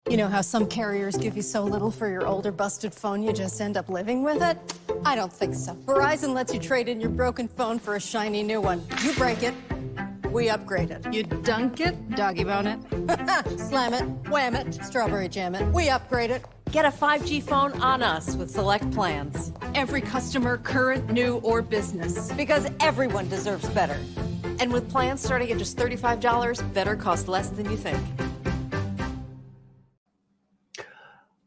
You know how some carriers give you so little for your older busted phone you just end up living with it? I don't think so. Verizon lets you trade in your broken phone for a shiny new one. You break it, we upgrade it. You dunk it, doggy bone it. Slam it, wham it, strawberry jam it. We upgrade it. Get a 5G phone on us with select plans. Every customer, current, new, or business. Because everyone deserves better. And with plans starting at just $35, better costs less than you think.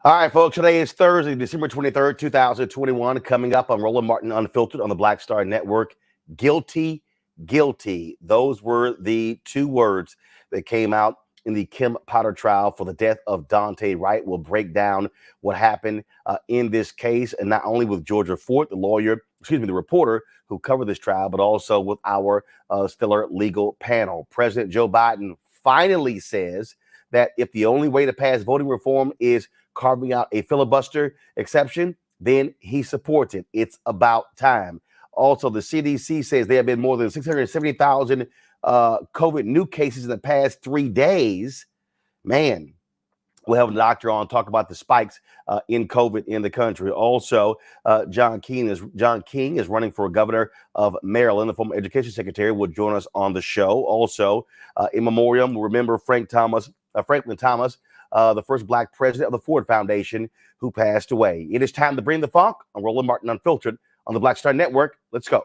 All right, folks, today is Thursday, December 23rd, 2021. Coming up on Roland Martin Unfiltered on the Black Star Network, guilty, guilty. Those were the two words that came out in the Kim Potter trial for the death of Daunte Wright. We'll break down what happened in this case, and not only with Georgia Fort, the reporter who covered this trial, but also with our stellar legal panel. President Joe Biden finally says that if the only way to pass voting reform is carving out a filibuster exception, then he supports it. It's about time. Also, the CDC says there have been more than 670,000 COVID new cases in the past 3 days. Man, we'll have a doctor on talk about the spikes in COVID in the country. Also, John King is running for governor of Maryland. The former education secretary will join us on the show. Also, in memoriam, we'll remember Franklin Thomas, the first Black president of the Ford Foundation, who passed away. It is time to bring the funk on Roland Martin Unfiltered on the Black Star Network. Let's go.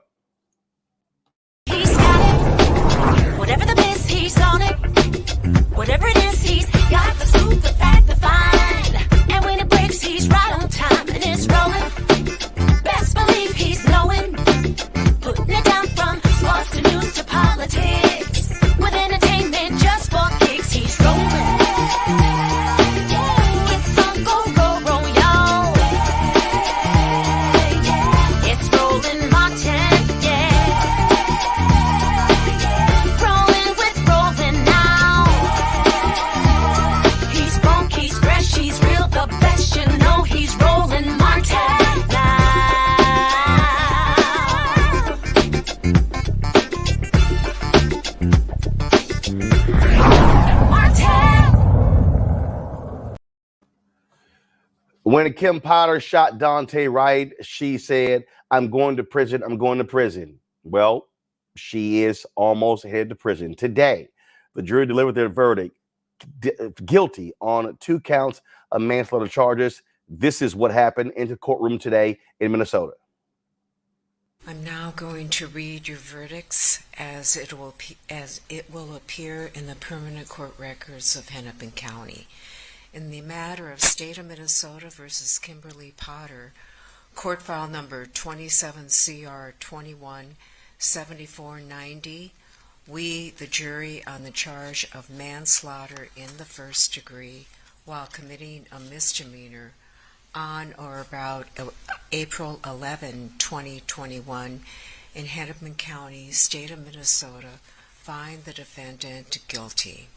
He's got it. Whatever the biz, he's on it. Whatever it is, he's got the scoop, the fact, the find. And when it breaks, he's right on time and it's rolling. Best believe he's knowing. Putting it down from sports to news to politics. With entertainment just for kicks, he's rolling. It's on go, y'all. It's Roland Martin, yeah. Rolling with Roland now. He's funk, he's fresh, he's real, the best, you know he's Roland Martin now. When Kim Potter shot Daunte Wright, she said, I'm going to prison. I'm going to prison. Well, she is almost headed to prison. Today, the jury delivered their verdict, guilty on 2 counts of manslaughter charges. This is what happened in the courtroom today in Minnesota. I'm now going to read your verdicts as it will appear in the permanent court records of Hennepin County. In the matter of State of Minnesota versus Kimberly Potter, court file number 27 CR 21 7490, we, the jury, on the charge of manslaughter in the first degree while committing a misdemeanor on or about April 11, 2021, in Hennepin County, State of Minnesota, find the defendant guilty.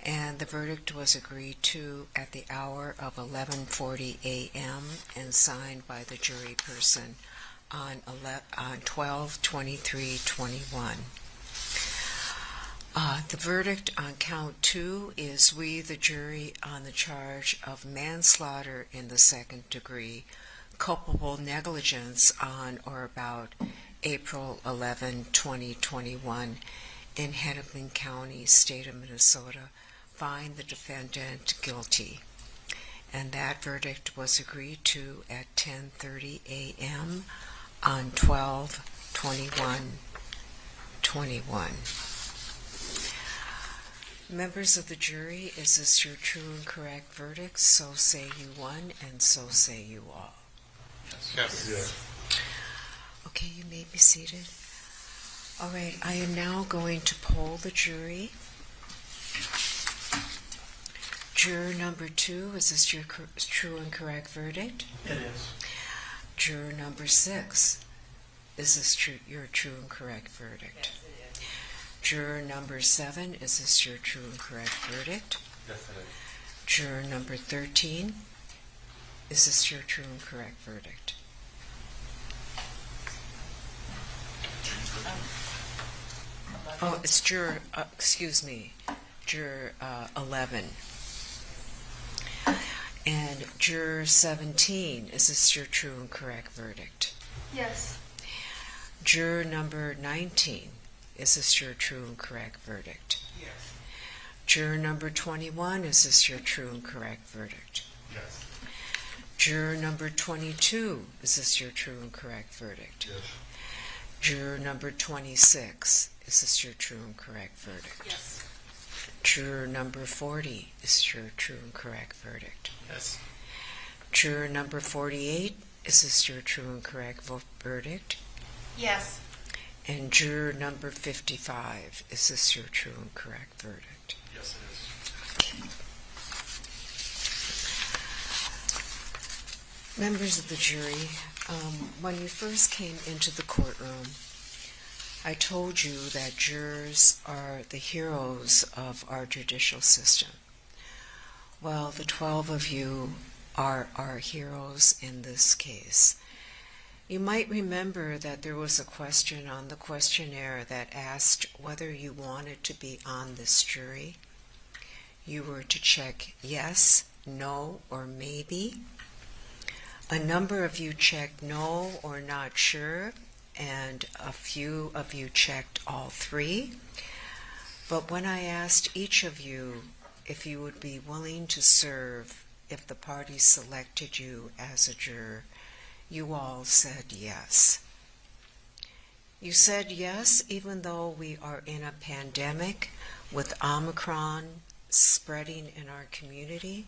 And the verdict was agreed to at the hour of 11:40 a.m. and signed by the jury person on 12/23/21. The verdict on count 2 is we, the jury, on the charge of manslaughter in the second degree, culpable negligence on or about April 11, 2021, in Hennepin County, State of Minnesota, find the defendant guilty. And that verdict was agreed to at 10:30 a.m. on 12/21/21. Members of the jury, is this your true and correct verdict? So say you one, and so say you all. Yes. Okay, you may be seated. All right, I am now going to poll the jury. Juror number 2, is this your true and correct verdict? It is. Juror number 6, is this your true and correct verdict? Yes, it is. Juror number 7, is this your true and correct verdict? Yes, it is. Juror number 13, is this your true and correct verdict? Oh, it's juror 11. And juror 17, is this your true and correct verdict? Yes. Juror number 19, is this your true and correct verdict? Yes. Juror number 21, is this your true and correct verdict? Yes. Juror number 22, is this your true and correct verdict? Yes. Juror number 26, is this your true and correct verdict? Yes. Juror number 40, is this your true and correct verdict? Yes. Juror number 48, is this your true and correct verdict? Yes. And juror number 55, is this your true and correct verdict? Yes, it is. Members of the jury, when you first came into the courtroom, I told you that jurors are the heroes of our judicial system. Well, the 12 of you are our heroes in this case. You might remember that there was a question on the questionnaire that asked whether you wanted to be on this jury. You were to check yes, no, or maybe. A number of you checked no or not sure, and a few of you checked all three. But when I asked each of you if you would be willing to serve if the party selected you as a juror, you all said yes. You said yes even though we are in a pandemic with Omicron spreading in our community.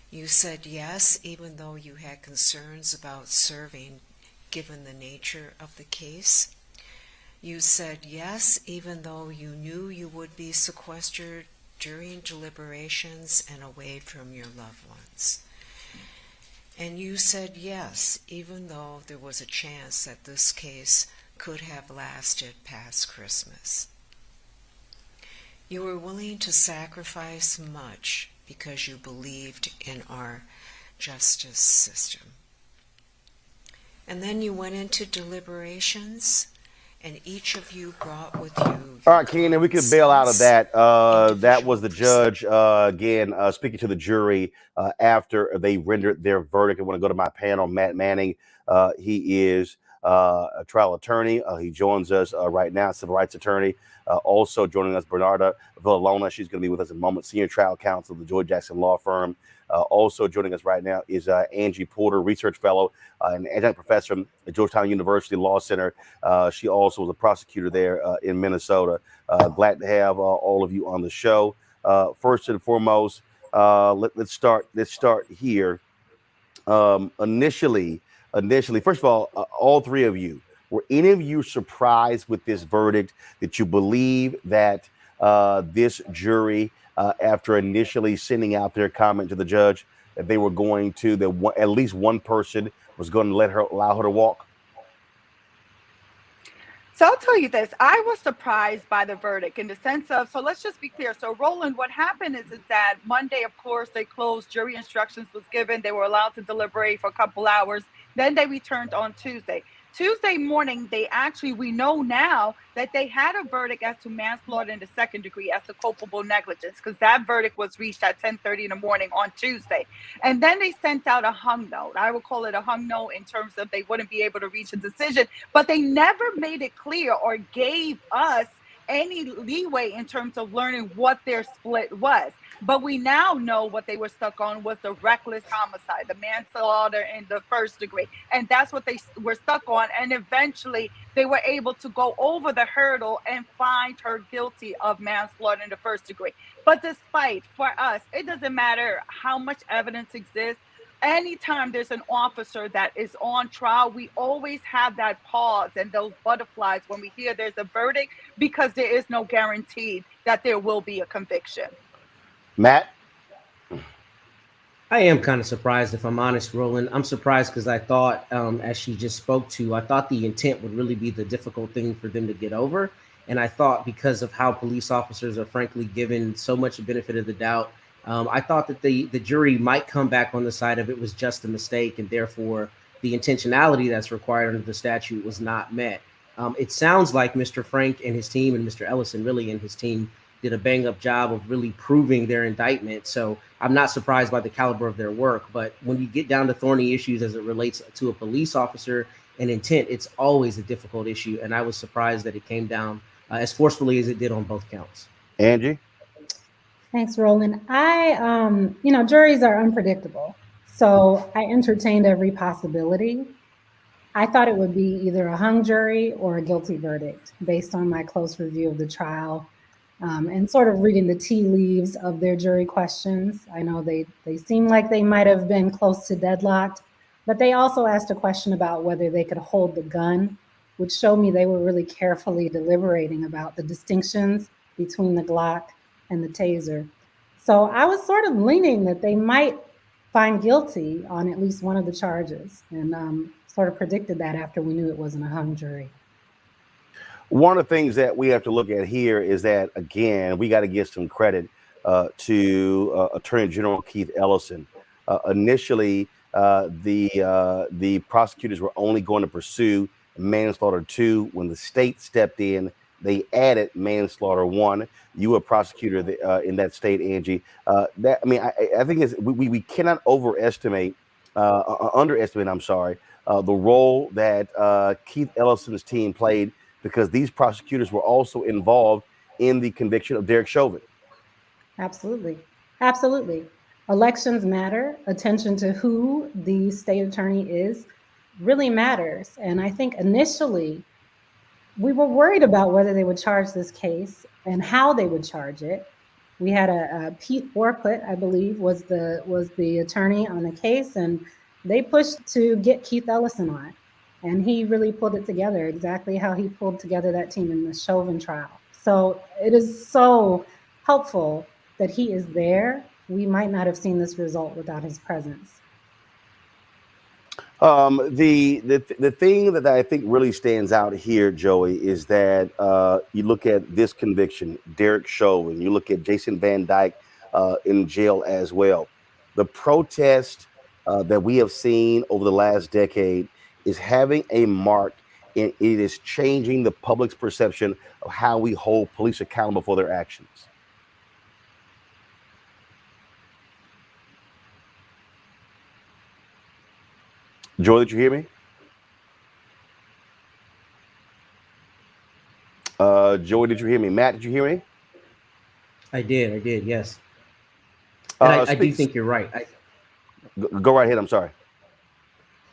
You said yes even though you had concerns about serving given the nature of the case. You said yes even though you knew you would be sequestered during deliberations and away from your loved ones. And you said yes, even though there was a chance that this case could have lasted past Christmas. You were willing to sacrifice much because you believed in our justice system. And then you went into deliberations, and each of you brought with you. All right, Keenan, we could bail out of that. That was the judge, again, speaking to the jury after they rendered their verdict. I want to go to my panel, Matt Manning. He is a trial attorney. He joins us right now, civil rights attorney. Also joining us, Bernarda Villalona. She's going to be with us in a moment, senior trial counsel of the George Jackson Law Firm. Also joining us right now is Angie Porter, research fellow and adjunct professor at Georgetown University Law Center. She also was a prosecutor there in Minnesota. Glad to have all of you on the show. First and foremost, let's start here. Initially, first of all three of you, were any of you surprised with this verdict, that you believe that this jury, after initially sending out their comment to the judge, that they were going to, at least one person was going to allow her to walk? So I'll tell you this, I was surprised by the verdict in the sense of, so let's just be clear. So Roland, what happened is that Monday, of course, they closed, jury instructions was given. They were allowed to deliberate for a couple hours. Then they returned on Tuesday. Tuesday morning, we know now that they had a verdict as to manslaughter in the second degree as to culpable negligence, because that verdict was reached at 10:30 in the morning on Tuesday. And then they sent out a hung note. I would call it a hung note in terms of they wouldn't be able to reach a decision, but they never made it clear or gave us any leeway in terms of learning what their split was. But we now know what they were stuck on was the reckless homicide, the manslaughter in the first degree. And that's what they were stuck on. And eventually they were able to go over the hurdle and find her guilty of manslaughter in the first degree. But despite, for us, it doesn't matter how much evidence exists. Anytime there's an officer that is on trial, we always have that pause and those butterflies when we hear there's a verdict, because there is no guarantee that there will be a conviction. Matt? I am kind of surprised, if I'm honest, Roland. I'm surprised because I thought, as she just spoke to, I thought the intent would really be the difficult thing for them to get over. And I thought because of how police officers are frankly given so much benefit of the doubt, I thought that the jury might come back on the side of it was just a mistake, and therefore the intentionality that's required under the statute was not met. It sounds like Mr. Frank and his team, and Mr. Ellison really and his team, did a bang-up job of really proving their indictment. So I'm not surprised by the caliber of their work. But when you get down to thorny issues as it relates to a police officer and intent, it's always a difficult issue. And I was surprised that it came down as forcefully as it did on both counts. Angie? Thanks, Roland. Juries are unpredictable. So I entertained every possibility. I thought it would be either a hung jury or a guilty verdict based on my close review of the trial. And sort of reading the tea leaves of their jury questions. I know they seem like they might have been close to deadlocked, but they also asked a question about whether they could hold the gun, which showed me they were really carefully deliberating about the distinctions between the Glock and the taser. So I was sort of leaning that they might find guilty on at least one of the charges, and sort of predicted that after we knew it wasn't a hung jury. One of the things that we have to look at here is that, again, we got to give some credit to Attorney General Keith Ellison. Initially, the prosecutors were only going to pursue manslaughter 2. When the state stepped in, they added manslaughter 1. You were a prosecutor in that state, Angie. I think we cannot underestimate, the role that Keith Ellison's team played, because these prosecutors were also involved in the conviction of Derek Chauvin. Absolutely. Absolutely. Elections matter. Attention to who the state attorney is really matters. And I think initially we were worried about whether they would charge this case and how they would charge it. We had a Pete Orput, I believe, was the attorney on the case, and they pushed to get Keith Ellison on. And he really pulled it together exactly how he pulled together that team in the Chauvin trial. So it is so helpful that he is there. We might not have seen this result without his presence. The thing that I think really stands out here, Joey, is that you look at this conviction, Derek Chauvin, you look at Jason Van Dyke in jail as well. The protest that we have seen over the last decade is having a mark, and it is changing the public's perception of how we hold police accountable for their actions. Joy, did you hear me? Joey, did you hear me? Matt, did you hear me? I did, yes. And I do think you're right. Go right ahead, I'm sorry.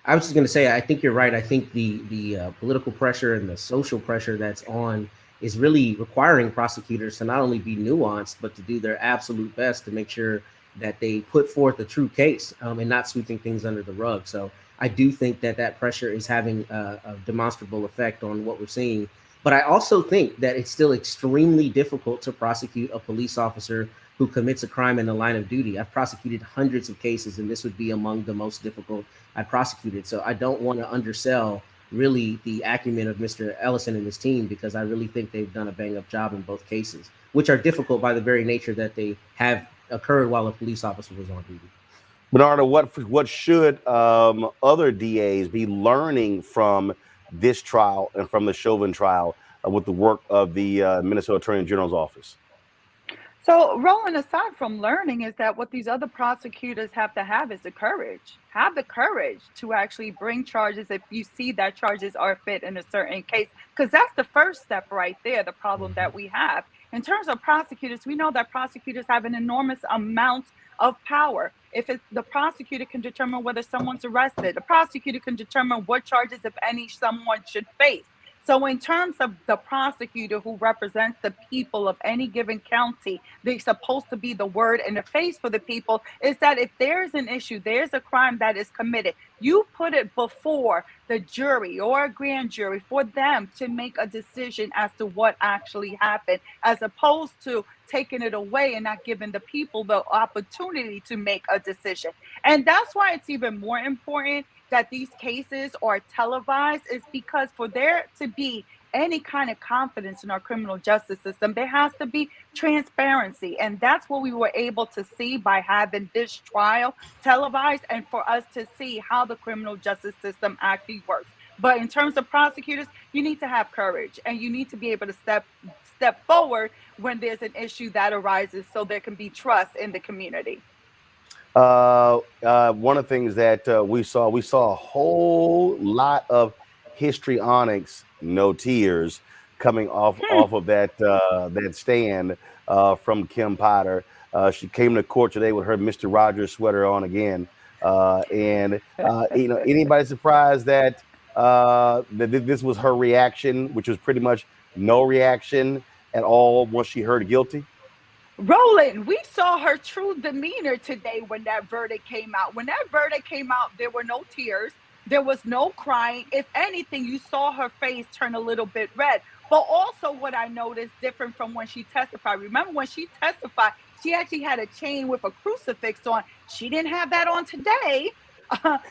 I was just going to say, I think you're right. I think the political pressure and the social pressure that's on is really requiring prosecutors to not only be nuanced, but to do their absolute best to make sure that they put forth a true case and not sweeping things under the rug. So I do think that pressure is having a demonstrable effect on what we're seeing. But I also think that it's still extremely difficult to prosecute a police officer who commits a crime in the line of duty. I've prosecuted hundreds of cases, and this would be among the most difficult I've prosecuted. So I don't want to undersell really the acumen of Mr. Ellison and his team, because I really think they've done a bang-up job in both cases, which are difficult by the very nature that they have occurred while a police officer was on duty. Bernardo, what should other DAs be learning from this trial and from the Chauvin trial with the work of the Minnesota Attorney General's office? So, Roland, aside from learning, is that what these other prosecutors have to have is the courage. Have the courage to actually bring charges if you see that charges are fit in a certain case, because that's the first step right there, the problem that we have. In terms of prosecutors, we know that prosecutors have an enormous amount of power. If the prosecutor can determine whether someone's arrested, the prosecutor can determine what charges, if any, someone should face. So in terms of the prosecutor who represents the people of any given county, they're supposed to be the word and the face for the people, is that if there's an issue, there's a crime that is committed, you put it before the jury or a grand jury for them to make a decision as to what actually happened, as opposed to taking it away and not giving the people the opportunity to make a decision. And that's why it's even more important that these cases are televised, is because for there to be any kind of confidence in our criminal justice system, there has to be transparency. And that's what we were able to see by having this trial televised, and for us to see how the criminal justice system actually works. But in terms of prosecutors, you need to have courage, and you need to be able to step forward when there's an issue that arises, so there can be trust in the community. One of the things that we saw a whole lot of histrionics, no tears, coming off of that stand from Kim Potter. She came to court today with her Mr. Rogers sweater on again, and anybody surprised that this was her reaction, which was pretty much no reaction at all once she heard guilty? Roland, we saw her true demeanor today when that verdict came out. When that verdict came out, there were no tears. There was no crying. If anything, you saw her face turn a little bit red. But also what I noticed different from when she testified. Remember when she testified, she actually had a chain with a crucifix on. She didn't have that on today.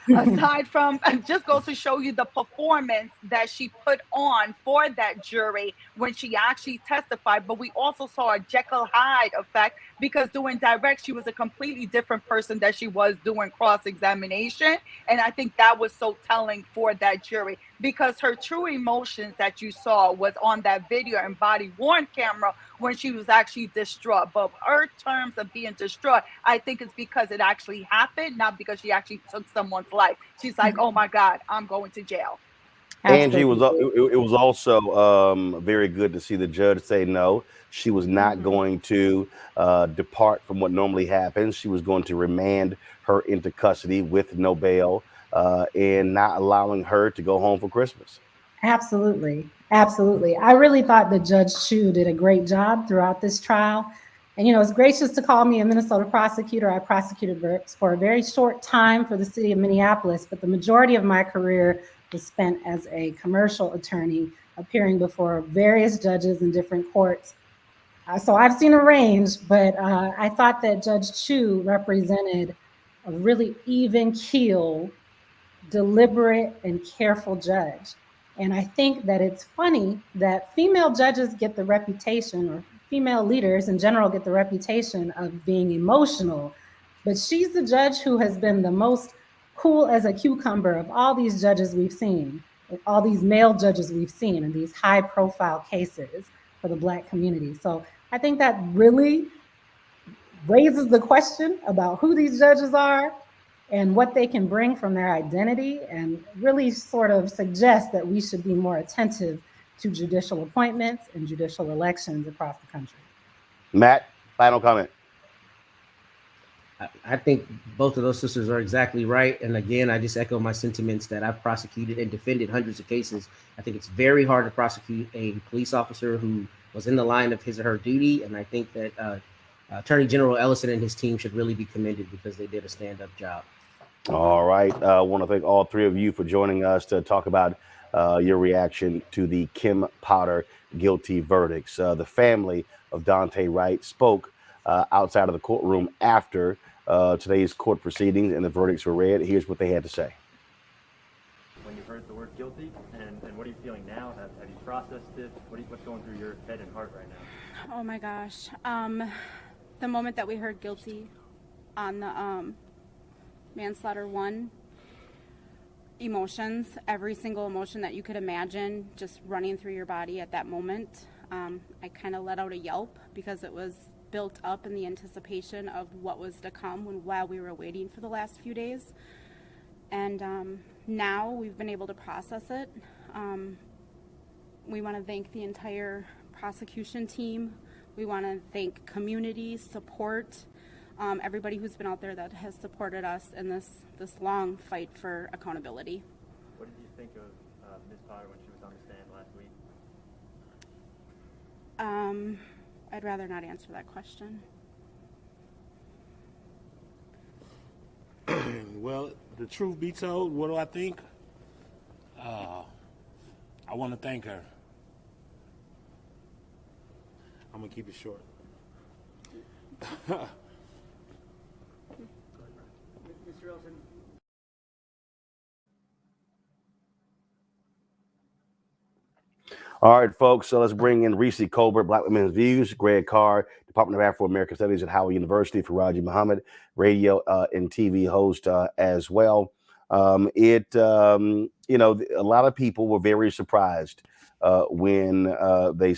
aside from, it just goes to show you the performance that she put on for that jury when she actually testified. But we also saw a Jekyll Hyde effect, because doing direct, she was a completely different person that she was doing cross-examination. And I think that was so telling for that jury, because her true emotions that you saw was on that video and body worn camera when she was actually distraught. But her terms of being distraught, I think it's because it actually happened, not because she actually took someone's life. She's like, oh my God, I'm going to jail. Angie, it was also very good to see the judge say no. She was not going to depart from what normally happens. She was going to remand her into custody with no bail and not allowing her to go home for Christmas. Absolutely. Absolutely. I really thought that Judge Chu did a great job throughout this trial. And, it's gracious to call me a Minnesota prosecutor. I prosecuted for a very short time for the city of Minneapolis, but the majority of my career was spent as a commercial attorney, appearing before various judges in different courts. So I've seen a range, but I thought that Judge Chu represented a really even keel, deliberate, and careful judge. And I think that it's funny that female judges get the reputation, or female leaders in general get the reputation of being emotional, but she's the judge who has been the most cool as a cucumber of all these judges we've seen, all these male judges we've seen in these high profile cases for the Black community. So I think that really raises the question about who these judges are and what they can bring from their identity, and really sort of suggests that we should be more attentive to judicial appointments and judicial elections across the country. Matt, final comment. I think both of those sisters are exactly right. And again, I just echo my sentiments that I've prosecuted and defended hundreds of cases. I think it's very hard to prosecute a police officer who was in the line of his or her duty. And I think that Attorney General Ellison and his team should really be commended, because they did a stand-up job. All right. I want to thank all three of you for joining us to talk about your reaction to the Kim Potter guilty verdicts. The family of Daunte Wright spoke outside of the courtroom after today's court proceedings and the verdicts were read. Here's what they had to say. When you heard the word guilty, and what are you feeling now? Have you processed it? What's going through your head and heart right now? Oh my gosh. The moment that we heard guilty on the manslaughter 1, emotions, every single emotion that you could imagine just running through your body at that moment. I kind of let out a yelp, because it was built up in the anticipation of what was to come while we were waiting for the last few days. And now we've been able to process it. We want to thank the entire prosecution team. We want to thank community support, everybody who's been out there that has supported us in this long fight for accountability. What did you think of Ms. Potter when she was on the stand last week? I'd rather not answer that question. Well, the truth be told, what do I think? I want to thank her. I'm going to keep it short. Mr. Olson. All right, folks, so let's bring in Reese Colbert, Black Women's Views, Greg Carr, Department of Afro-American Studies at Howard University, Faraji Muhammad, radio and TV host as well. A lot of people were very surprised when they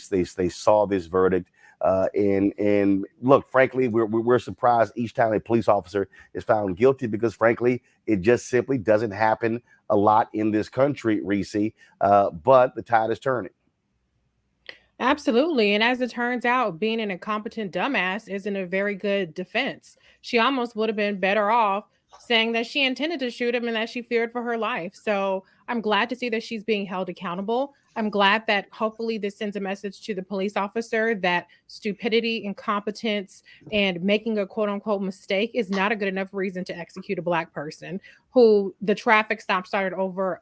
saw this verdict. And look, frankly, we're surprised each time a police officer is found guilty, because frankly, it just simply doesn't happen a lot in this country, Reese. But the tide is turning. Absolutely. And as it turns out, being an incompetent dumbass isn't a very good defense. She almost would have been better off saying that she intended to shoot him and that she feared for her life. So I'm glad to see that she's being held accountable. I'm glad that hopefully this sends a message to the police officer that stupidity, incompetence, and making a quote unquote mistake is not a good enough reason to execute a Black person who the traffic stop started over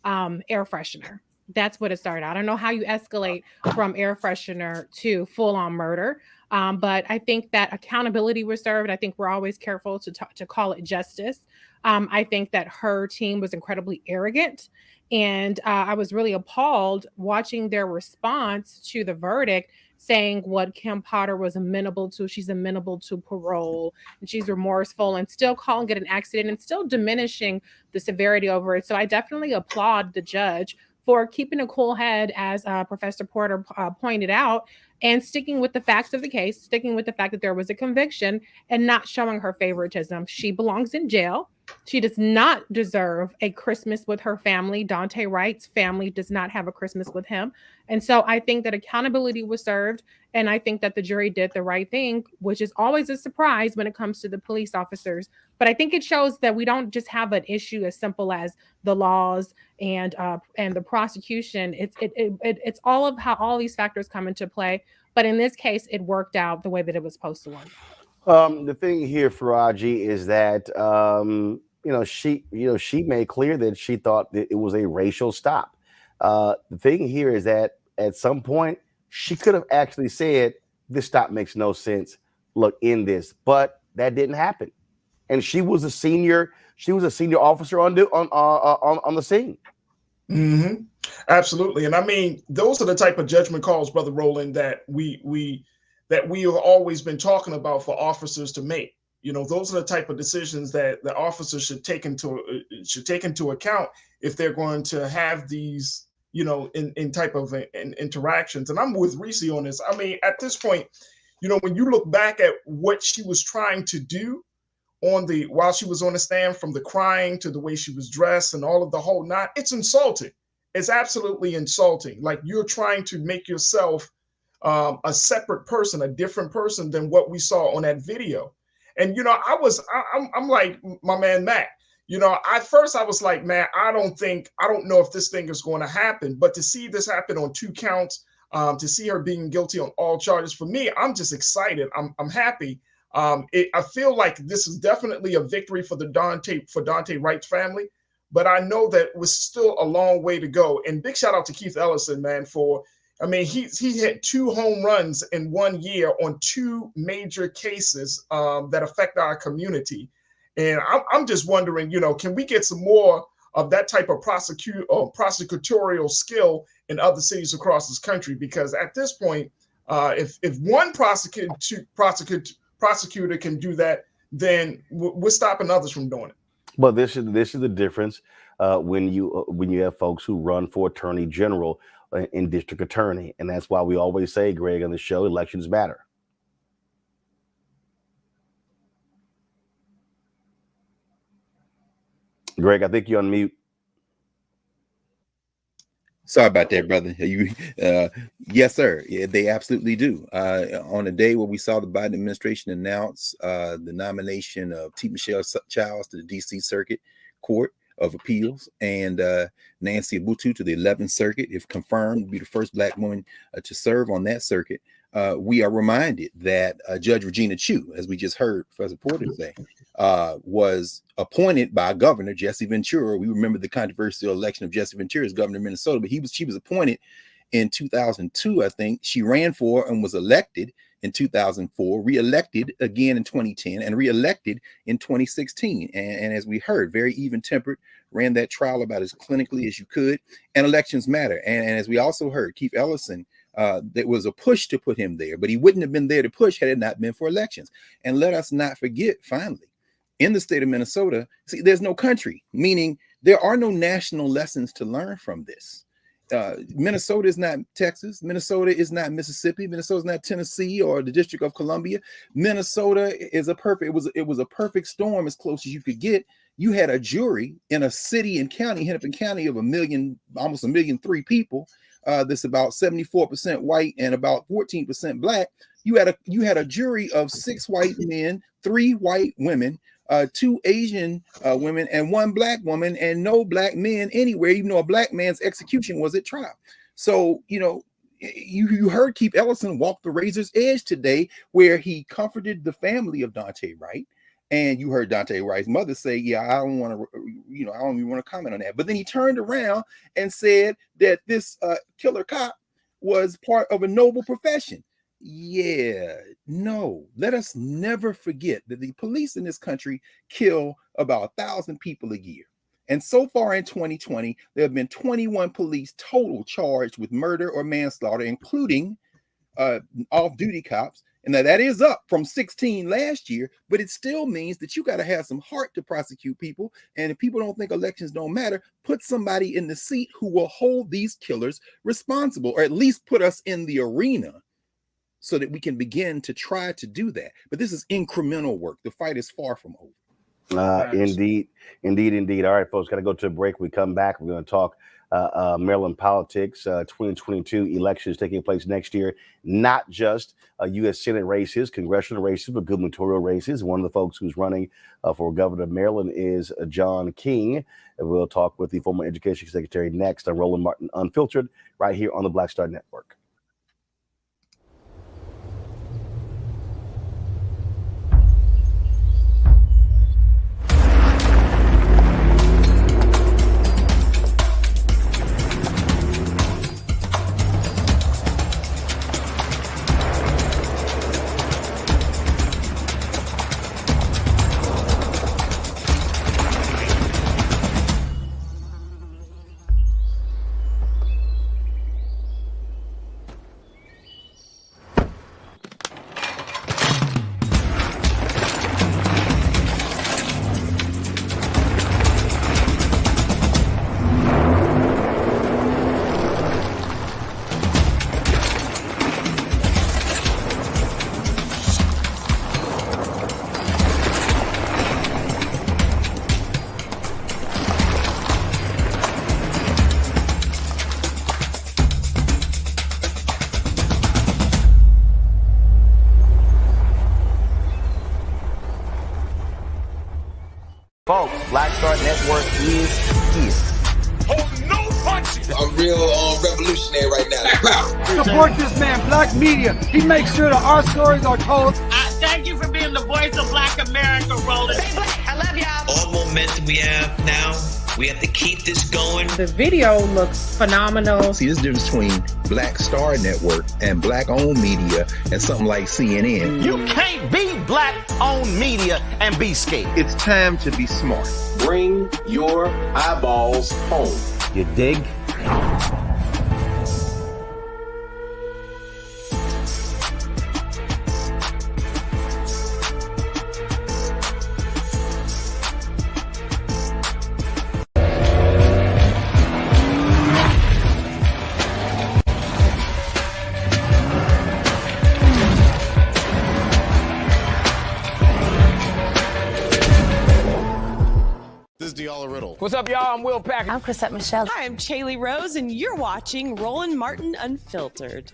air freshener. That's what it started. I don't know how you escalate from air freshener to full-on murder. But I think that accountability was served. I think we're always careful to call it justice. I think that her team was incredibly arrogant. And I was really appalled watching their response to the verdict, saying what Kim Potter was amenable to. She's amenable to parole and she's remorseful, and still calling it an accident and still diminishing the severity over it. So I definitely applaud the judge for keeping a cool head, as Professor Porter pointed out, and sticking with the facts of the case, sticking with the fact that there was a conviction and not showing her favoritism. She belongs in jail. She does not deserve a Christmas with her family. Daunte Wright's family does not have a Christmas with him. And so I think that accountability was served. And I think that the jury did the right thing, which is always a surprise when it comes to the police officers. But I think it shows that we don't just have an issue as simple as the laws and the prosecution. It's all of how all these factors come into play. But in this case, it worked out the way that it was supposed to work. The thing here, Faraji, is that she made clear that she thought that it was a racial stop. The thing here is that at some point she could have actually said, "This stop makes no sense. Look, in this," but that didn't happen. And she was a senior officer on the scene. Mm-hmm. Absolutely, and I mean, those are the type of judgment calls, Brother Roland, that we have always been talking about for officers to make. Those are the type of decisions that the officers should take into account if they're going to have these, in type of interactions. And I'm with Reese on this. I mean, at this point, when you look back at what she was trying to do while she was on the stand, from the crying to the way she was dressed and all of the whole knot, it's insulting. It's absolutely insulting. Like, you're trying to make yourself a separate person, a different person than what we saw on that video. And, I'm like my man, Matt, at first I was like, man, I don't know if this thing is going to happen, but to see this happen on 2 counts, to see her being guilty on all charges, for me, I'm just excited. I'm happy. I feel like this is definitely a victory for Daunte Wright's family, but I know that was still a long way to go. And big shout out to Keith Ellison, man, he hit 2 home runs in 1 year on 2 major cases that affect our community. And I'm just wondering, can we get some more of that type of prosecutorial skill in other cities across this country? Because at this point, if one prosecutor can do that, then we're stopping others from doing it. Well, this is the difference when you have folks who run for attorney general and district attorney, and that's why we always say, Greg, on the show, elections matter. Greg, I think you're on mute. Sorry about that, brother. Yes, sir. Yeah, they absolutely do. On the day where we saw the Biden administration announce the nomination of T. Michelle Childs to the D.C. Circuit Court of Appeals and Nancy Abutu to the 11th Circuit, if confirmed, will be the first Black woman to serve on that circuit. We are reminded that Judge Regina Chu, as we just heard Professor Porter say, was appointed by Governor Jesse Ventura. We remember the controversial election of Jesse Ventura as governor of Minnesota, but she was appointed in 2002, I think. She ran for and was elected in 2004, reelected again in 2010, and reelected in 2016. And as we heard, very even-tempered, ran that trial about as clinically as you could. And elections matter. And as we also heard, Keith Ellison, there was a push to put him there, but he wouldn't have been there to push had it not been for elections. And let us not forget, finally, in the state of Minnesota, see, there's no country, meaning there are no national lessons to learn from this. Minnesota is not Texas. Minnesota is not Mississippi. Minnesota is not Tennessee or the District of Columbia. Minnesota is it was a perfect storm, as close as you could get. You had a jury in a city and county, Hennepin County, of almost 1.3 million people. That's about 74% white and about 14% Black. You had a jury of 6 white men, 3 white women, 2 Asian women, and 1 Black woman, and no Black men anywhere, even though a Black man's execution was at trial. So, you heard Keith Ellison walk the razor's edge today, where he comforted the family of Daunte Wright. And you heard Daunte Wright's mother say, yeah, I don't even want to comment on that. But then he turned around and said that this killer cop was part of a noble profession. Yeah, no, let us never forget that the police in this country kill about 1,000 people a year. And so far in 2020, there have been 21 police total charged with murder or manslaughter, including off-duty cops. And now that is up from 16 last year, but it still means that you got to have some heart to prosecute people. And if people don't think elections don't matter, put somebody in the seat who will hold these killers responsible, or at least put us in the arena so that we can begin to try to do that. But this is incremental work. The fight is far from over. Indeed. All right, folks, got to go to a break. We come back. We're going to talk Maryland politics, 2022 elections taking place next year, not just U.S. Senate races, congressional races, but gubernatorial races. One of the folks who's running for governor of Maryland is John King. And we'll talk with the former education secretary next on Roland Martin Unfiltered, right here on the Black Star Network. Folks, Black Star Network is here. Hold no punches. I'm real revolutionary right now. Support this man, Black Media. He makes sure that our stories are told. Thank you for being the voice of Black America, Roland. Stay black. I love y'all. All momentum we have now, we have to keep this going. The video looks phenomenal. See, there's a difference between Black Star Network and Black-owned media and something like CNN. You can't be Black-owned media and be scared. It's time to be smart. Bring your eyeballs home. You dig? What's up, y'all? I'm Will Packer. I'm Chrisette Michelle. Hi, I'm Chaley Rose, and you're watching Roland Martin Unfiltered.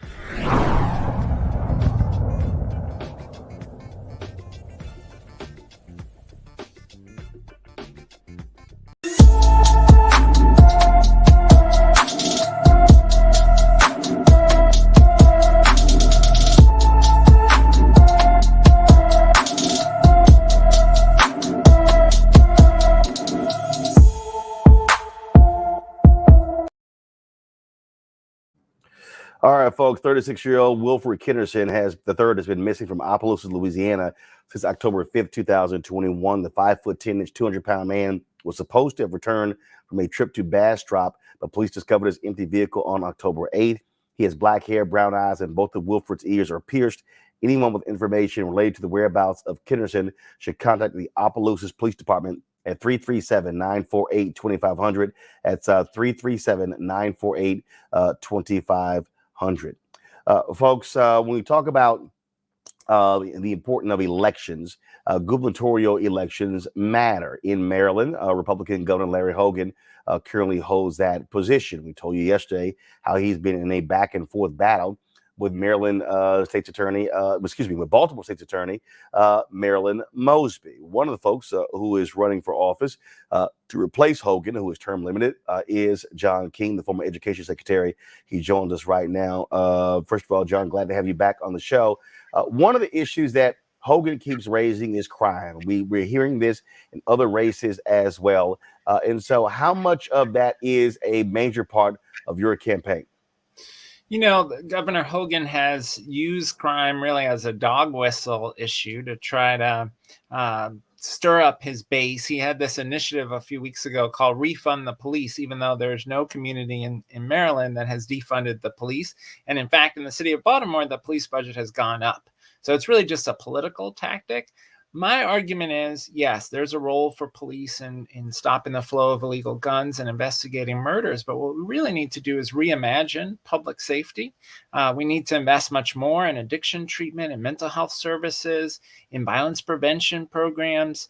All right, folks, 36-year-old Wilfred Kennerson has been missing from Opelousas, Louisiana since October 5th, 2021. The 5'10", 200-pound man was supposed to have returned from a trip to Bastrop, but police discovered his empty vehicle on October 8th. He has black hair, brown eyes, and both of Wilfred's ears are pierced. Anyone with information related to the whereabouts of Kennerson should contact the Opelousas Police Department at 337-948-2500. That's 337-948-2500. Folks, when we talk about the importance of elections, gubernatorial elections matter. In Maryland, Republican Governor Larry Hogan currently holds that position. We told you yesterday how he's been in a back and forth battle with Maryland State's Attorney, with Baltimore State's Attorney, Marilyn Mosby. One of the folks who is running for office to replace Hogan, who is term limited, is John King, the former education secretary. He joins us right now. First of all, John, glad to have you back on the show. One of the issues that Hogan keeps raising is crime. We're hearing this in other races as well. And so how much of that is a major part of your campaign? You know, Governor Hogan has used crime really as a dog whistle issue to try to stir up his base. He had this initiative a few weeks ago called Refund the Police, even though there's no community in Maryland that has defunded the police. And in fact, in the city of Baltimore, the police budget has gone up. So it's really just a political tactic. My argument is, yes, there's a role for police in stopping the flow of illegal guns and investigating murders. But what we really need to do is reimagine public safety. We need to invest much more in addiction treatment and mental health services, in violence prevention programs.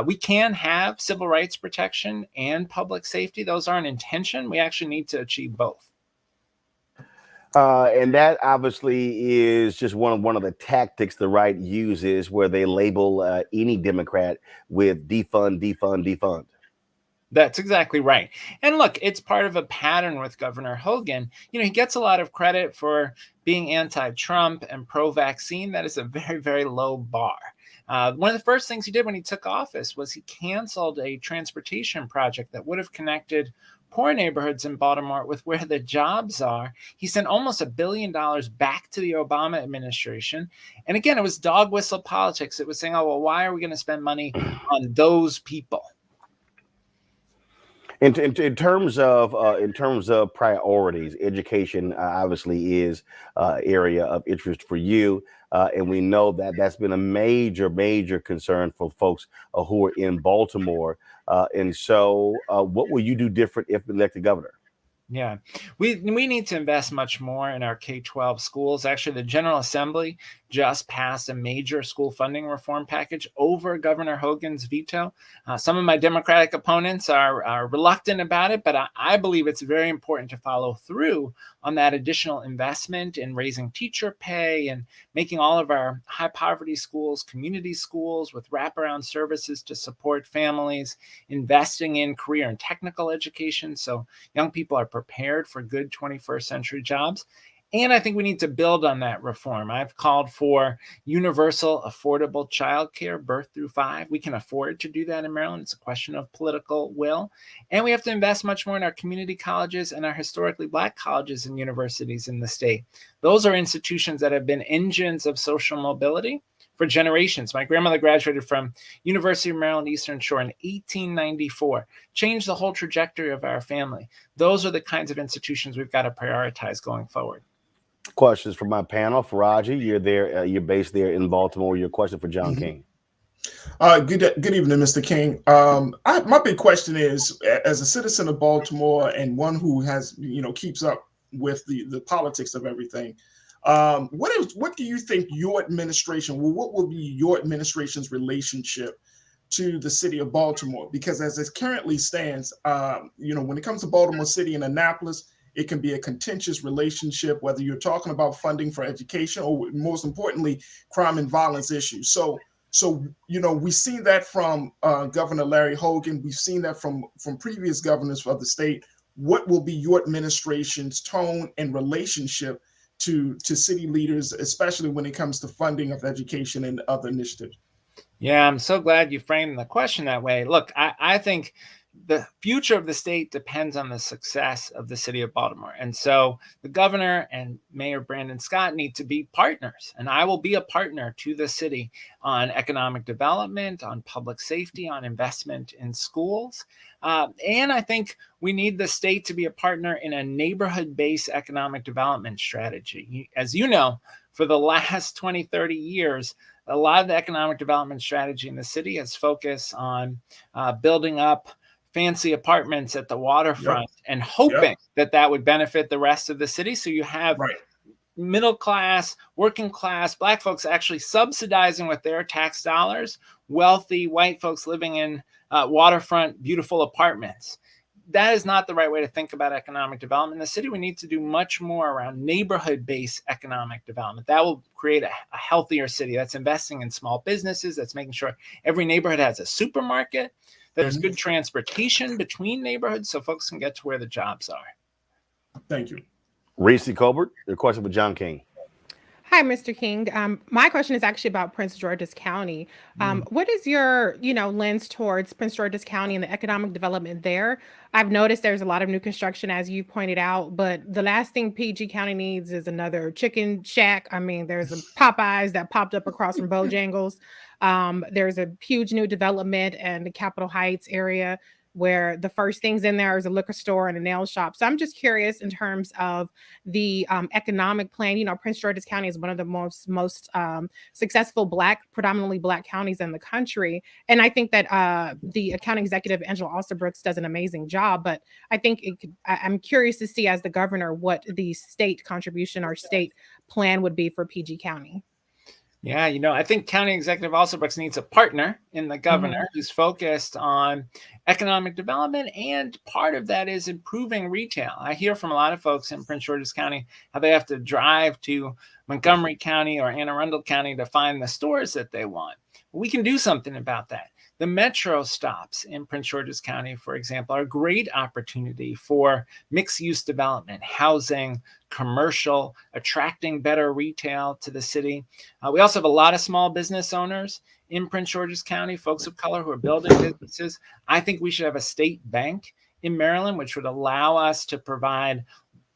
We can have civil rights protection and public safety. Those aren't in tension. We actually need to achieve both. And that obviously is just one of the tactics the right uses, where they label any Democrat with defund, defund, defund. That's exactly right. And look, it's part of a pattern with Governor Hogan. You know, he gets a lot of credit for being anti-Trump and pro-vaccine. That is a very, very low bar. One of the first things he did when he took office was he canceled a transportation project that would have connected poor neighborhoods in Baltimore with where the jobs are. He sent almost $1 billion back to the Obama administration. And again, it was dog whistle politics. It was saying, oh, well, why are we going to spend money on those people? In terms of priorities, education obviously is area of interest for you, and we know that that's been a major concern for folks who are in Baltimore. And so, what will you do different if elected governor? Yeah, we need to invest much more in our K-12 schools. Actually, the General Assembly just passed a major school funding reform package over Governor Hogan's veto. Some of my Democratic opponents are reluctant about it, but I believe it's very important to follow through on that additional investment in raising teacher pay and making all of our high poverty schools community schools with wraparound services to support families, investing in career and technical education so young people are prepared for good 21st century jobs. And I think we need to build on that reform. I've called for universal affordable childcare, birth through 5. We can afford to do that in Maryland. It's a question of political will. And we have to invest much more in our community colleges and our historically Black colleges and universities in the state. Those are institutions that have been engines of social mobility for generations. My grandmother graduated from University of Maryland Eastern Shore in 1894, changed the whole trajectory of our family. Those are the kinds of institutions we've got to prioritize going forward. Questions from my panel. Faraji, you're there. You're based there in Baltimore. Your question for John King. Good evening, Mr. King. My big question is, as a citizen of Baltimore and one who has, keeps up with the politics of everything, what do you think your administration, what will be your administration's relationship to the city of Baltimore? Because as it currently stands, when it comes to Baltimore City and Annapolis, it can be a contentious relationship, whether you're talking about funding for education or, most importantly, crime and violence issues. So we've seen that from Governor Larry Hogan. We've seen that from previous governors of the state. What will be your administration's tone and relationship to city leaders, especially when it comes to funding of education and other initiatives? Yeah, I'm so glad you framed the question that way. Look, I think the future of the state depends on the success of the city of Baltimore. And so the governor and Mayor Brandon Scott need to be partners. And I will be a partner to the city on economic development, on public safety, on investment in schools. And I think we need the state to be a partner in a neighborhood-based economic development strategy. As you know, for the last 20, 30 years, a lot of the economic development strategy in the city has focused on building up fancy apartments at the waterfront and hoping that would benefit the rest of the city. So you have middle class, working class, Black folks actually subsidizing with their tax dollars, wealthy white folks living in waterfront, beautiful apartments. That is not the right way to think about economic development in the city. We need to do much more around neighborhood-based economic development. That will create a healthier city. That's investing in small businesses. That's making sure every neighborhood has a supermarket. There's good transportation between neighborhoods so folks can get to where the jobs are. Thank you. Reese Colbert, your question for John King. Hi, Mr. King. My question is actually about Prince George's County. What is your, lens towards Prince George's County and the economic development there? I've noticed there's a lot of new construction, as you pointed out, but the last thing PG County needs is another chicken shack. I mean, there's a Popeyes that popped up across from Bojangles. There's a huge new development in the Capitol Heights area where the first things in there is a liquor store and a nail shop. So I'm just curious in terms of the economic plan. Prince George's County is one of the most successful predominantly Black counties in the country, and I think that the county executive Angela Alsobrooks does an amazing job. But I think I'm curious to see, as the governor, what the state contribution or state plan would be for PG County. Yeah, I think County Executive Alsobrooks needs a partner in the governor who's focused on economic development, and part of that is improving retail. I hear from a lot of folks in Prince George's County how they have to drive to Montgomery County or Anne Arundel County to find the stores that they want. We can do something about that. The metro stops in Prince George's County, for example, are a great opportunity for mixed-use development, housing, commercial, attracting better retail to the city. We also have a lot of small business owners in Prince George's County, folks of color who are building businesses. I think we should have a state bank in Maryland, which would allow us to provide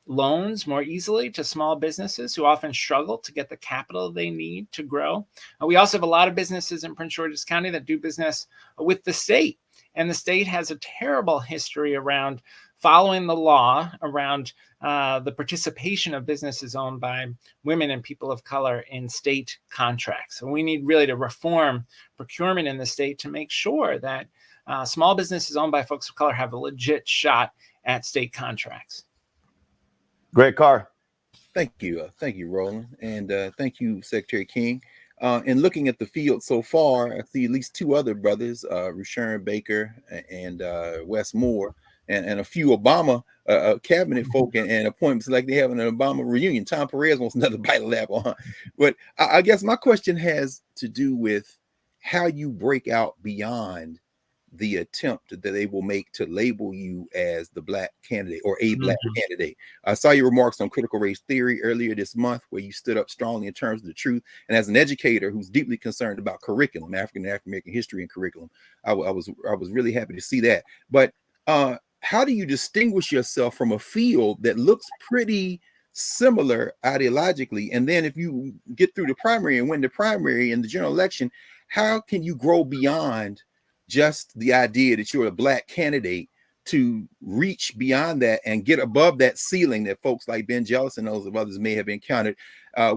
loans more easily to small businesses who often struggle to get the capital they need to grow. We also have a lot of businesses in Prince George's County that do business with the state, and the state has a terrible history around following the law around the participation of businesses owned by women and people of color in state contracts. So we need really to reform procurement in the state to make sure that small businesses owned by folks of color have a legit shot at state contracts. Great Carr. Thank you, Roland, and thank you, Secretary King. And looking at the field so far, I see at least two other brothers, Rusharon Baker and Wes Moore, and a few Obama cabinet folk and appointments, like they have an Obama reunion. Tom Perez wants another bite of the apple, huh? But I guess my question has to do with how you break out beyond the attempt that they will make to label you as the Black candidate or a Black candidate. I saw your remarks on critical race theory earlier this month, where you stood up strongly in terms of the truth. And as an educator who's deeply concerned about curriculum, African American history and curriculum, I was really happy to see that. But how do you distinguish yourself from a field that looks pretty similar ideologically? And then if you get through the primary and win the primary in the general election, how can you grow beyond just the idea that you're a Black candidate to reach beyond that and get above that ceiling that folks like Ben Jealous and those of others may have encountered,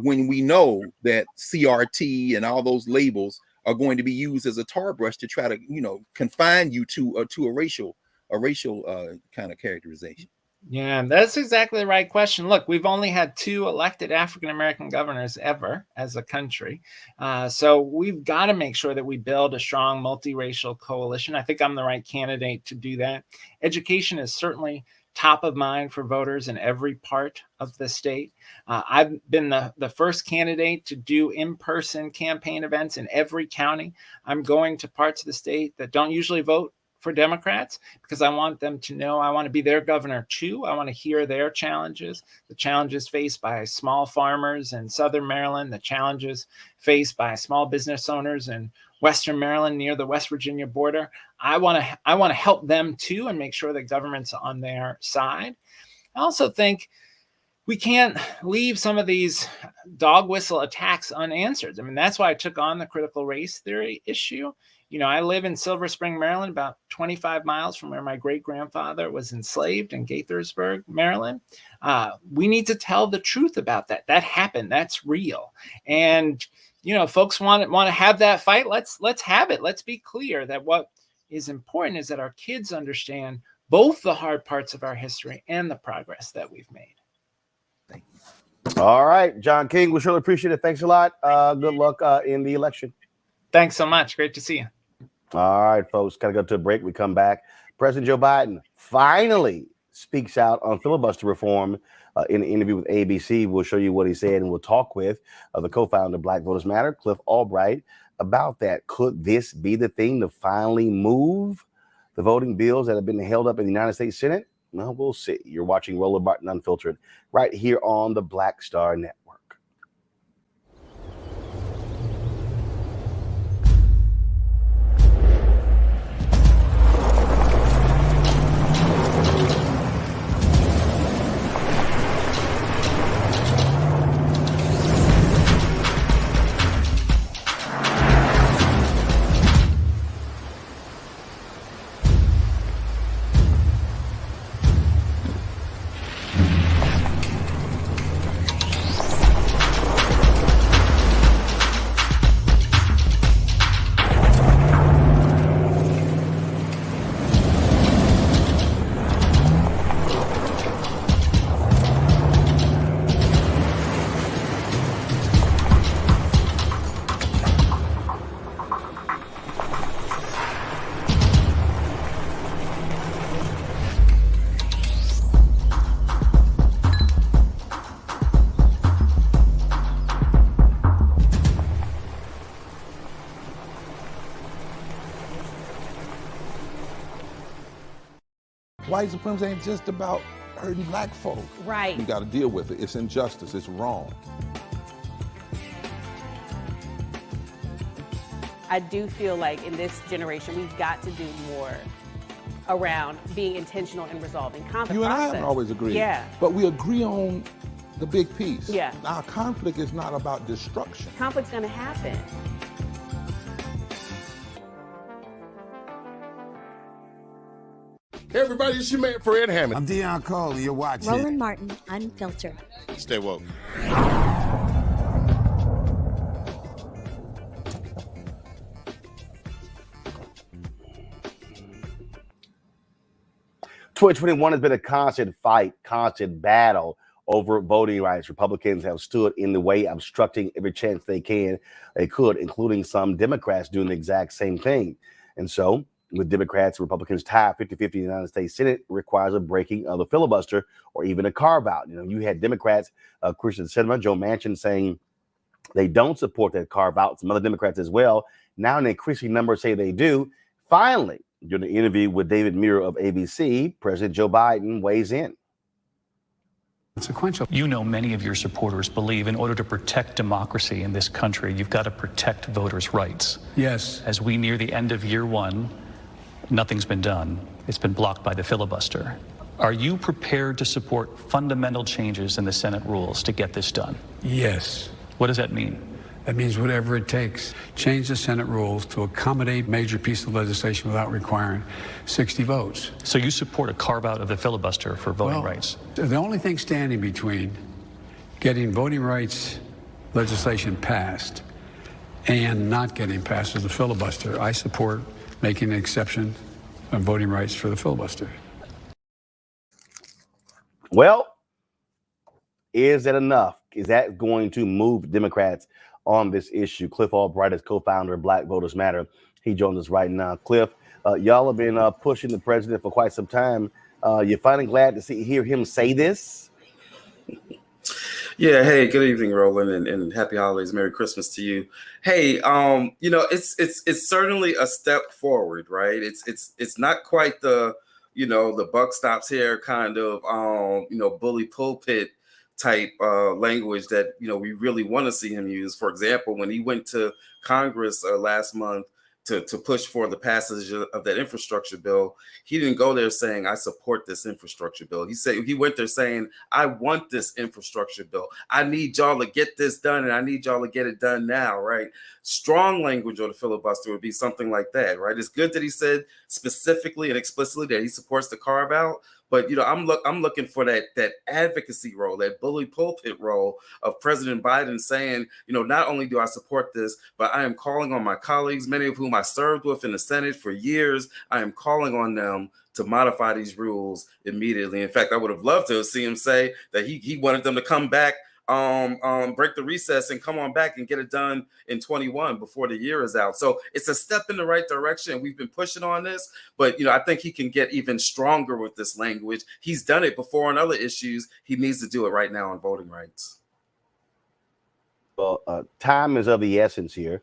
when we know that CRT and all those labels are going to be used as a tar brush to try to, confine you to a racial kind of characterization? Yeah, that's exactly the right question. Look, we've only had 2 elected African-American governors ever as a country. So we've got to make sure that we build a strong multiracial coalition. I think I'm the right candidate to do that. Education is certainly top of mind for voters in every part of the state. I've been the first candidate to do in-person campaign events in every county. I'm going to parts of the state that don't usually vote for Democrats, because I want them to know I want to be their governor too. I want to hear their challenges, the challenges faced by small farmers in Southern Maryland, the challenges faced by small business owners in Western Maryland near the West Virginia border. I want to help them too and make sure that government's on their side. I also think we can't leave some of these dog whistle attacks unanswered. I mean, that's why I took on the critical race theory issue. I live in Silver Spring, Maryland, about 25 miles from where my great-grandfather was enslaved in Gaithersburg, Maryland. We need to tell the truth about that. That happened. That's real. And, folks want to have that fight. Let's have it. Let's be clear that what is important is that our kids understand both the hard parts of our history and the progress that we've made. Thank you. All right, John King, we surely appreciate it. Thanks a lot. Good luck in the election. Thanks so much. Great to see you. All right, folks, got to go to a break. We come back. President Joe Biden finally speaks out on filibuster reform in an interview with ABC. We'll show you what he said, and we'll talk with the co-founder of Black Voters Matter, Cliff Albright, about that. Could this be the thing to finally move the voting bills that have been held up in the United States Senate? Well, we'll see. You're watching Roland Martin Unfiltered right here on the Black Star Network. White supremacy ain't just about hurting black folk. Right. We got to deal with it. It's injustice. It's wrong. I do feel like in this generation, we've got to do more around being intentional in resolving conflict. You and I haven't always agreed. Yeah. But we agree on the big piece. Yeah. Now, conflict is not about destruction. Conflict's going to happen. Hey everybody, it's your man Fred Hammond. I'm Deion Cole, and you're watching Roland Martin Unfiltered. Stay woke. 2021 has been a constant fight, constant battle over voting rights. Republicans have stood in the way, obstructing every chance they could, including some Democrats doing the exact same thing. And so, with Democrats and Republicans tied 50-50 in the United States Senate, requires a breaking of the filibuster or even a carve-out. You know, you had Democrats, Christian Sinema, Joe Manchin saying they don't support that carve-out. Some other Democrats as well. Now an increasing number say they do. Finally, during the interview with David Muir of ABC, President Joe Biden weighs in. Consequential. You know, many of your supporters believe in order to protect democracy in this country, you've got to protect voters' rights. Yes. As we near the end of year one, nothing's been done. It's been blocked by the filibuster. Are you prepared to support fundamental changes in the Senate rules to get this done? Yes. What does that mean? That means whatever it takes. Change the Senate rules to accommodate major pieces of legislation without requiring 60 votes. So you support a carve-out of the filibuster for voting rights? The only thing standing between getting voting rights legislation passed and not getting passed is the filibuster. I support making an exception on voting rights for the filibuster. Well, is that enough? Is that going to move Democrats on this issue? Cliff Albright is co-founder of Black Voters Matter. He joins us right now. Cliff, y'all have been pushing the president for quite some time. You're finally glad to hear him say this? Yeah. Hey, good evening, Roland, and happy holidays. Merry Christmas to you. Hey, you know, it's certainly a step forward, right? It's not quite the, you know, the buck stops here kind of, you know, bully pulpit type language that, you know, we really want to see him use. For example, when he went to Congress last month to push for the passage of that infrastructure bill, he didn't go there saying, I support this infrastructure bill. He went there saying, I want this infrastructure bill. I need y'all to get this done, and I need y'all to get it done now, right? Strong language on the filibuster would be something like that, right? It's good that he said specifically and explicitly that he supports the carve out, but, you know, I'm looking for that advocacy role, that bully pulpit role of President Biden saying, you know, not only do I support this, but I am calling on my colleagues, many of whom I served with in the Senate for years. I am calling on them to modify these rules immediately. In fact, I would have loved to see him say that he wanted them to come back, break the recess and come on back and get it done in 21 before the year is out. So it's a step in the right direction. We've been pushing on this, but, you know, I think he can get even stronger with this language. He's done it before on other issues. He needs to do it right now on voting rights. Well, time is of the essence here,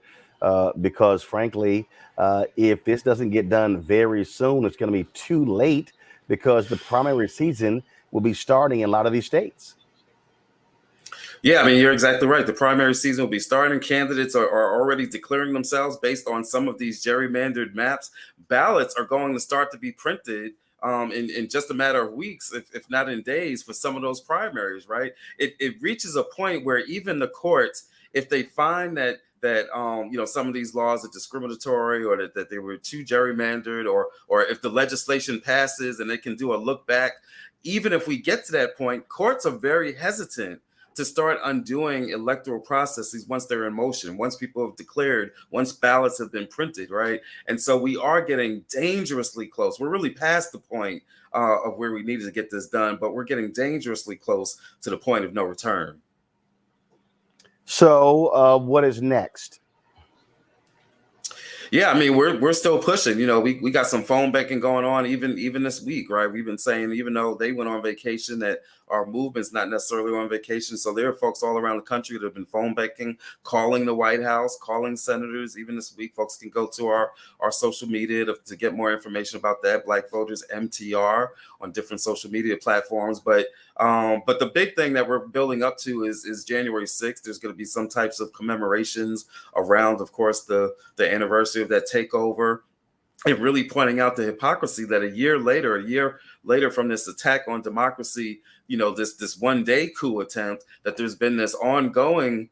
because frankly, if this doesn't get done very soon, it's going to be too late, because the primary season will be starting in a lot of these states. Yeah, I mean, you're exactly right. The primary season will be starting. Candidates are already declaring themselves based on some of these gerrymandered maps. Ballots are going to start to be printed in just a matter of weeks, if not in days, for some of those primaries, right? It reaches a point where even the courts, if they find that you know, some of these laws are discriminatory, or that they were too gerrymandered, or if the legislation passes and they can do a look back, even if we get to that point, courts are very hesitant to start undoing electoral processes once they're in motion, once people have declared, once ballots have been printed, right? And so we are getting dangerously close. We're really past the point of where we needed to get this done, but we're getting dangerously close to the point of no return. So what is next? Yeah, I mean, we're still pushing. You know, we got some phone banking going on even this week, right? We've been saying, even though they went on vacation, that our movement's not necessarily on vacation. So there are folks all around the country that have been phone banking, calling the White House, calling senators. Even this week, folks can go to our social media to get more information about that. Black Voters MTR on different social media platforms. But the big thing that we're building up to is January 6th. There's going to be some types of commemorations around, of course, the anniversary of that takeover, and really pointing out the hypocrisy that a year later from this attack on democracy, you know, this one-day coup attempt, that there's been this ongoing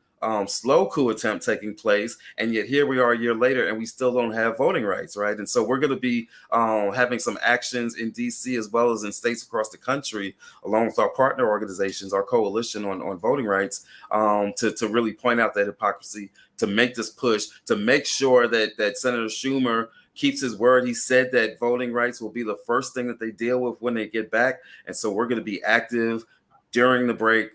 slow coup attempt taking place, and yet here we are a year later and we still don't have voting rights, right? And so we're going to be having some actions in DC as well as in states across the country, along with our partner organizations, our coalition on voting rights, to really point out that hypocrisy, to make this push, to make sure that Senator Schumer keeps his word. He said that voting rights will be the first thing that they deal with when they get back. And so we're going to be active during the break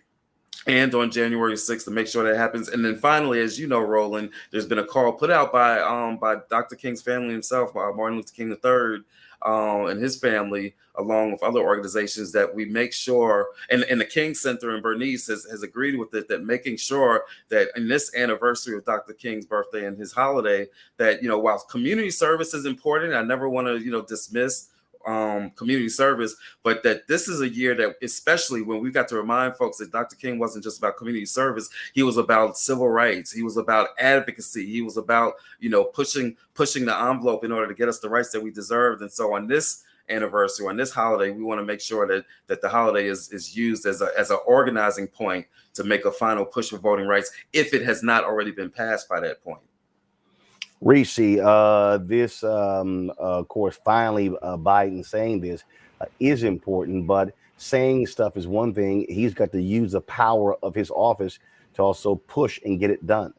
and on January 6th to make sure that happens. And then finally, as you know, Roland, there's been a call put out by Dr. King's family himself, by Martin Luther King III, and his family, along with other organizations, that we make sure, and the King Center in Bernice has agreed with it, that making sure that in this anniversary of Dr. King's birthday and his holiday, that, you know, while community service is important, I never want to, you know, dismiss community service, but that this is a year that, especially when we got to remind folks that Dr. King wasn't just about community service, he was about civil rights, he was about advocacy, he was about, you know, pushing the envelope in order to get us the rights that we deserved. And so on this anniversary, on this holiday, we want to make sure that the holiday is used as an organizing point to make a final push for voting rights, if it has not already been passed by that point. Reese, this, of course, finally Biden saying this is important, but saying stuff is one thing. He's got to use the power of his office to also push and get it done.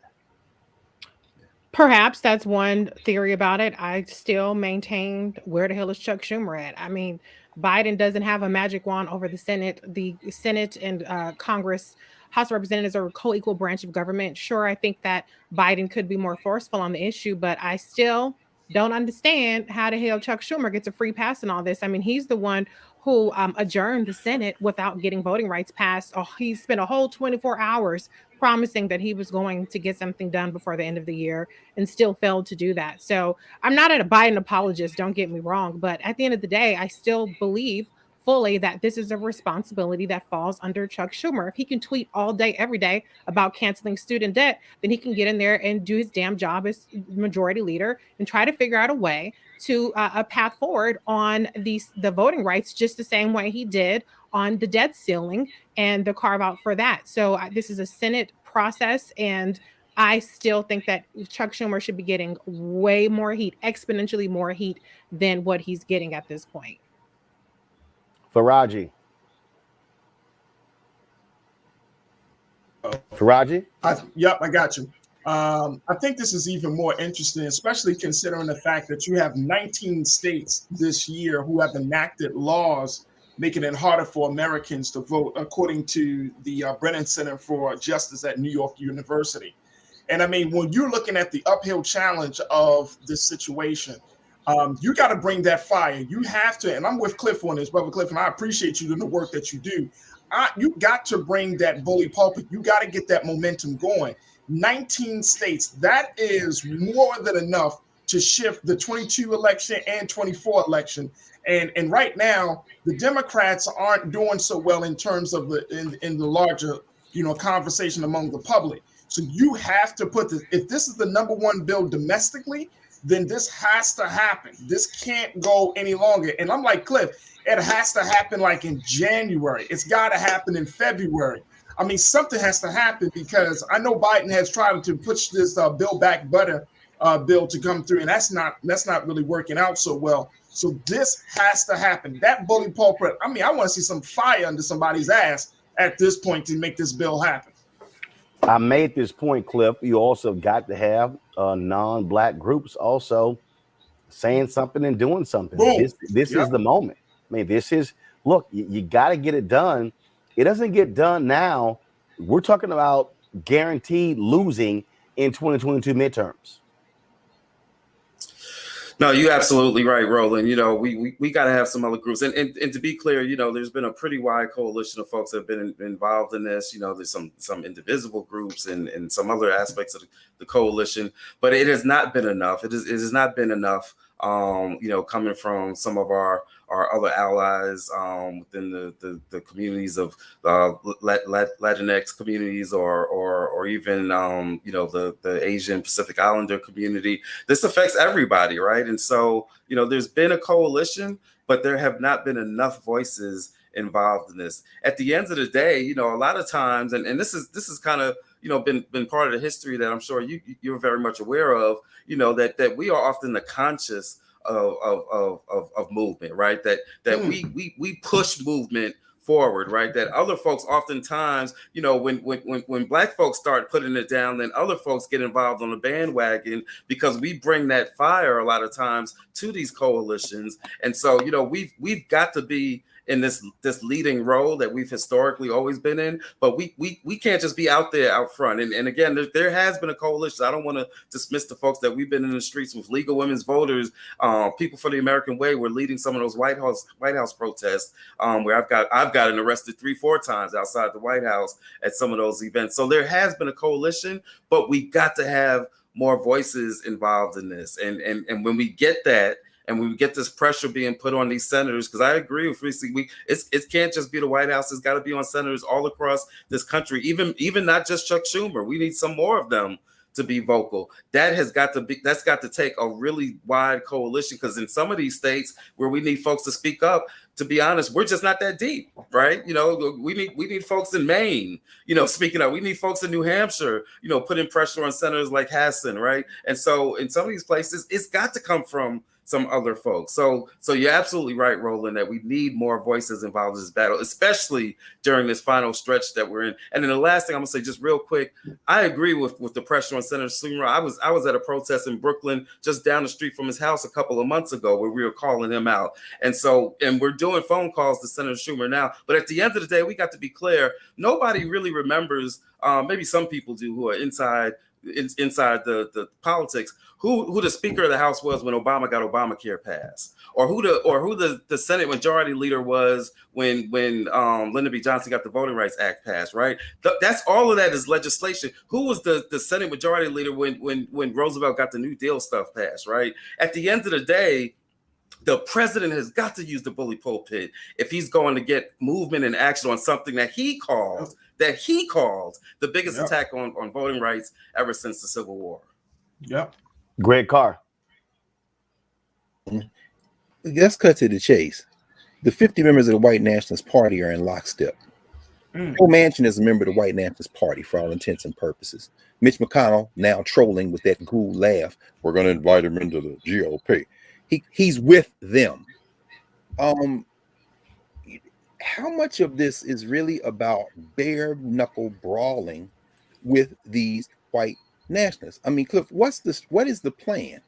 Perhaps that's one theory about it. I still maintain, where the hell is Chuck Schumer at? I mean, Biden doesn't have a magic wand over the Senate. The Senate and Congress, House of Representatives, are a co-equal branch of government. Sure, I think that Biden could be more forceful on the issue, but I still don't understand how the hell Chuck Schumer gets a free pass in all this. I mean, he's the one who adjourned the Senate without getting voting rights passed. Oh, he spent a whole 24 hours promising that he was going to get something done before the end of the year and still failed to do that. So I'm not a Biden apologist, don't get me wrong, but at the end of the day, I still believe fully that this is a responsibility that falls under Chuck Schumer. If he can tweet all day, every day about canceling student debt, then he can get in there and do his damn job as majority leader and try to figure out a way to a path forward on the voting rights, just the same way he did on the debt ceiling and the carve out for that. So this is a Senate process, and I still think that Chuck Schumer should be getting way more heat, exponentially more heat than what he's getting at this point. Faraji. Yep, I got you. I think this is even more interesting, especially considering the fact that you have 19 states this year who have enacted laws making it harder for Americans to vote, according to the Brennan Center for Justice at New York University. And I mean, when you're looking at the uphill challenge of this situation, you got to bring that fire. You have to, and I'm with Cliff on this, Brother Cliff, and I appreciate you doing the work that you do. You got to bring that bully pulpit. You got to get that momentum going. 19 states, that is more than enough to shift the 22 election and 24 election. And right now, the Democrats aren't doing so well in terms of in the larger, conversation among the public. So you have to put this, if this is the number one bill domestically, then this has to happen. This can't go any longer. And I'm like Cliff, it has to happen like in January. It's got to happen in February. I mean, something has to happen, because I know Biden has tried to push this Build Back Better bill to come through, and that's not really working out so well. So this has to happen. That bully pulpit, I mean, I want to see some fire under somebody's ass at this point to make this bill happen. I made this point, Cliff. You also got to have non-Black groups also saying something and doing something. Boom. This is the moment. I mean, this is, look, you got to get it done. It doesn't get done now. We're talking about guaranteed losing in 2022 midterms. No, you're absolutely right, Roland. You know, we got to have some other groups. And to be clear, you know, there's been a pretty wide coalition of folks that have been involved in this. You know, there's some indivisible groups and some other aspects of the coalition, but it has not been enough. It has not been enough, you know, coming from some of our other allies within the communities of Latinx communities or even, you know, the Asian Pacific Islander community. This affects everybody, right? And so, you know, there's been a coalition, but there have not been enough voices involved in this. At the end of the day, you know, a lot of times, and this is kind of, you know, been part of the history that I'm sure you're very much aware of, you know, that we are often the conscious of movement, right? That we push movement forward, right? That other folks oftentimes, you know, when Black folks start putting it down, then other folks get involved on the bandwagon because we bring that fire a lot of times to these coalitions. And so, you know, we've got to be in this leading role that we've historically always been in, but we can't just be out there out front. And again, there has been a coalition. I don't want to dismiss the folks that we've been in the streets with legal women's voters, people for the American way. We're leading some of those White House protests, where I've gotten arrested 3-4 times outside the White House at some of those events. So there has been a coalition, but we got to have more voices involved in this. And when we get that, and we get this pressure being put on these senators, because I agree with Reese, it can't just be the White House. It's got to be on senators all across this country, even not just Chuck Schumer. We need some more of them to be vocal. That's got to take a really wide coalition, because in some of these states where we need folks to speak up, to be honest, we're just not that deep, right? You know, we need folks in Maine, you know, speaking up. We need folks in New Hampshire, you know, putting pressure on senators like Hassan, right? And so in some of these places, it's got to come from some other folks. So you're absolutely right, Roland, that we need more voices involved in this battle, especially during this final stretch that we're in. And then the last thing I'm gonna say, just real quick, I agree with the pressure on Senator Schumer. I was at a protest in Brooklyn, just down the street from his house a couple of months ago, where we were calling him out. And we're doing phone calls to Senator Schumer now. But at the end of the day, we got to be clear, nobody really remembers, maybe some people do who are inside the politics, who the Speaker of the House was when Obama got Obamacare passed, or who the Senate Majority Leader was when Lyndon B. Johnson got the Voting Rights Act passed, right? That's all of that is legislation. Who was the Senate Majority Leader when Roosevelt got the New Deal stuff passed, right? At the end of the day, the president has got to use the bully pulpit if he's going to get movement and action on something that he called the biggest attack on voting rights ever since the Civil War. Yep. Greg Carr. Let's cut to the chase. The 50 members of the White Nationalist Party are in lockstep. Joe Manchin is a member of the White Nationalist Party for all intents and purposes. Mitch McConnell now trolling with that cool laugh. We're going to invite him into the GOP. He's with them. How much of this is really about bare knuckle brawling with these white nationalists? I mean, Cliff, what is the plan?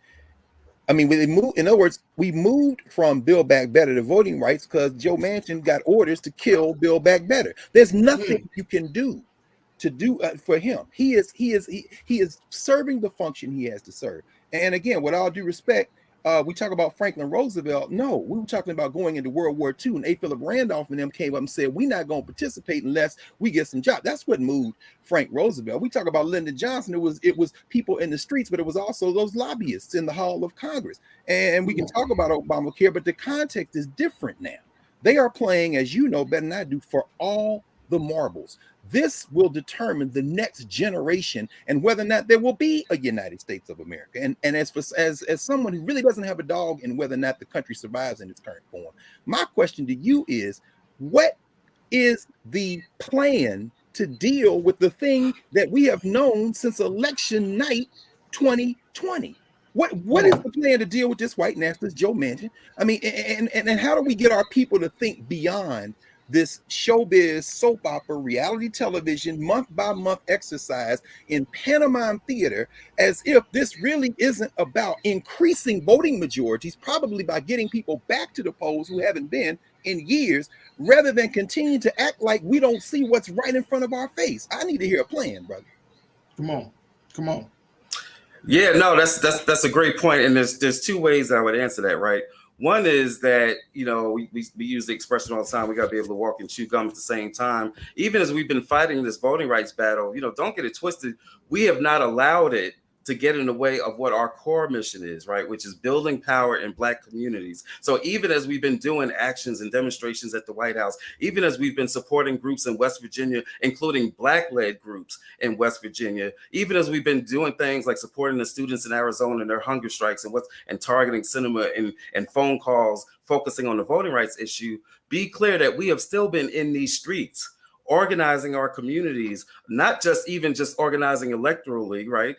I mean, in other words, we moved from Build Back Better to voting rights because Joe Manchin got orders to kill Build Back Better. There's nothing you can do for him. He is serving the function he has to serve. And again, with all due respect, we talk about Franklin Roosevelt. No, we were talking about going into World War II, and A. Philip Randolph and them came up and said, we're not going to participate unless we get some jobs. That's what moved Frank Roosevelt. We talk about Lyndon Johnson. It was people in the streets, but it was also those lobbyists in the Hall of Congress. And we can talk about Obamacare, but the context is different now. They are playing, as you know better than I do, for all the marbles. This will determine the next generation and whether or not there will be a United States of America. And as someone who really doesn't have a dog in whether or not the country survives in its current form, my question to you is, what is the plan to deal with the thing that we have known since election night 2020? What is the plan to deal with this white nationalist Joe Manchin? I mean, and how do we get our people to think beyond this showbiz, soap opera, reality television, month-by-month exercise in pantomime theater, as if this really isn't about increasing voting majorities, probably by getting people back to the polls who haven't been in years, rather than continue to act like we don't see what's right in front of our face? I need to hear a plan, brother. Come on. Yeah, no, that's a great point, and there's two ways I would answer that, right? One is that, you know, we use the expression all the time, we got to be able to walk and chew gum at the same time. Even as we've been fighting this voting rights battle, you know, don't get it twisted. We have not allowed it to get in the way of what our core mission is, right? Which is building power in Black communities. So even as we've been doing actions and demonstrations at the White House, even as we've been supporting groups in West Virginia, including Black-led groups in West Virginia, even as we've been doing things like supporting the students in Arizona and their hunger strikes and targeting cinema and phone calls, focusing on the voting rights issue, be clear that we have still been in these streets, organizing our communities, not just organizing electorally, right?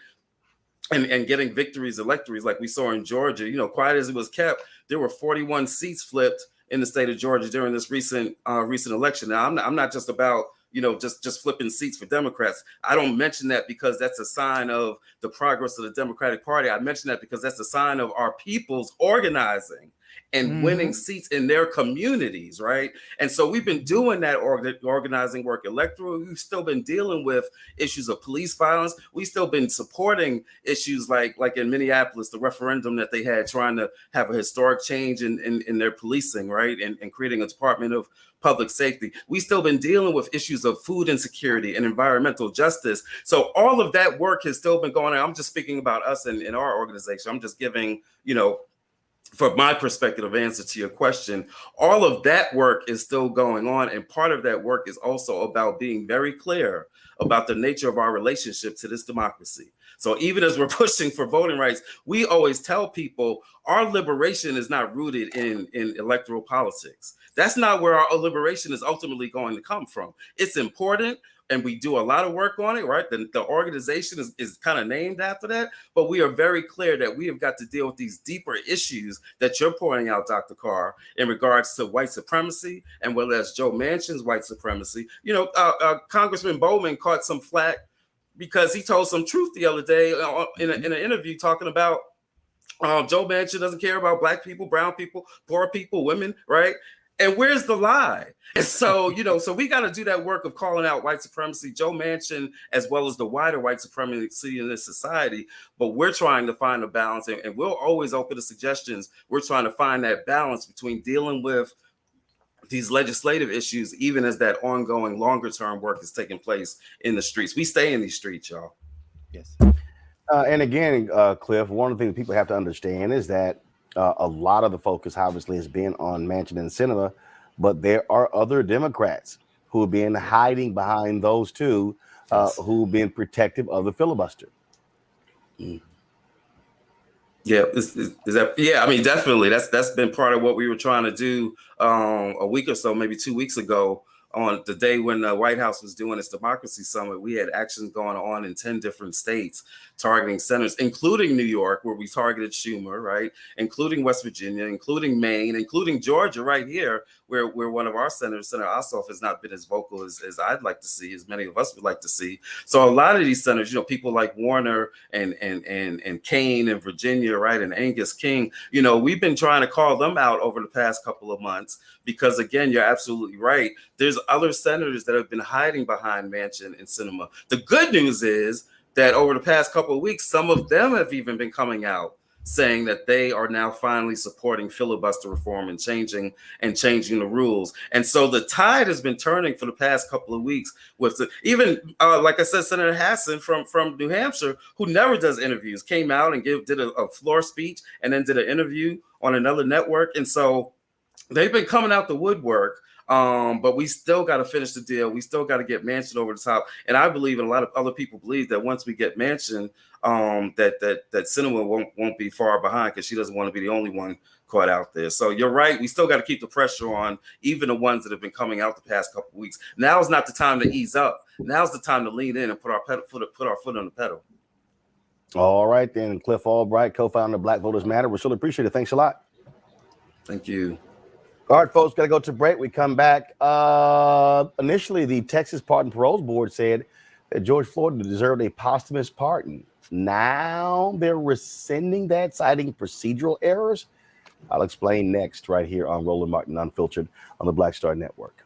And getting victories like we saw in Georgia. You know, quiet as it was kept, there were 41 seats flipped in the state of Georgia during this recent election. Now, I'm not just about, you know, just flipping seats for Democrats. I don't mention that because that's a sign of the progress of the Democratic Party. I mention that because that's a sign of our people's organizing and winning seats in their communities, right? And so we've been doing that organizing work electorally. We've still been dealing with issues of police violence. We've still been supporting issues like in Minneapolis, the referendum that they had trying to have a historic change in their policing, right? And creating a Department of Public Safety. We've still been dealing with issues of food insecurity and environmental justice. So all of that work has still been going on. I'm just speaking about us in our organization. I'm just giving, you know, from my perspective of answer to your question, all of that work is still going on. And part of that work is also about being very clear about the nature of our relationship to this democracy. So even as we're pushing for voting rights, we always tell people our liberation is not rooted in electoral politics. That's not where our liberation is ultimately going to come from. It's important, and we do a lot of work on it, right? The organization is kind of named after that, but we are very clear that we have got to deal with these deeper issues that you're pointing out, Dr. Carr, in regards to white supremacy, and whether that's Joe Manchin's white supremacy. You know, Congressman Bowman caught some flack because he told some truth the other day in an interview talking about Joe Manchin doesn't care about Black people, brown people, poor people, women, right? And where's the lie? And so, you know, so we got to do that work of calling out white supremacy, Joe Manchin, as well as the wider white supremacy in this society. But we're trying to find a balance, and we'll always open to suggestions. We're trying to find that balance between dealing with these legislative issues, even as that ongoing longer term work is taking place in the streets. We stay in these streets, y'all. Yes. And again, Cliff, one of the things people have to understand is that a lot of the focus obviously has been on Manchin and Sinema, but there are other Democrats who have been hiding behind those two, who've been protective of the filibuster. Yeah, is that? Yeah, I mean, definitely. That's been part of what we were trying to do a week or so, maybe 2 weeks ago, on the day when the White House was doing its Democracy Summit. We had actions going on in 10 different states targeting senators, including New York, where we targeted Schumer, right? Including West Virginia, including Maine, including Georgia right here, where one of our senators, Senator Ossoff, has not been as vocal as I'd like to see, as many of us would like to see. So a lot of these senators, you know, people like Warner and Kane in Virginia, right, and Angus King, you know, we've been trying to call them out over the past couple of months because, again, you're absolutely right. There's other senators that have been hiding behind Manchin and Sinema. The good news is that over the past couple of weeks, some of them have even been coming out saying that they are now finally supporting filibuster reform and changing the rules. And so the tide has been turning for the past couple of weeks with like I said, Senator Hassan from New Hampshire, who never does interviews, came out and did a floor speech and then did an interview on another network. And so they've been coming out the woodwork. But we still got to finish the deal. We still got to get Manchin over the top. And I believe, and a lot of other people believe, that once we get Manchin, that Sinema won't be far behind, because she doesn't want to be the only one caught out there. So you're right. We still got to keep the pressure on, even the ones that have been coming out the past couple of weeks. Now's not the time to ease up. Now's the time to lean in and put our foot on the pedal. All right, then. Cliff Albright, co-founder of Black Voters Matter. We really appreciate it. Thanks a lot. Thank you. All right, folks, got to go to break. We come back. Initially, the Texas Pardon Parole Board said that George Floyd deserved a posthumous pardon. Now they're rescinding that, citing procedural errors. I'll explain next right here on Roland Martin Unfiltered on the Black Star Network.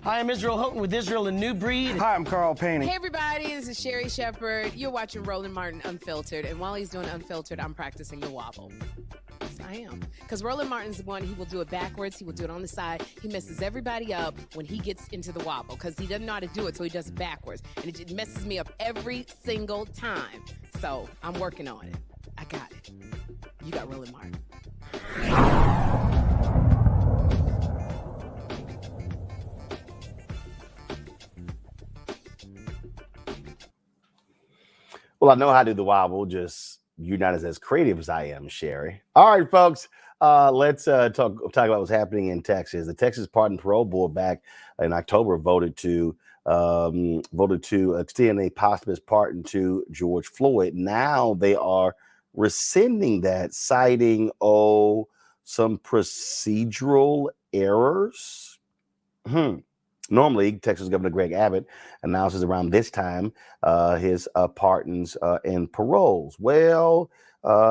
Hi, I'm Israel Houghton with Israel and New Breed. Hi, I'm Carl Payne. Hey, everybody, this is Sherry Shepherd. You're watching Roland Martin Unfiltered, and while he's doing Unfiltered, I'm practicing the wobble. Yes, I am. Because Roland Martin's the one, he will do it backwards, he will do it on the side. He messes everybody up when he gets into the wobble, because he doesn't know how to do it, so he does it backwards. And it messes me up every single time. So I'm working on it. I got it. You got Roland Martin. Well, I know how to do the wobble, just you're not as creative as I am, Sherry. All right, folks, let's talk about what's happening in Texas. The Texas Pardon Parole Board back in October voted to extend a posthumous pardon to George Floyd. Now they are rescinding that, citing some procedural errors. Normally, Texas Governor Greg Abbott announces around this time his pardons and paroles. Well,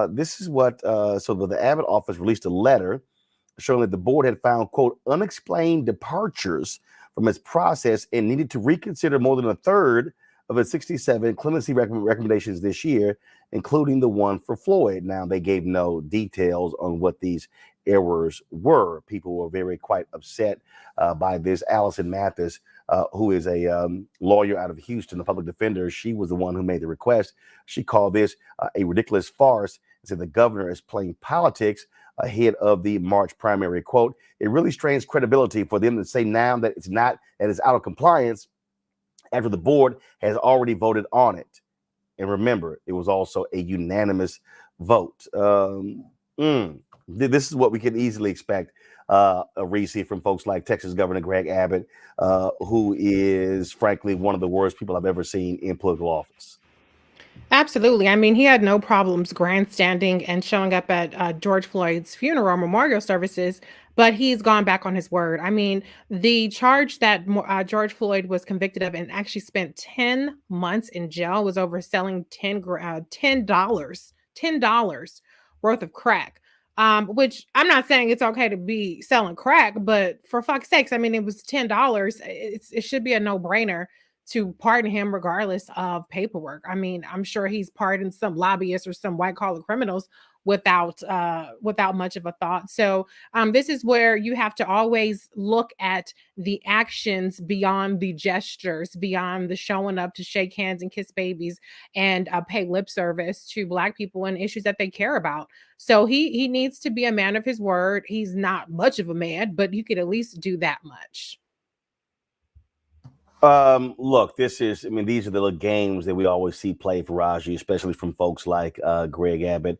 this is what, so the Abbott office released a letter showing that the board had found, quote, unexplained departures from its process and needed to reconsider more than a third of its 67 clemency recommendations this year, including the one for Floyd. Now, they gave no details on what these errors were. People were very quite upset by this. Allison Mathis, who is a lawyer out of Houston, the public defender, she was the one who made the request. She called this a ridiculous farce and said the governor is playing politics ahead of the March primary. Quote, it really strains credibility for them to say now that it's not, that it's out of compliance after the board has already voted on it. And remember, it was also a unanimous vote. This is what we can easily expect, Reese, from folks like Texas Governor Greg Abbott, who is, frankly, one of the worst people I've ever seen in political office. Absolutely. I mean, he had no problems grandstanding and showing up at George Floyd's funeral memorial services, but he's gone back on his word. I mean, the charge that George Floyd was convicted of and actually spent 10 months in jail was over selling $10 worth of crack. Which I'm not saying it's okay to be selling crack, but for fuck's sakes, I mean, it was $10. It should be a no-brainer to pardon him regardless of paperwork. I mean, I'm sure he's pardoned some lobbyists or some white-collar criminals without much of a thought. So this is where you have to always look at the actions beyond the gestures, beyond the showing up to shake hands and kiss babies and pay lip service to Black people and issues that they care about. So he needs to be a man of his word. He's not much of a man, but you could at least do that much. Look, these are the little games that we always see played for Raji, especially from folks like Greg Abbott.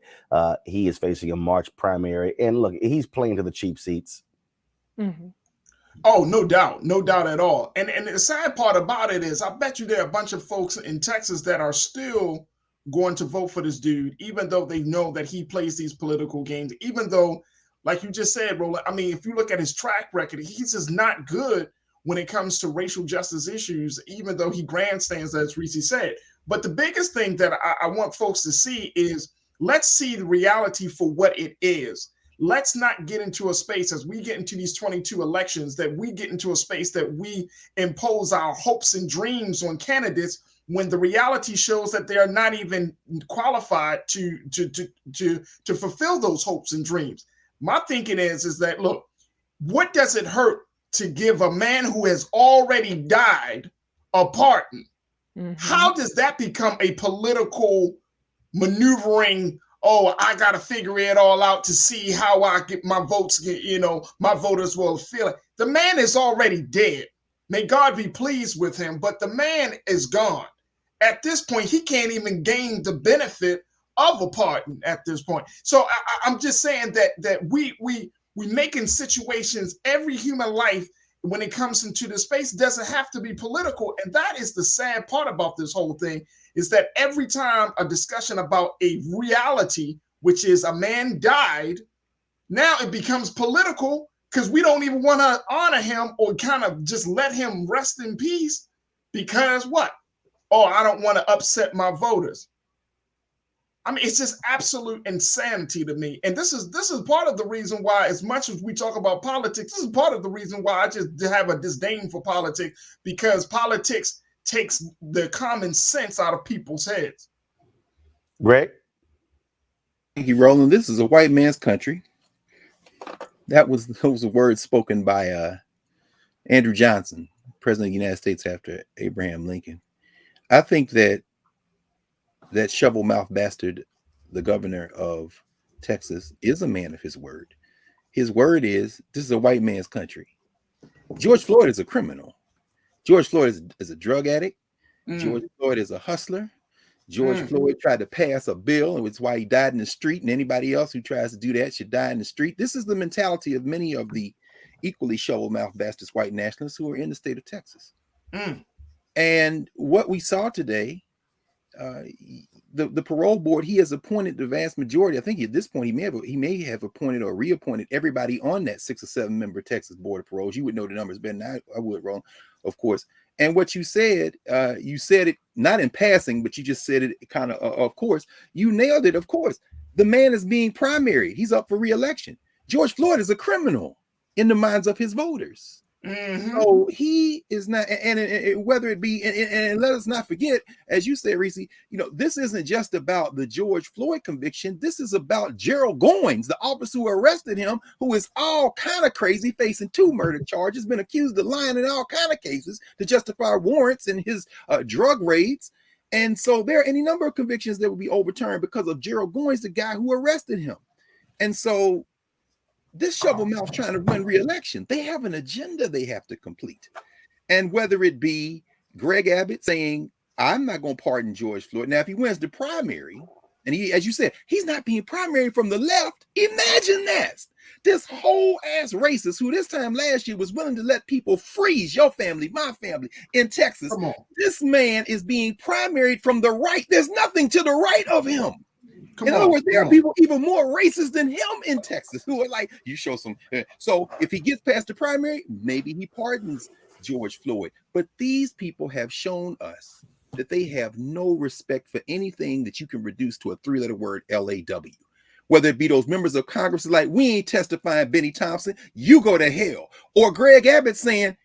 He is facing a March primary, and look, he's playing to the cheap seats. Mm-hmm. Oh, no doubt at all. And the sad part about it is, I bet you there are a bunch of folks in Texas that are still going to vote for this dude, even though they know that he plays these political games, even though, like you just said, Roland, I mean, if you look at his track record, he's just not good when it comes to racial justice issues, even though he grandstands, as Reese said. But the biggest thing that I want folks to see is, let's see the reality for what it is. Let's not get into a space, as we get into these 22 elections, that we get into a space that we impose our hopes and dreams on candidates when the reality shows that they are not even qualified to fulfill those hopes and dreams. My thinking is that, look, what does it hurt to give a man who has already died a pardon? Mm-hmm. How does that become a political maneuvering? Oh, I got to figure it all out to see how I get my votes, my voters will feel it. The man is already dead. May God be pleased with him, but the man is gone. At this point, he can't even gain the benefit of a pardon at this point. So I'm just saying that we making situations, every human life, when it comes into this space, doesn't have to be political. And that is the sad part about this whole thing, is that every time a discussion about a reality, which is a man died, now it becomes political because we don't even want to honor him or kind of just let him rest in peace because what? Oh, I don't want to upset my voters. I mean, it's just absolute insanity to me. And this is part of the reason why, as much as we talk about politics, this is part of the reason why I just have a disdain for politics, because politics takes the common sense out of people's heads. Greg? Thank you, Roland. This is a white man's country. That was a word spoken by Andrew Johnson, President of the United States after Abraham Lincoln. I think that shovel mouth bastard, the governor of Texas, is a man of his word. His word is, this is a white man's country. George Floyd is a criminal. George Floyd is a drug addict. George Floyd is a hustler. George Floyd tried to pass a bill, and it's why he died in the street, and anybody else who tries to do that should die in the street. This is the mentality of many of the equally shovel mouth bastards white nationalists who are in the state of Texas. And what we saw today, the parole board, he has appointed the vast majority. I think at this point he may have appointed or reappointed everybody on that 6 or 7 member Texas Board of Paroles. You would know the numbers better than I would, Ron, of course. And what you said it not in passing, but you just said it kind of course. You nailed it, of course. The man is being primaried. He's up for re-election. George Floyd is a criminal in the minds of his voters. So he is not, and whether it be, and let us not forget, as you said, Reese, this isn't just about the George Floyd conviction. This is about Gerald Goins, the officer who arrested him, who is all kind of crazy, facing 2 murder charges, been accused of lying in all kind of cases to justify warrants in his drug raids. And so there are any number of convictions that will be overturned because of Gerald Goins, the guy who arrested him. And so this shovel mouth trying to run re-election, they have an agenda they have to complete. And whether it be Greg Abbott saying, I'm not going to pardon George Floyd. Now, if he wins the primary, and he, as you said, he's not being primary from the left. Imagine that. This whole ass racist who this time last year was willing to let people freeze your family, my family in Texas. This man is being primaried from the right. There's nothing to the right of him. In other words, there are people even more racist than him in Texas who are like, you show some. So if he gets past the primary, maybe he pardons George Floyd. But these people have shown us that they have no respect for anything that you can reduce to a 3-letter word, LAW. Whether it be those members of Congress like, we ain't testifying, Benny Thompson, you go to hell. Or Greg Abbott saying,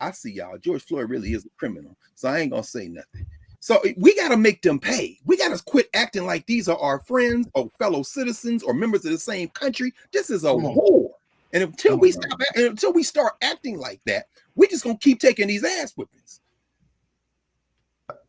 I see y'all, George Floyd really is a criminal, so I ain't gonna say nothing. So we got to make them pay. We got to quit acting like these are our friends or fellow citizens or members of the same country. This is a war. And until we start acting like that, we're just going to keep taking these ass whippings.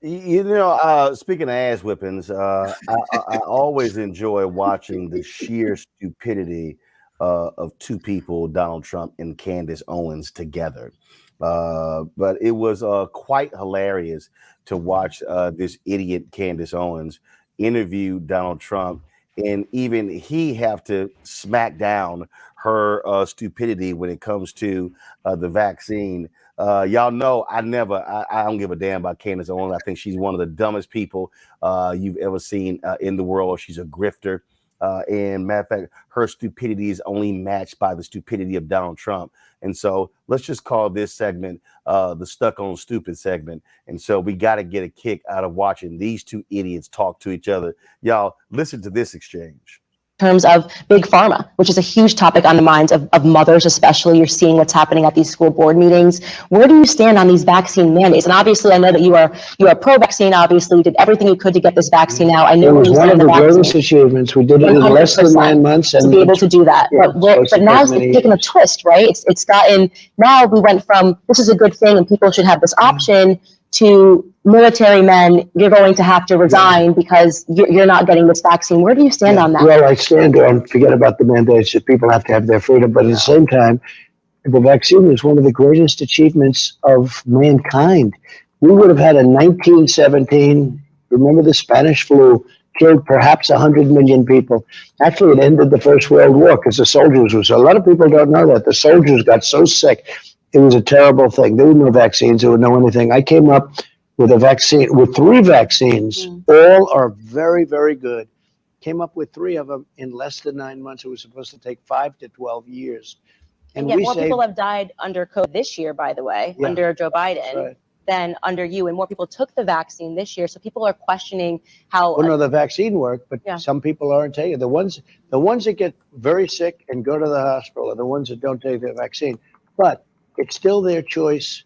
Speaking of ass whippings, I always enjoy watching the sheer stupidity of 2 people, Donald Trump and Candace Owens, together. But it was quite hilarious to watch this idiot Candace Owens interview Donald Trump, and even he have to smack down her stupidity when it comes to the vaccine. Y'all know I don't give a damn about Candace Owens. I think she's one of the dumbest people you've ever seen in the world. She's a grifter. And matter of fact, her stupidity is only matched by the stupidity of Donald Trump. And so let's just call this segment the Stuck on Stupid segment. And so we got to get a kick out of watching these 2 idiots talk to each other. Y'all, listen to this exchange. Terms of big pharma, which is a huge topic on the minds of mothers, especially. You're seeing what's happening at these school board meetings. Where do you stand on these vaccine mandates? And obviously, I know that you are pro-vaccine. Obviously, you did everything you could to get this vaccine out. I know it was one of the greatest achievements. We did it in less than 9 months, and to be able to do that. Yeah, but now it's taken a twist, right? It's gotten, now we went from this is a good thing and people should have this option to military men, you're going to have to resign because you're not getting this vaccine. Where do you stand on that? Well, I stand on, forget about the mandates, that people have to have their freedom, but at the same time, the vaccine is one of the greatest achievements of mankind. We would have had in 1917, remember the Spanish flu, killed perhaps 100 million people. Actually, it ended the First World War because the soldiers a lot of people don't know that. The soldiers got so sick. It was a terrible thing. There were no vaccines. There was no anything. I came up with a vaccine, with 3 vaccines. All are very, very good. Came up with 3 of them in less than 9 months. It was supposed to take 5 to 12 years. And yet more people have died under COVID this year, by the way, under Joe Biden. than under you, and more people took the vaccine this year. So people are questioning how. Well, no, the vaccine worked, but Yeah. some people aren't taking it. The ones that get very sick and go to the hospital are the ones that don't take the vaccine. But it's still their choice.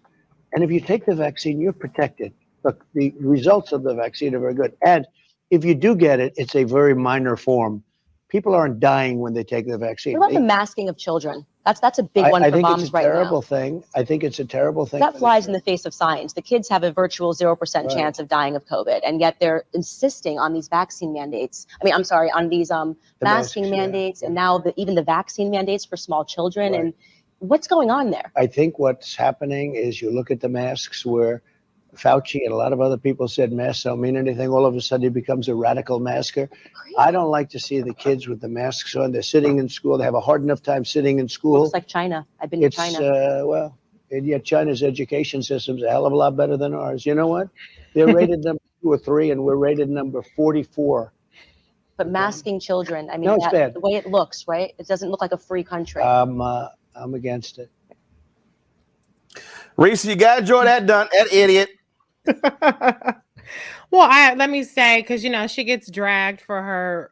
And if you take the vaccine, you're protected. Look, the results of the vaccine are very good. And if you do get it, it's a very minor form. People aren't dying when they take the vaccine. What about the masking of children? That's a big one I for think moms it's a right terrible now. thing. I think it's a terrible thing. That flies in the face of science. The kids have a virtual 0% Right. chance of dying of COVID, and yet they're insisting on these vaccine mandates. I mean, I'm sorry, on these masking masks, mandates, and now even the vaccine mandates for small children. Right. And what's going on there? I think what's happening is you look at the masks where Fauci and a lot of other people said masks don't mean anything. All of a sudden he becomes a radical masker. I don't like to see the kids with the masks on. They're sitting in school. They have a hard enough time sitting in school. It's like China. I've been to China. Well, and yet China's education system's a hell of a lot better than ours. You know what? They're rated number 2 or 3, and we're rated number 44. But masking children, I mean, No, it's bad. the way it looks, right? It doesn't look like a free country. I'm against it. Reese, you got to enjoy that idiot. Well, let me say, because she gets dragged for her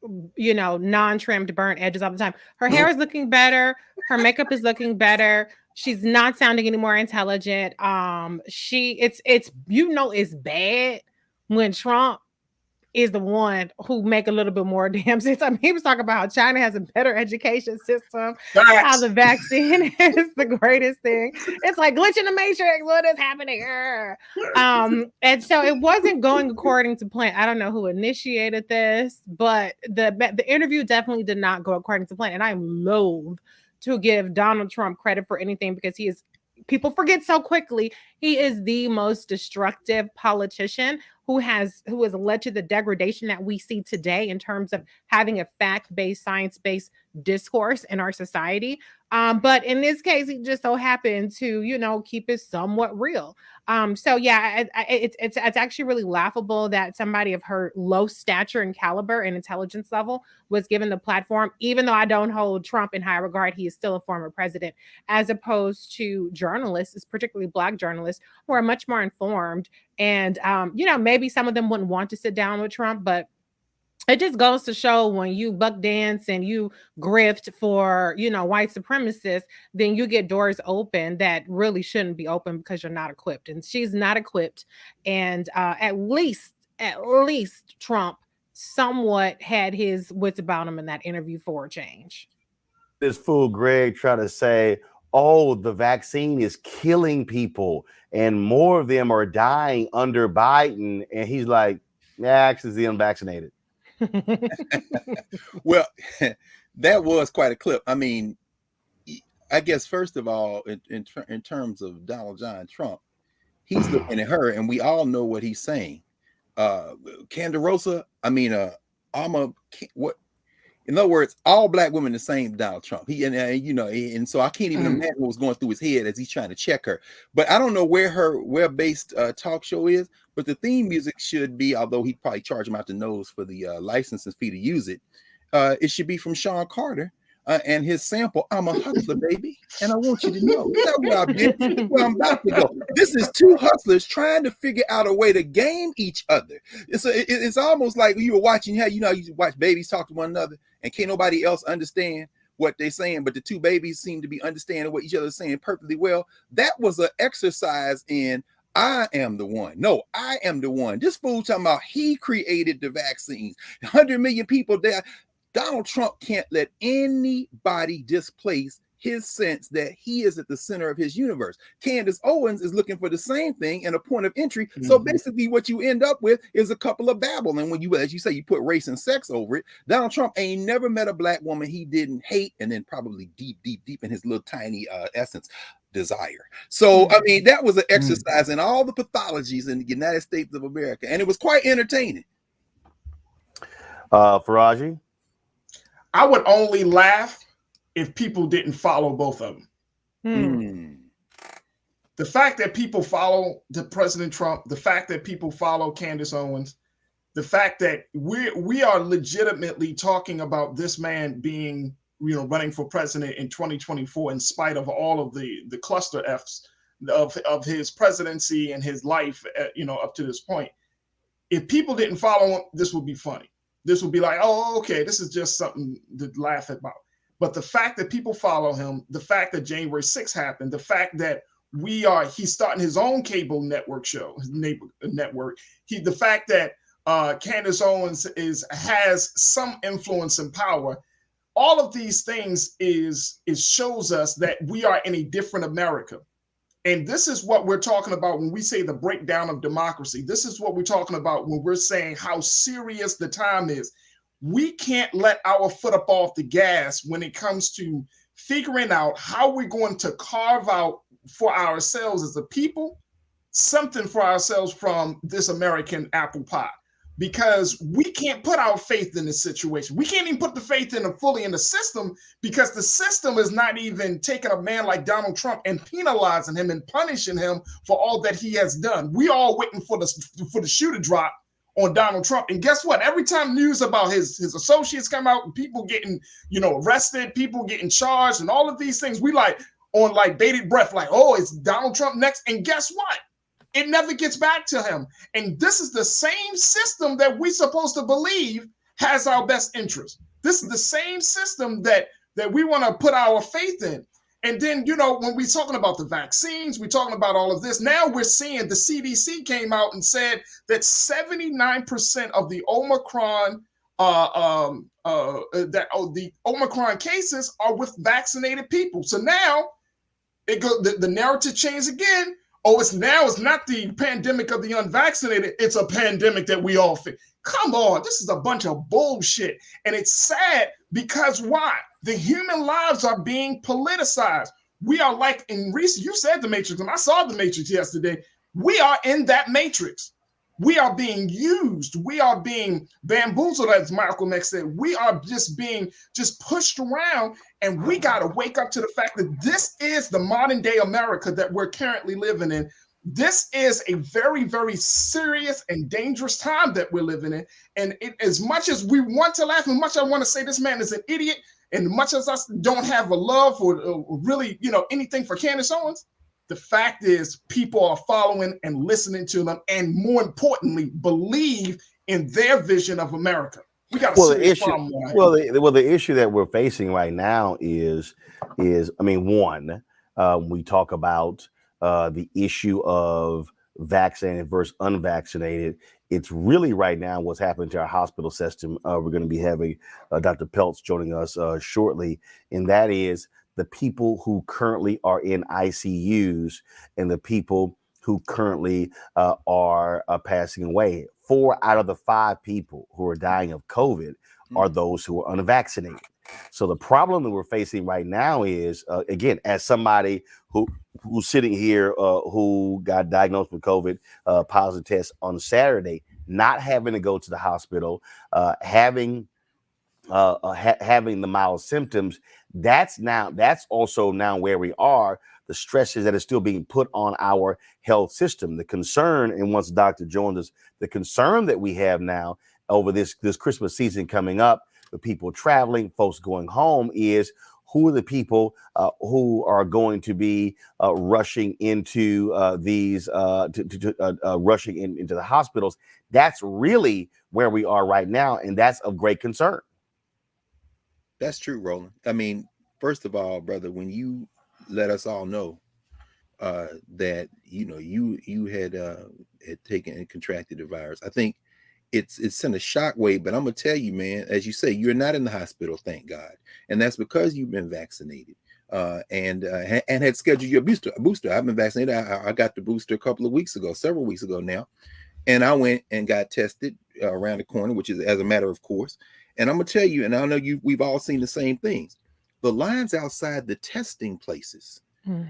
non-trimmed burnt edges all the time. Her hair is looking better, her makeup is looking better, she's not sounding any more intelligent. It's bad when Trump is the one who make a little bit more damn sense. I mean, he was talking about how China has a better education system, how the vaccine is the greatest thing. It's like glitch in the matrix. What is happening here? And so it wasn't going according to plan. I don't know who initiated this, but the interview definitely did not go according to plan. And I'm loath to give Donald Trump credit for anything because people forget so quickly. He is the most destructive politician who has led to the degradation that we see today in terms of having a fact-based, science-based discourse in our society. But in this case, he just so happened to, keep it somewhat real. So yeah, it's actually really laughable that somebody of her low stature and caliber and intelligence level was given the platform, even though I don't hold Trump in high regard. He is still a former president, as opposed to journalists, particularly Black journalists, who are much more informed. And, maybe some of them wouldn't want to sit down with Trump, but it just goes to show when you buck dance and you grift for, white supremacists, then you get doors open that really shouldn't be open because you're not equipped. And she's not equipped. And at least Trump somewhat had his wits about him in that interview for a change. This fool Greg tried to say, oh, the vaccine is killing people and more of them are dying under Biden. And he's like, yeah, actually, the unvaccinated. Well, that was quite a clip. I mean, I guess, first of all, in terms of Donald John Trump, he's looking at her and we all know what he's saying. Canderosa, in other words, all Black women the same Donald Trump. And so I can't even imagine what was going through his head as he's trying to check her. But I don't know where her web-based talk show is, but the theme music should be, although he'd probably charge him out the nose for the licensing fee to use it, it should be from Sean Carter and his sample, I'm a hustler, baby. And I want you to know, that's where I'm about to go. This is two hustlers trying to figure out a way to game each other. It's almost like you were watching, you watch babies talk to one another and can't nobody else understand what they're saying, but the two babies seem to be understanding what each other is saying perfectly well. That was an exercise in I am the one. No, I am the one. This fool talking about he created the vaccines. 100 million people there. Donald Trump can't let anybody displace his sense that he is at the center of his universe. Candace Owens is looking for the same thing and a point of entry. So basically what you end up with is a couple of babble. And when you, as you say, you put race and sex over it, Donald Trump ain't never met a Black woman he didn't hate and then probably deep in his little tiny essence, desire. So, I mean, that was an exercise in all the pathologies in the United States of America. And it was quite entertaining. Faraji? I would only laugh if people didn't follow both of them. The fact that people follow the President Trump, the fact that people follow Candace Owens, the fact that we are legitimately talking about this man being, running for president in 2024 in spite of all of the cluster Fs of his presidency and his life, up to this point. If people didn't follow him, this would be funny. This would be like, oh, okay, this is just something to laugh about. But the fact that people follow him, the fact that January 6th happened, the fact that he's starting his own cable network show, his network. The fact that Candace Owens has some influence and power. All of these things shows us that we are in a different America. And this is what we're talking about when we say the breakdown of democracy. This is what we're talking about when we're saying how serious the time is. We can't let our foot up off the gas when it comes to figuring out how we're going to carve out for ourselves as a people something for ourselves from this American apple pie. Because we can't put our faith in this situation. We can't even put the faith fully in the system, because the system is not even taking a man like Donald Trump and penalizing him and punishing him for all that he has done. We all waiting for the shoe to drop on Donald Trump. And guess what? Every time news about his associates come out, people getting, arrested, people getting charged, and all of these things, we on bated breath, like, oh, it's Donald Trump next. And guess what? It never gets back to him. And this is the same system that we're supposed to believe has our best interest. This is the same system that we want to put our faith in. And then, when we're talking about the vaccines, we're talking about all of this. Now we're seeing the CDC came out and said that 79% of the Omicron the Omicron cases are with vaccinated people. So now the narrative changed again. Oh, it's not the pandemic of the unvaccinated. It's a pandemic that we all face. Come on, this is a bunch of bullshit. And it's sad because why? The human lives are being politicized. We are like in recent, you said the Matrix, and I saw the Matrix yesterday. We are in that Matrix. We are being used. We are being bamboozled, as Malcolm X said. We are just being pushed around, and we got to wake up to the fact that this is the modern day America that we're currently living in. This is a very, very serious and dangerous time that we're living in. And as much as we want to laugh, and much I want to say this man is an idiot, and much as I don't have a love or really, anything for Candace Owens, the fact is people are following and listening to them, and more importantly, believe in their vision of America. We got the issue that we're facing right now is one, we talk about the issue of vaccinated versus unvaccinated. It's really right now what's happening to our hospital system. We're going to be having Dr. Peltz joining us shortly, and that is the people who currently are in ICUs and the people who currently are passing away. 4 out of the 5 people who are dying of COVID are those who are unvaccinated. So the problem that we're facing right now is, again, as somebody who's sitting here who got diagnosed with COVID positive test on Saturday, not having to go to the hospital, having the mild symptoms, that's also now where we are, the stresses that are still being put on our health system. The concern, and once Dr. joins us, the concern that we have now over this Christmas season coming up, with people traveling, folks going home, is who are the people who are going to be rushing into rushing into the hospitals. That's really where we are right now, and that's of great concern. That's true, Roland. I mean, first of all, brother, when you let us all know that you had taken and contracted the virus, I think it's sent a shockwave. But I'm gonna tell you, man, as you say, you're not in the hospital, thank God, and that's because you've been vaccinated and had scheduled your booster. I've been vaccinated. I got the booster several weeks ago now, and I went and got tested around the corner, which is as a matter of course. And I'm gonna tell you, and I know we've all seen the same things. The lines outside the testing places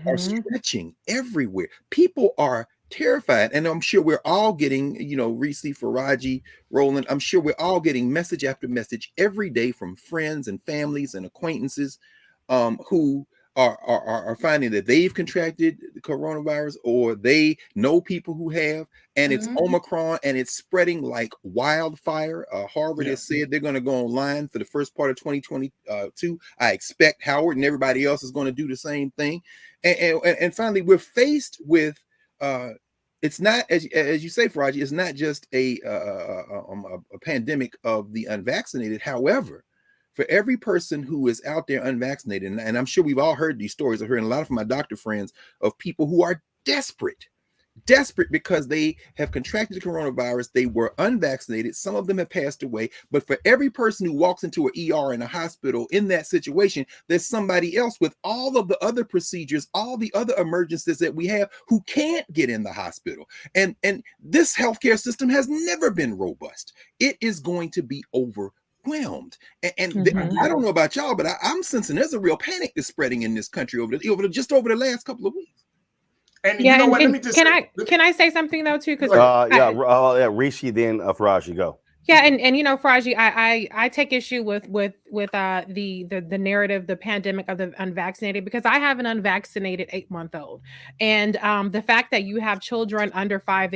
are stretching everywhere. People are terrified, and I'm sure we're all getting, Reese, Faraji, Roland, I'm sure we're all getting message after message every day from friends and families and acquaintances who are finding that they've contracted the coronavirus, or they know people who have, and it's Omicron, and it's spreading like wildfire. Harvard has said they're going to go online for the first part of 2022. I expect Howard and everybody else is going to do the same thing. And finally, we're faced with it's not, as you say, Faraji, it's not just a pandemic of the unvaccinated. However, for every person who is out there unvaccinated, and I'm sure we've all heard these stories, I've heard a lot from my doctor friends of people who are desperate because they have contracted the coronavirus. They were unvaccinated. Some of them have passed away. But for every person who walks into an ER in a hospital in that situation, there's somebody else with all of the other procedures, all the other emergencies that we have, who can't get in the hospital. And this healthcare system has never been robust. It is going to be overwhelmed. I don't know about y'all, but I'm sensing there's a real panic that's spreading in this country over the last couple of weeks. And you know what? Let me just can I say something though too? Because Rishi, then Faraji, go. Yeah, and you know, Faraji, I take issue with the narrative, the pandemic of the unvaccinated, because I have an unvaccinated 8-month-old, and the fact that you have children under 5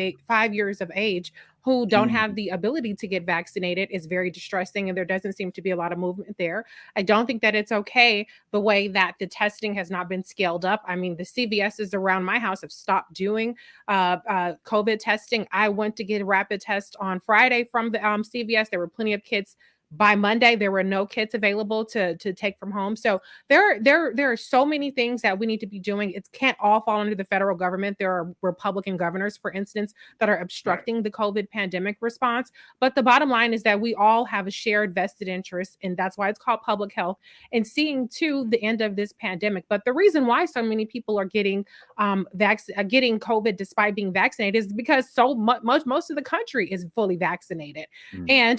years of age who don't have the ability to get vaccinated is very distressing, and there doesn't seem to be a lot of movement there. I don't think that it's okay the way that the testing has not been scaled up. I mean, the CVSs around my house have stopped doing COVID testing. I went to get a rapid test on Friday from the CVS. There were plenty of kits. By Monday, there were no kits available to take from home. So there are so many things that we need to be doing. It can't all fall under the federal government. There are Republican governors, for instance, that are obstructing the COVID pandemic response. But the bottom line is that we all have a shared vested interest, and that's why it's called public health, and seeing to the end of this pandemic. But the reason why so many people are getting getting COVID despite being vaccinated is because most of the country is fully vaccinated, and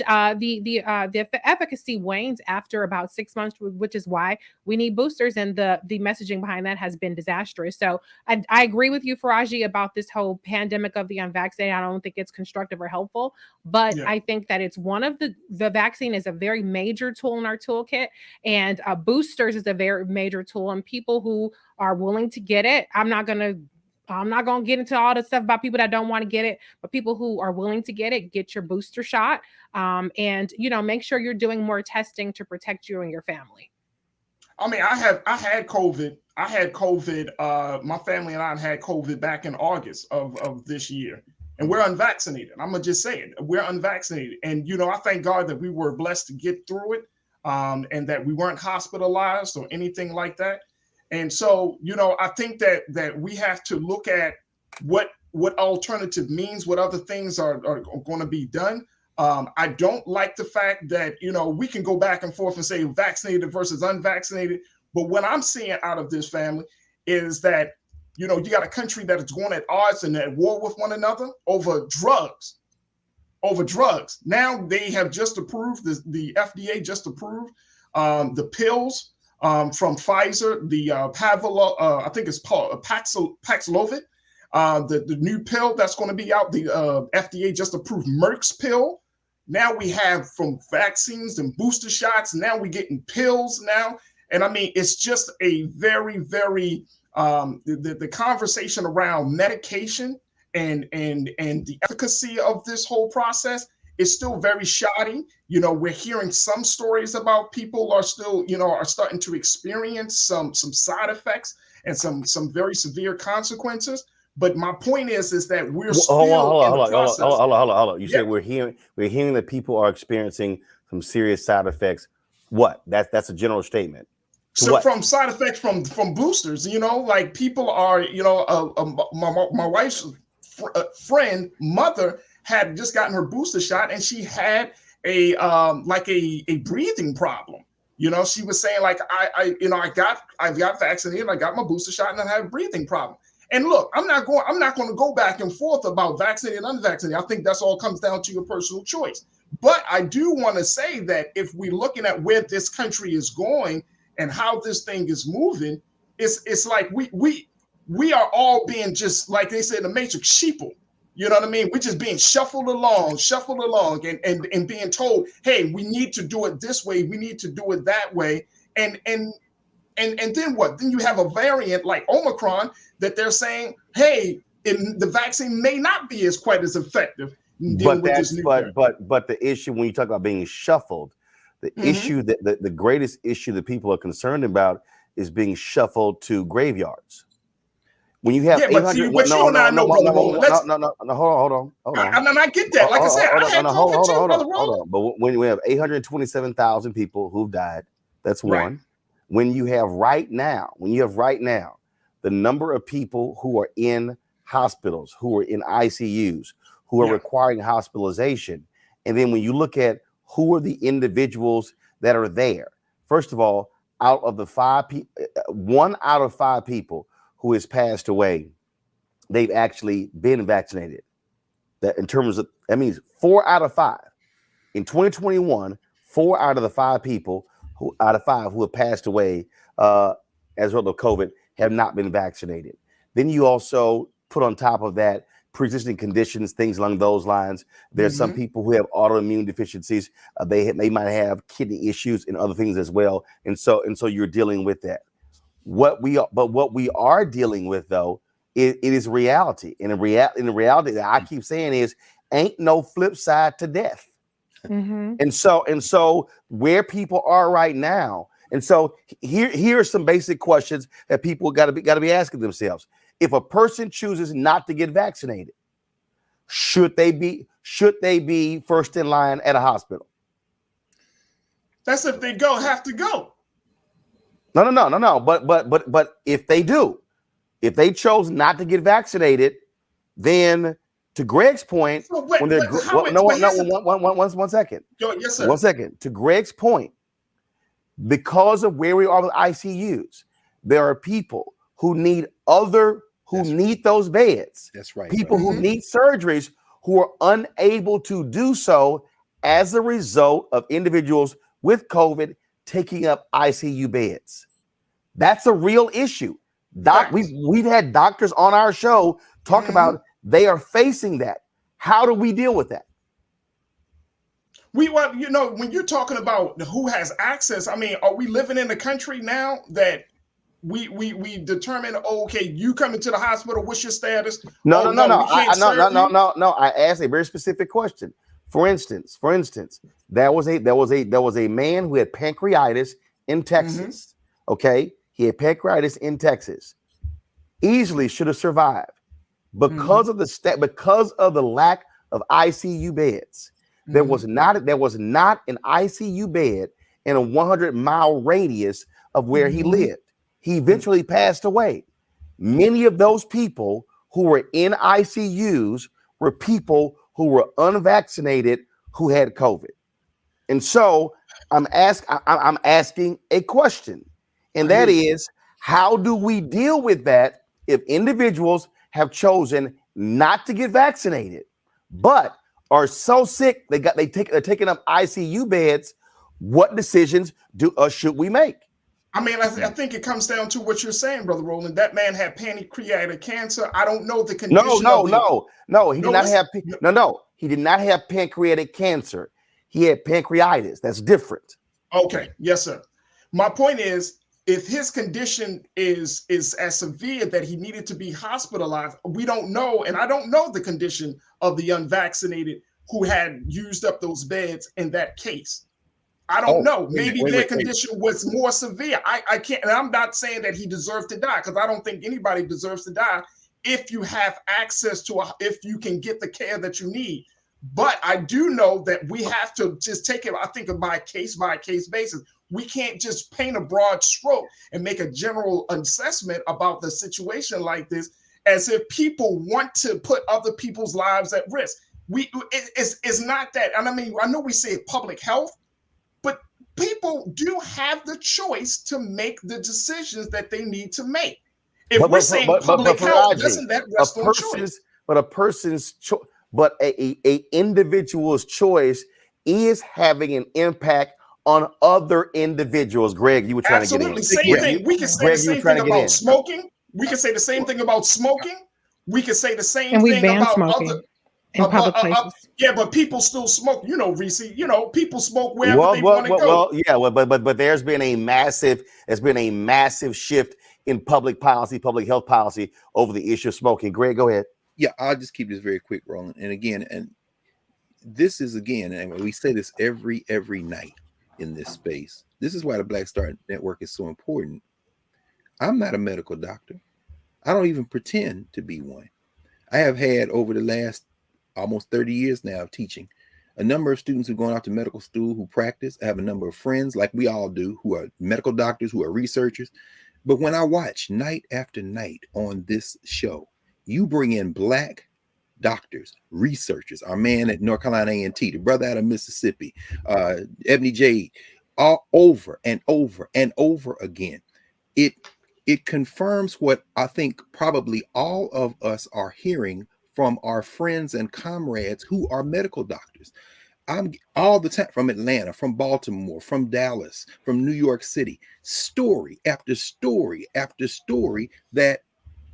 the efficacy wanes after about 6 months, which is why we need boosters, and the messaging behind that has been disastrous. So I agree with you, Faraji, about this whole pandemic of the unvaccinated. I don't think it's constructive or helpful, but I think that it's one of the vaccine is a very major tool in our toolkit, and boosters is a very major tool, and people who are willing to get it, I'm not going to get into all the stuff about people that don't want to get it, but people who are willing to get it, get your booster shot. And, you know, make sure you're doing more testing to protect you and your family. I mean, I had COVID. My family and I had COVID back in August of this year, and we're unvaccinated. I'm going to just say it. We're unvaccinated. And, you know, I thank God that we were blessed to get through it, and that we weren't hospitalized or anything like that. And so, you know, I think that we have to look at what alternative means, what other things are going to be done. I don't like the fact that, you know, we can go back and forth and say vaccinated versus unvaccinated. But what I'm seeing out of this family is that, you know, you got a country that is going at odds and at war with one another over drugs. Now they have just approved, the FDA just approved the pills from Pfizer, the I think it's called Paxlovid, the new pill that's going to be out. The FDA just approved Merck's pill. Now we have from vaccines and booster shots. Now we're getting pills now. And I mean, it's just a very, very, the conversation around medication and the efficacy of this whole process is still very shoddy. You know, we're hearing some stories about people are still, you know, are starting to experience some side effects and some very severe consequences. But my point is that we're still in the process. Hold on. You said we're hearing that people are experiencing some serious side effects. What? That's a general statement. So from side effects from boosters, you know, like people are, you know, my wife's friend mother had just gotten her booster shot, and she had a breathing problem. You know, she was saying like, I got vaccinated, I got my booster shot, and I had a breathing problem. And look, I'm not going to go back and forth about vaccinated and unvaccinated. I think that's all comes down to your personal choice. But I do want to say that if we're looking at where this country is going and how this thing is moving, it's like we are all being, just like they say in the Matrix, sheeple. You know what I mean? We're just being shuffled along and being told, hey, we need to do it this way, we need to do it that way. And and then what? Then you have a variant like Omicron that they're saying, hey, the vaccine may not be quite as effective. But the issue when you talk about being shuffled, the issue that the greatest issue that people are concerned about is being shuffled to graveyards. When you have 800, hold on. I get that. Like I said, I had COVID too, Brother Roland. But when we have 827,000 people who've died, that's one. When you have right now, the number of people who are in hospitals, who are in ICUs, who are requiring hospitalization, and then when you look at who are the individuals that are there, first of all, out of the 1 out of 5 people who has passed away, they've actually been vaccinated. That in terms of, that means 4 out of 5 in 2021, 4 out of the 5 people who have passed away as a result of COVID have not been vaccinated. Then you also put on top of that pre-existing conditions, things along those lines. There's some people who have autoimmune deficiencies. They might have kidney issues and other things as well. And so you're dealing with that. What we are dealing with though, it is reality. And in reality that I keep saying is ain't no flip side to death. And so where people are right now, and so here are some basic questions that people got to be asking themselves. If a person chooses not to get vaccinated, should they be first in line at a hospital? That's if they have to go. No. But if they do, if they chose not to get vaccinated, then to Greg's point, one second. Yes, sir. 1 second. To Greg's point, because of where we are with ICUs, there are people who need those beds. That's right. People who need surgeries who are unable to do so as a result of individuals with COVID taking up ICU beds. That's a real issue. We've had doctors on our show talk about they are facing that. How do we deal with that? When you're talking about who has access, I mean, are we living in a country now that we determine, okay, you come into the hospital, what's your status? No. I asked a very specific question. For instance, there was a man who had pancreatitis in Texas. Okay, he had pancreatitis in Texas. Easily should have survived because of the lack of ICU beds. There was not an ICU bed in a 100-mile radius of where he lived. He eventually passed away. Many of those people who were in ICUs were people who were unvaccinated who had COVID. And so I'm asking a question, and that is, how do we deal with that if individuals have chosen not to get vaccinated, but are so sick they're taking up ICU beds? What decisions should we make? I mean, I think it comes down to what you're saying, Brother Roland. That man had pancreatic cancer. I don't know the condition. No. He did not have pancreatic cancer. He had pancreatitis. That's different. Okay. Yes, sir. My point is, if his condition is as severe that he needed to be hospitalized, we don't know, and I don't know the condition of the unvaccinated who had used up those beds in that case. I don't know. Maybe their condition was more severe. I can't, and I'm not saying that he deserved to die, because I don't think anybody deserves to die if you have access to if you can get the care that you need. But I do know that we have to just take it, I think, by a case basis. We can't just paint a broad stroke and make a general assessment about the situation like this as if people want to put other people's lives at risk. It's not that. And I mean, I know we say public health, but people do have the choice to make the decisions that they need to make. If we're saying public health, doesn't that rest on choice? But a individual's choice is having an impact on other individuals. Greg, you were trying to get in. Same thing. We can say the same thing about smoking. We can say the same thing about smoking. We can say the same thing about other. in public places. Yeah, but people still smoke. You know, Reese. You know, people smoke wherever they want to go. Well, yeah. But there's been a massive shift in public policy, public health policy over the issue of smoking. Greg, go ahead. Yeah, I'll just keep this very quick, Roland. And again, this is and we say this every night in this space. This is why the Black Star Network is so important. I'm not a medical doctor. I don't even pretend to be one. I have had over the last almost 30 years now of teaching a number of students who are going out to medical school who practice. I have a number of friends, like we all do, who are medical doctors, who are researchers. But when I watch night after night on this show, you bring in Black doctors, researchers, our man at North Carolina A&T, the brother out of Mississippi, Ebony Jade, all over and over and over again. It confirms what I think probably all of us are hearing from our friends and comrades who are medical doctors. I'm all the time from Atlanta, from Baltimore, from Dallas, from New York City, story after story after story that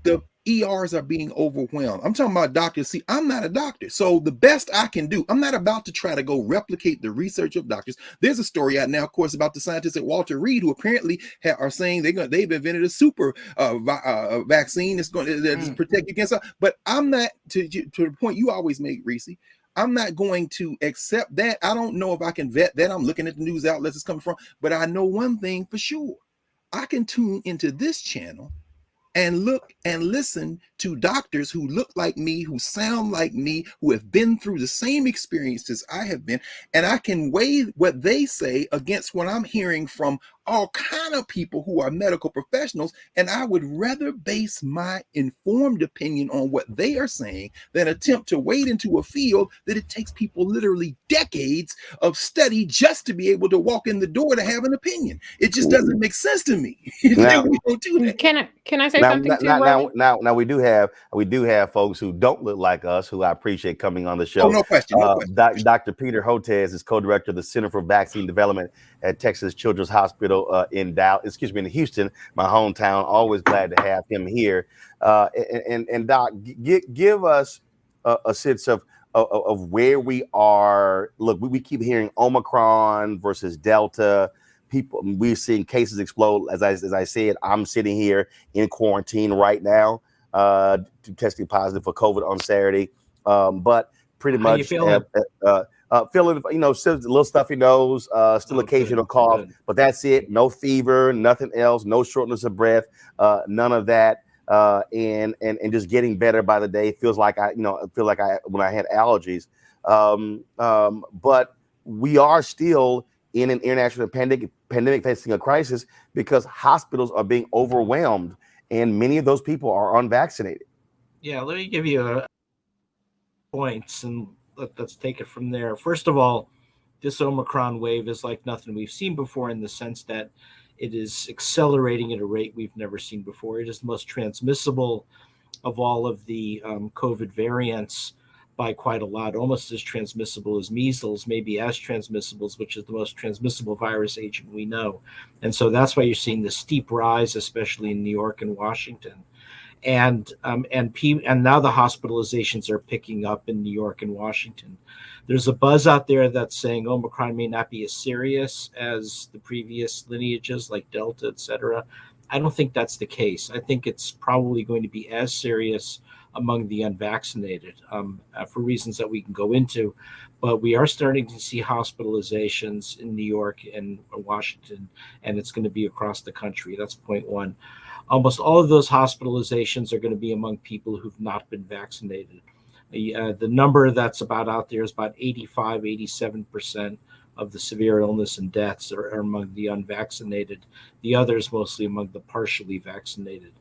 the ERs are being overwhelmed. I'm talking about doctors. See, I'm not a doctor. So the best I can do, I'm not about to try to go replicate the research of doctors. There's a story out now, of course, about the scientists at Walter Reed who apparently are saying they've invented a super vaccine that's going to protect you against. But I'm not, to the point you always make, Reese, I'm not going to accept that. I don't know if I can vet that. I'm looking at the news outlets it's coming from. But I know one thing for sure. I can tune into this channel and look and listen to doctors who look like me, who sound like me, who have been through the same experiences I have been, and I can weigh what they say against what I'm hearing from all kind of people who are medical professionals, and I would rather base my informed opinion on what they are saying than attempt to wade into a field that it takes people literally decades of study just to be able to walk in the door to have an opinion. It just doesn't make sense to me. Now, we don't do that. Can I say something too? Now we do have folks who don't look like us who I appreciate coming on the show. Oh, no question. Dr. Peter Hotez is co-director of the Center for Vaccine Development at Texas Children's Hospital in Houston, my hometown. Always glad to have him here. And Doc, give us a sense of where we are. Look, we keep hearing Omicron versus Delta. We're seeing cases explode. As I said, I'm sitting here in quarantine right now, testing positive for COVID on Saturday. But pretty much feeling, still a little stuffy nose, still occasional cough, but that's it. No fever, nothing else, no shortness of breath, none of that. And just getting better by the day. Feels like when I had allergies. But we are still in an international pandemic facing a crisis because hospitals are being overwhelmed and many of those people are unvaccinated. Yeah, let me give you points and let's take it from there. First of all, this Omicron wave is like nothing we've seen before in the sense that it is accelerating at a rate we've never seen before. It is the most transmissible of all of the COVID variants by quite a lot, almost as transmissible as measles, maybe as transmissible, which is the most transmissible virus agent we know. And so that's why you're seeing the steep rise, especially in New York and Washington. And now the hospitalizations are picking up in New York and Washington. There's a buzz out there that's saying Omicron may not be as serious as the previous lineages like Delta, et cetera. I don't think that's the case. I think it's probably going to be as serious among the unvaccinated for reasons that we can go into. But we are starting to see hospitalizations in New York and Washington, and it's going to be across the country. That's point one. Almost all of those hospitalizations are going to be among people who've not been vaccinated. The number that's about out there is about 87% of the severe illness and deaths are among the unvaccinated. The others mostly among the partially vaccinated.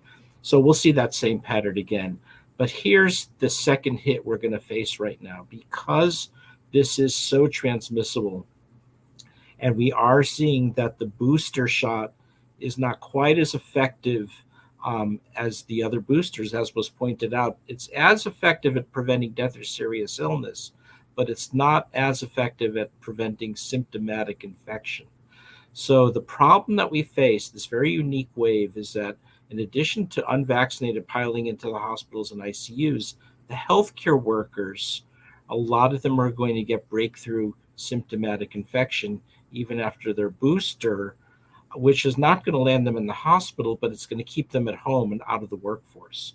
So we'll see that same pattern again. But here's the second hit we're going to face right now. Because this is so transmissible, and we are seeing that the booster shot is not quite as effective as the other boosters, as was pointed out. It's as effective at preventing death or serious illness, but it's not as effective at preventing symptomatic infection. So the problem that we face, this very unique wave, is that in addition to unvaccinated piling into the hospitals and ICUs, the healthcare workers a lot of them are going to get breakthrough symptomatic infection even after their booster, which is not going to land them in the hospital, but it's going to keep them at home and out of the workforce.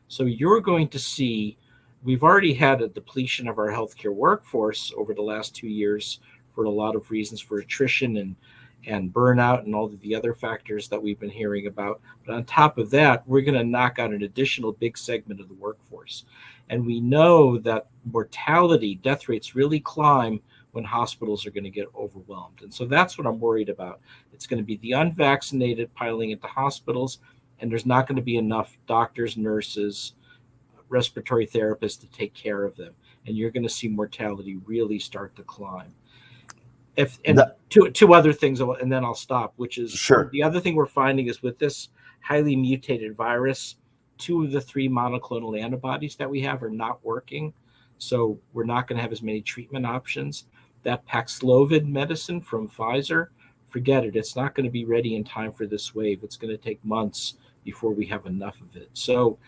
So you're going to see, we've already had a depletion of our healthcare workforce over the last 2 years for a lot of reasons, for attrition and burnout and all of the other factors that we've been hearing about. But on top of that, we're going to knock out an additional big segment of the workforce. And we know that mortality, death rates really climb when hospitals are going to get overwhelmed. And so that's what I'm worried about. It's going to be the unvaccinated piling into hospitals, and there's not going to be enough doctors, nurses, respiratory therapists to take care of them. And you're going to see mortality really start to climb. Two other things, and then I'll stop, which is the other thing we're finding is with this highly mutated virus, 2 of the 3 monoclonal antibodies that we have are not working. So we're not going to have as many treatment options. That Paxlovid medicine from Pfizer, forget it. It's not going to be ready in time for this wave. It's going to take months before we have enough of it. So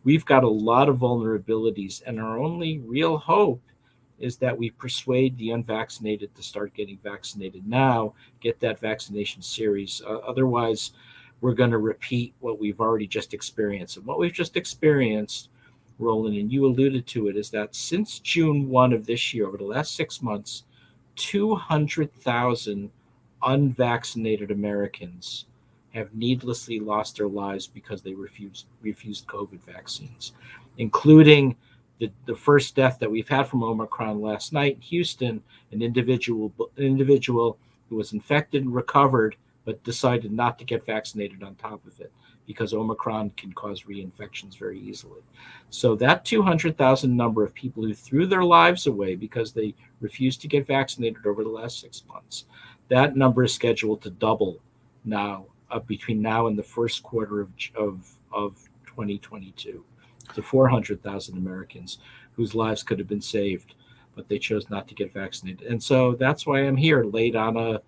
we've got a lot of vulnerabilities, and our only real hope is that we persuade the unvaccinated to start getting vaccinated now, get that vaccination series. Otherwise, we're going to repeat what we've already just experienced. And what we've just experienced, Roland, and you alluded to it, is that since June 1 of this year, over the last 6 months, 200,000 unvaccinated Americans have needlessly lost their lives because they refused COVID vaccines, including the first death that we've had from Omicron last night in Houston, an individual who was infected and recovered, but decided not to get vaccinated on top of it because Omicron can cause reinfections very easily. So that 200,000 number of people who threw their lives away because they refused to get vaccinated over the last 6 months, that number is scheduled to double now, between now and the first quarter of 2022. To 400,000 Americans whose lives could have been saved, but they chose not to get vaccinated. And so that's why I'm here late on a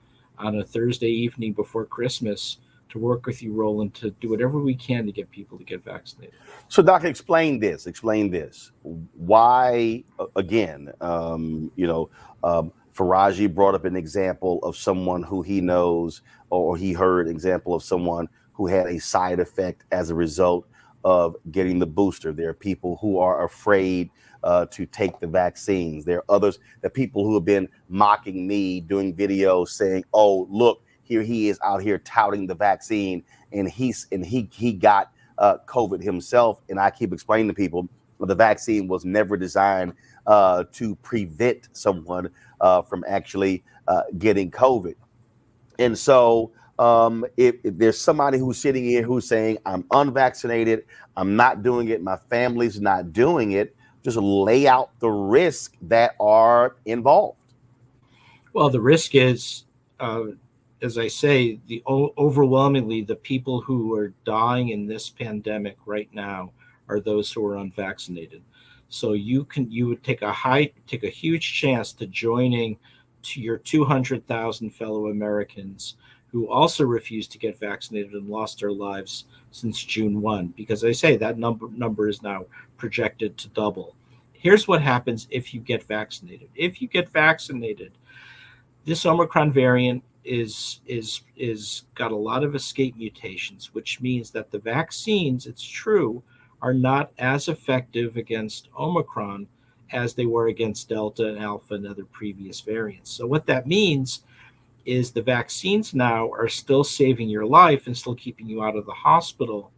Thursday evening before Christmas to work with you, Roland, to do whatever we can to get people to get vaccinated. So, Doctor, explain this. Why, again, Faraji brought up an example of someone who he knows, or he heard an example of someone who had a side effect as a result of getting the booster. There are people who are afraid to take the vaccines. There are others, the people who have been mocking me, doing videos saying, "Oh, look, here he is out here touting the vaccine, and he got COVID himself." And I keep explaining to people, the vaccine was never designed to prevent someone from actually getting COVID. And so if there's somebody who's sitting here who's saying, "I'm unvaccinated, I'm not doing it, my family's not doing it," just lay out the risks that are involved. Well, the risk is, as I say, overwhelmingly the people who are dying in this pandemic right now are those who are unvaccinated. So you would take a huge chance to joining to your 200,000 fellow Americans who also refused to get vaccinated and lost their lives since June 1, because I say that number is now projected to double. Here's what happens if you get vaccinated. If you get vaccinated, this Omicron variant is got a lot of escape mutations, which means that the vaccines, it's true, are not as effective against Omicron as they were against Delta and Alpha and other previous variants. So what that means is the vaccines now are still saving your life and still keeping you out of the hospital,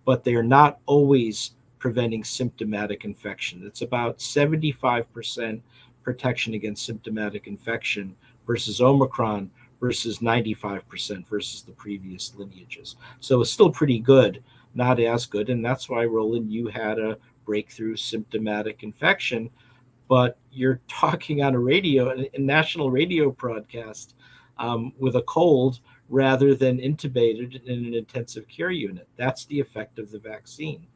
but they are not always preventing symptomatic infection. It's about 75% protection against symptomatic infection versus Omicron versus 95% versus the previous lineages. So it's still pretty good, not as good. And that's why, Roland, you had a breakthrough symptomatic infection, but you're talking on a national radio broadcast with a cold rather than intubated in an intensive care unit. That's the effect of the vaccine.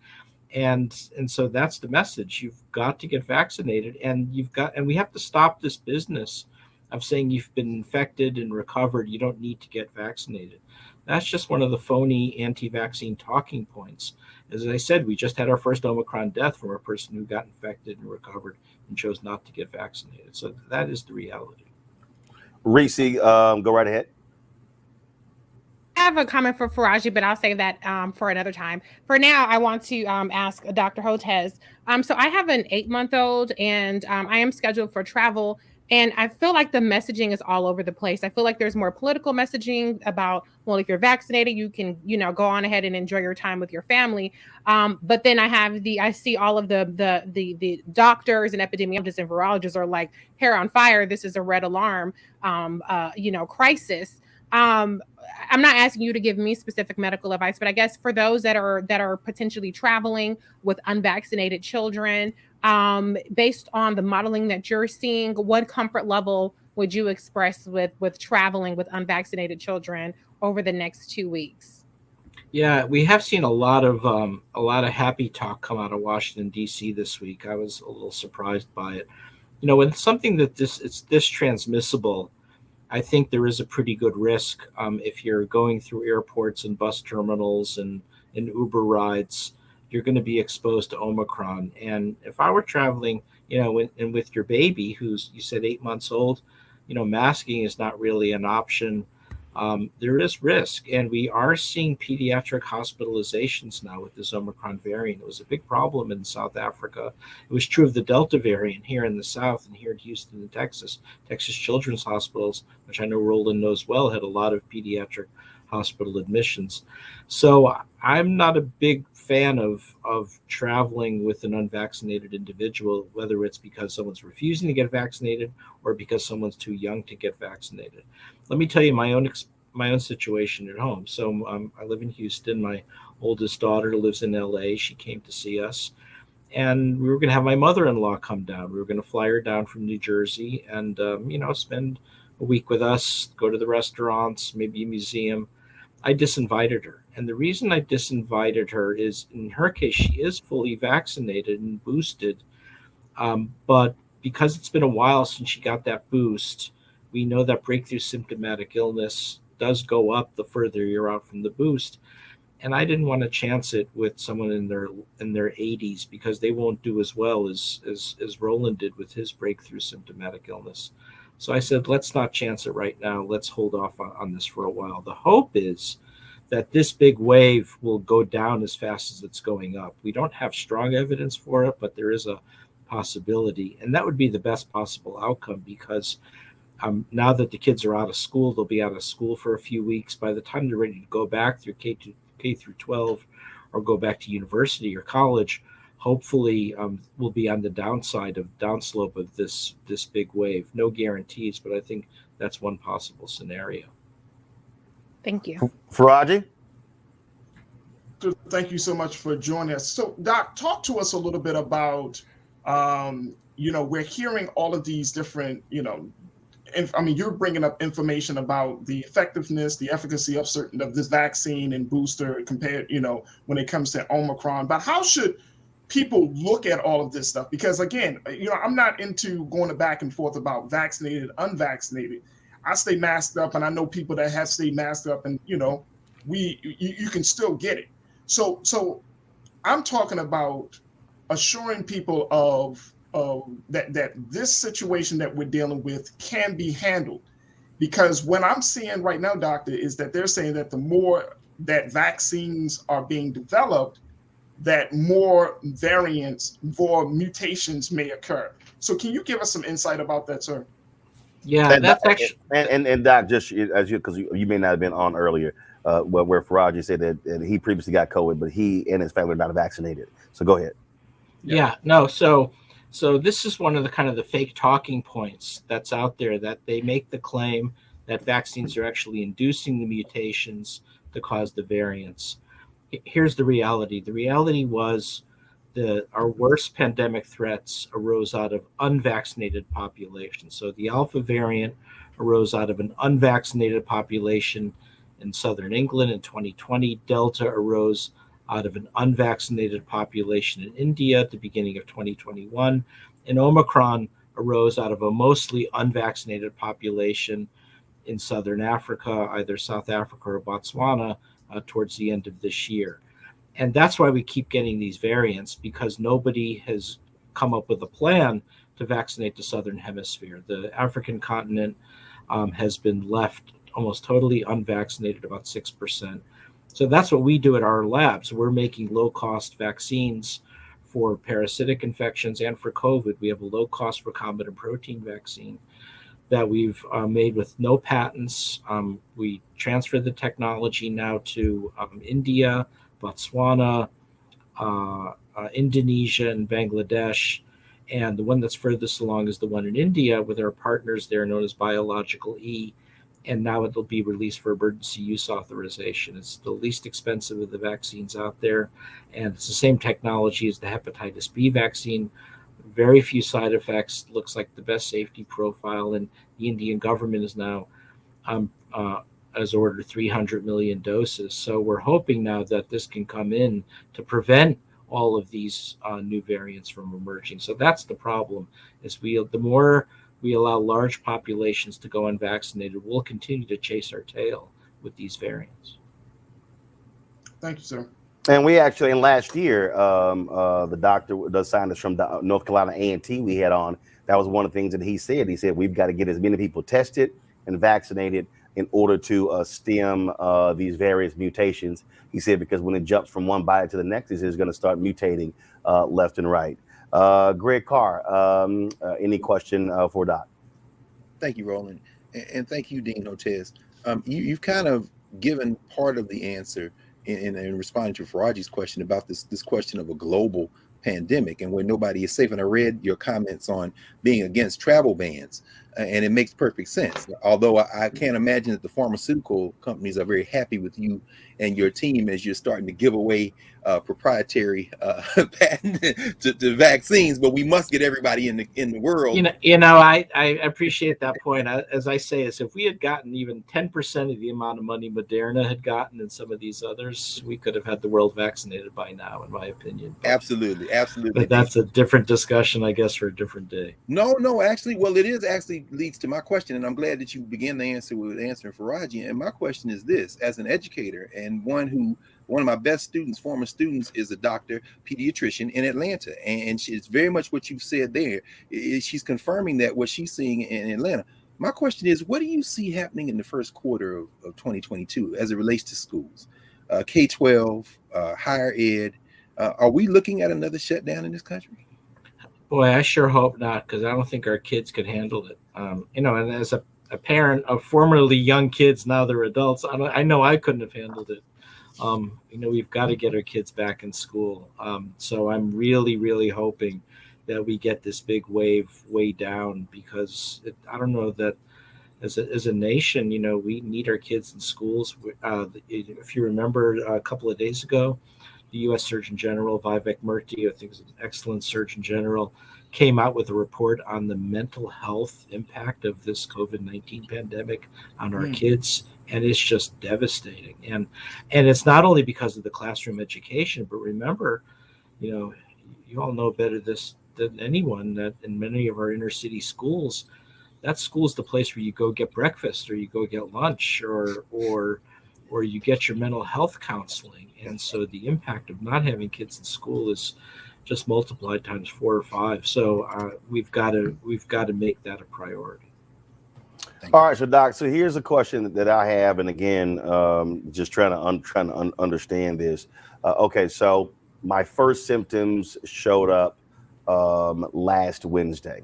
And so that's the message. You've got to get vaccinated, and we have to stop this business of saying you've been infected and recovered, you don't need to get vaccinated. That's just one of the phony anti-vaccine talking points. As I said, we just had our first Omicron death from a person who got infected and recovered and chose not to get vaccinated. So that is the reality. Reese, go right ahead. I have a comment for Faraji, but I'll save that for another time. For now, I want to ask Dr. Hotez. So I have an 8-month-old, and I am scheduled for travel. And I feel like the messaging is all over the place. I feel like there's more political messaging about, well, if you're vaccinated, you can, go on ahead and enjoy your time with your family. But then I see all of the doctors and epidemiologists and virologists are like, hair on fire. This is a red alarm, crisis. I'm not asking you to give me specific medical advice, but I guess for those that are potentially traveling with unvaccinated children, based on the modeling that you're seeing, what comfort level would you express with traveling with unvaccinated children over the next 2 weeks? Yeah, we have seen a lot of happy talk come out of Washington, D.C. this week. I was a little surprised by it. When something that it's this transmissible, I think there is a pretty good risk if you're going through airports and bus terminals and Uber rides, you're going to be exposed to Omicron. And if I were traveling, and with your baby, who's, you said 8 months old, masking is not really an option. There is risk. And we are seeing pediatric hospitalizations now with this Omicron variant. It was a big problem in South Africa. It was true of the Delta variant here in the South and here in Houston and Texas. Texas Children's Hospitals, which I know Roland knows well, had a lot of pediatric hospital admissions. So I'm not a big fan of traveling with an unvaccinated individual, whether it's because someone's refusing to get vaccinated or because someone's too young to get vaccinated. Let me tell you my own situation at home. So I live in Houston. My oldest daughter lives in LA. She came to see us, and we were going to have my mother-in-law come down. We were going to fly her down from New Jersey and spend a week with us, go to the restaurants, maybe a museum. I disinvited her. And the reason I disinvited her is, in her case, she is fully vaccinated and boosted. But because it's been a while since she got that boost, we know that breakthrough symptomatic illness does go up the further you're out from the boost. And I didn't want to chance it with someone in their 80s, because they won't do as well as Roland did with his breakthrough symptomatic illness. So I said, let's not chance it right now. Let's hold off on this for a while. The hope is that this big wave will go down as fast as it's going up. We don't have strong evidence for it, but there is a possibility. And that would be the best possible outcome, because now that the kids are out of school, they'll be out of school for a few weeks. By the time they're ready to go back through K through 12 or go back to university or college, hopefully we'll be on the downslope of this big wave. No guarantees, but I think that's one possible scenario. Thank you. Faraji? Thank you so much for joining us. So, Doc, talk to us a little bit about, we're hearing all of these different, you're bringing up information about the effectiveness, the efficacy of this vaccine and booster compared, when it comes to Omicron. But how should people look at all of this stuff? Because again, I'm not into going back and forth about vaccinated, unvaccinated. I stay masked up, and I know people that have stayed masked up, and you can still get it. So I'm talking about assuring people of that this situation that we're dealing with can be handled. Because what I'm seeing right now, doctor, is that they're saying that the more that vaccines are being developed, that more variants, more mutations may occur. So can you give us some insight about that, sir? Yeah, that's actually and Doc, just as because you may not have been on earlier, where Faraji said that he previously got COVID, but he and his family are not vaccinated. So go ahead. Yeah, no. So this is one of the kind of the fake talking points that's out there, that they make the claim that vaccines are actually inducing the mutations to cause the variants. Here's the reality. The reality was our worst pandemic threats arose out of unvaccinated populations. So the Alpha variant arose out of an unvaccinated population in southern England in 2020. Delta arose out of an unvaccinated population in India at the beginning of 2021. And Omicron arose out of a mostly unvaccinated population in southern Africa, either South Africa or Botswana, towards the end of this year. And that's why we keep getting these variants, because nobody has come up with a plan to vaccinate the Southern Hemisphere. The African continent has been left almost totally unvaccinated, about 6%. So that's what we do at our labs. We're making low-cost vaccines for parasitic infections and for COVID. We have a low-cost recombinant protein vaccine that we've made with no patents. We transferred the technology now to India, Botswana, Indonesia, and Bangladesh. And the one that's furthest along is the one in India with our partners there known as Biological E. And now it'll be released for emergency use authorization. It's the least expensive of the vaccines out there. And it's the same technology as the hepatitis B vaccine. Very few side effects, looks like the best safety profile. And the Indian government is now has ordered 300 million doses. So we're hoping now that this can come in to prevent all of these new variants from emerging. So that's the problem, is the more we allow large populations to go unvaccinated, we'll continue to chase our tail with these variants. Thank you, sir. And we actually, in last year, the doctor, the scientist from North Carolina A&T we had on, that was one of the things that he said. He said, we've got to get as many people tested and vaccinated in order to stem these various mutations. He said, because when it jumps from one body to the next, it's going to start mutating left and right. Greg Carr, any question for Doc? Thank you, Roland. And thank you, Dean Hotez. You've kind of given part of the answer in responding to Faraji's question about this question of a global pandemic and where nobody is safe. And I read your comments on being against travel bans, and it makes perfect sense. Although I can't imagine that the pharmaceutical companies are very happy with you and your team as you're starting to give away proprietary patent to vaccines, but we must get everybody in the world. I appreciate that point. As I say, is if we had gotten even 10% of the amount of money Moderna had gotten and some of these others, we could have had the world vaccinated by now, in my opinion. Absolutely. But that's a different discussion, I guess, for a different day. No, actually, well, it is actually leads to my question, and I'm glad that you began the answer with answering Faraji. And my question is this: as an educator and one of my best students, former students, is a doctor, pediatrician in Atlanta, and it's very much what you've said there. She's confirming that what she's seeing in Atlanta. My question is, what do you see happening in the first quarter of 2022 as it relates to schools, K-12, higher ed? Are we looking at another shutdown in this country? Boy, I sure hope not, because I don't think our kids could handle it. And as a parent of formerly young kids, now they're adults, I know I couldn't have handled it. We've got to get our kids back in school. So I'm really, really hoping that we get this big wave way down, because I don't know that as a nation, we need our kids in schools. If you remember a couple of days ago, the U.S. Surgeon General, Vivek Murthy, I think is an excellent Surgeon General, came out with a report on the mental health impact of this COVID-19 pandemic on our kids. And it's just devastating. And it's not only because of the classroom education, but remember, you all know better this than anyone that in many of our inner city schools, that school's the place where you go get breakfast, or you go get lunch, or you get your mental health counseling. And so the impact of not having kids in school is just multiplied times 4 or 5. So we've got to make that a priority. All right, so Doc, so here's a question that I have, and again, just trying to understand this. Okay, so my first symptoms showed up last Wednesday.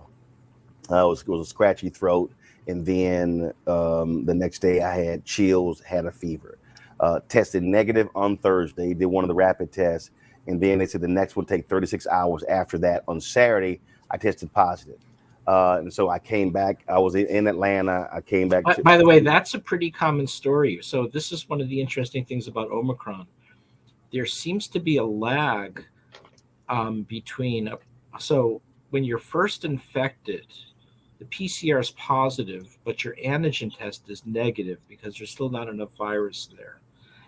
It was a scratchy throat, and then the next day I had chills, had a fever. Tested negative on Thursday, did one of the rapid tests, and then they said the next one take 36 hours after that. On Saturday, I tested positive. And so I came back. I was in Atlanta. I came back. By the way, that's a pretty common story. So this is one of the interesting things about Omicron. There seems to be a lag between. So when you're first infected, the PCR is positive, but your antigen test is negative because there's still not enough virus there.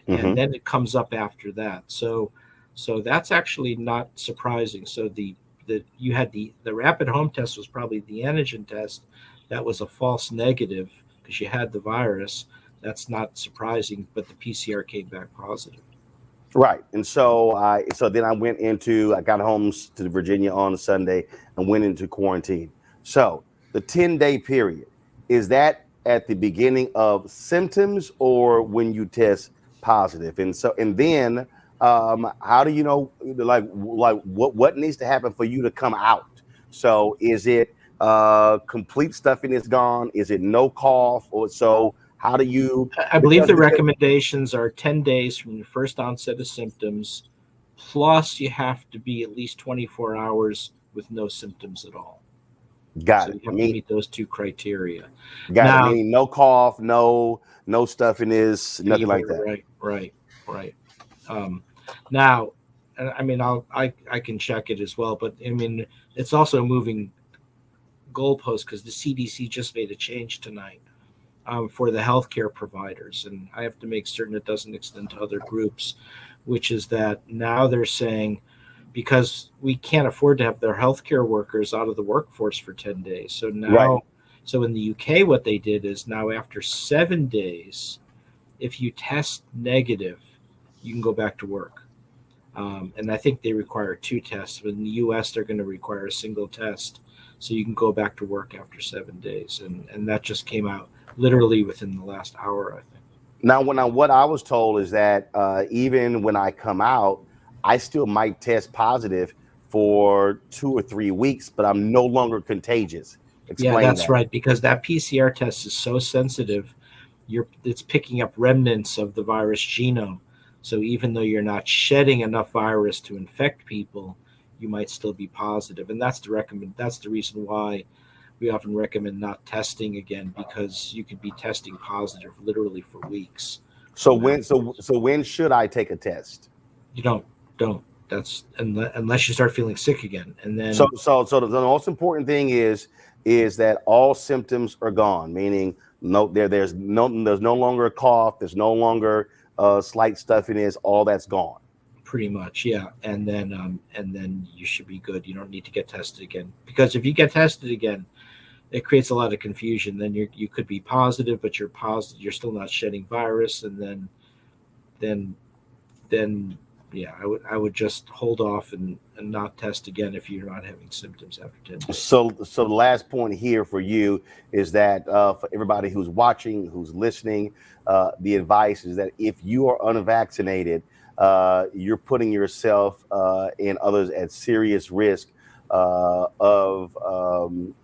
And then it comes up after that. So that's actually not surprising. So you had the rapid home test was probably the antigen test that was a false negative because you had the virus. That's not surprising, but the PCR came back positive. Right. And so then I got home to Virginia on Sunday and went into quarantine. So the 10-day period, is that at the beginning of symptoms or when you test positive? And then how do you know, like what needs to happen for you to come out? So is it complete stuffing is gone? Is it no cough? Or so how do you? I believe the recommendations are 10 days from the first onset of symptoms, plus you have to be at least 24 hours with no symptoms at all. Got so it. you have to meet those two criteria. Got it. Meaning no cough, no stuffing is nothing like that. Right. Now, I mean, I can check it as well, but I mean, it's also a moving goalpost because the CDC just made a change tonight for the healthcare providers, and I have to make certain it doesn't extend to other groups, which is that now they're saying because we can't afford to have their healthcare workers out of the workforce for 10 days. So now, so in the UK, what they did is now after 7 days, if you test negative, you can go back to work. And I think they require 2 tests. But in the US, they're going to require a single test. So you can go back to work after 7 days. And that just came out literally within the last hour, I think. Now, what I was told is that even when I come out, I still might test positive for 2 or 3 weeks, but I'm no longer contagious. Explain that's that. right, because that PCR test is so sensitive. It's picking up remnants of the virus genome. So even though you're not shedding enough virus to infect people, you might still be positive. And that's the reason why we often recommend not testing again, because you could be testing positive literally for weeks. So when should I take a test? You don't. That's unless you start feeling sick again. And then So the most important thing is that all symptoms are gone, meaning there's no longer a cough, there's no longer slight stuffiness, all that's gone. Pretty much, yeah. And then you should be good. You don't need to get tested again, because if you get tested again, it creates a lot of confusion. Then you could be positive, but you're still not shedding virus, and then yeah, I would just hold off and not test again if you're not having symptoms after 10 days. So the last point here for you is that for everybody who's watching, who's listening, the advice is that if you are unvaccinated, you're putting yourself and others at serious risk of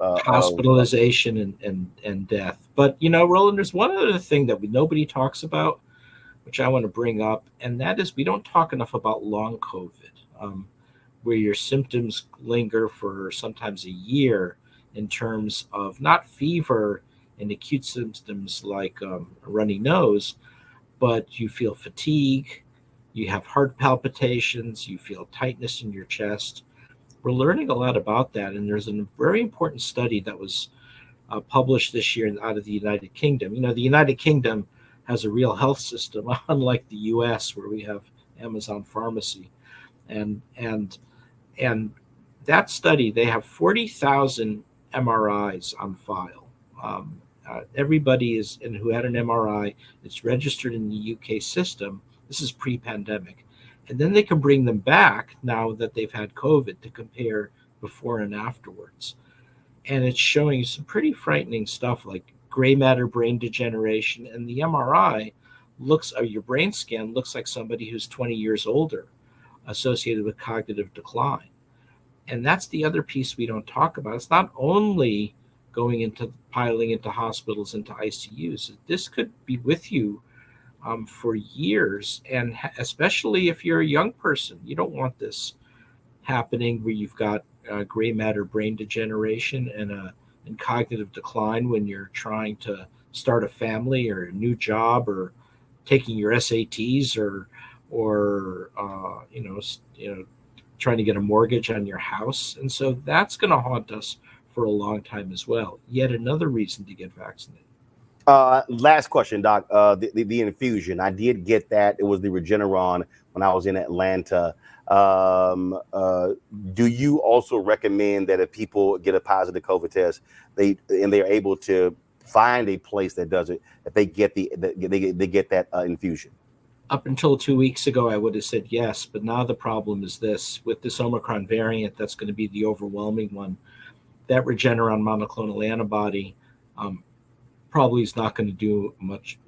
hospitalization and death. But Roland, there's one other thing that nobody talks about, which I want to bring up, and that is we don't talk enough about long COVID, where your symptoms linger for sometimes a year in terms of not fever and acute symptoms like a runny nose, but you feel fatigue, you have heart palpitations, you feel tightness in your chest. We're learning a lot about that, and there's a very important study that was published this year out of the United Kingdom. The United Kingdom has a real health system, unlike the U.S., where we have Amazon Pharmacy, and that study, they have 40,000 MRIs on file. Everybody who had an MRI, it's registered in the UK system. This is pre-pandemic, and then they can bring them back now that they've had COVID to compare before and afterwards, and it's showing some pretty frightening stuff like gray matter brain degeneration, and the MRI your brain scan looks like somebody who's 20 years older, associated with cognitive decline. And that's the other piece we don't talk about. It's not only piling into hospitals, into ICUs. This could be with you for years, and especially if you're a young person, you don't want this happening where you've got gray matter brain degeneration and cognitive decline when you're trying to start a family or a new job or taking your SATs or trying to get a mortgage on your house. And so that's going to haunt us for a long time as well. Yet another reason to get vaccinated. Last question, Doc. The infusion, I did get that. It was the Regeneron when I was in Atlanta. Do you also recommend that if people get a positive COVID test, they're able to find a place that does it, that they get that infusion? Up until 2 weeks ago, I would have said yes, but now the problem is this: with this Omicron variant, that's going to be the overwhelming one. That Regeneron monoclonal antibody probably is not going to do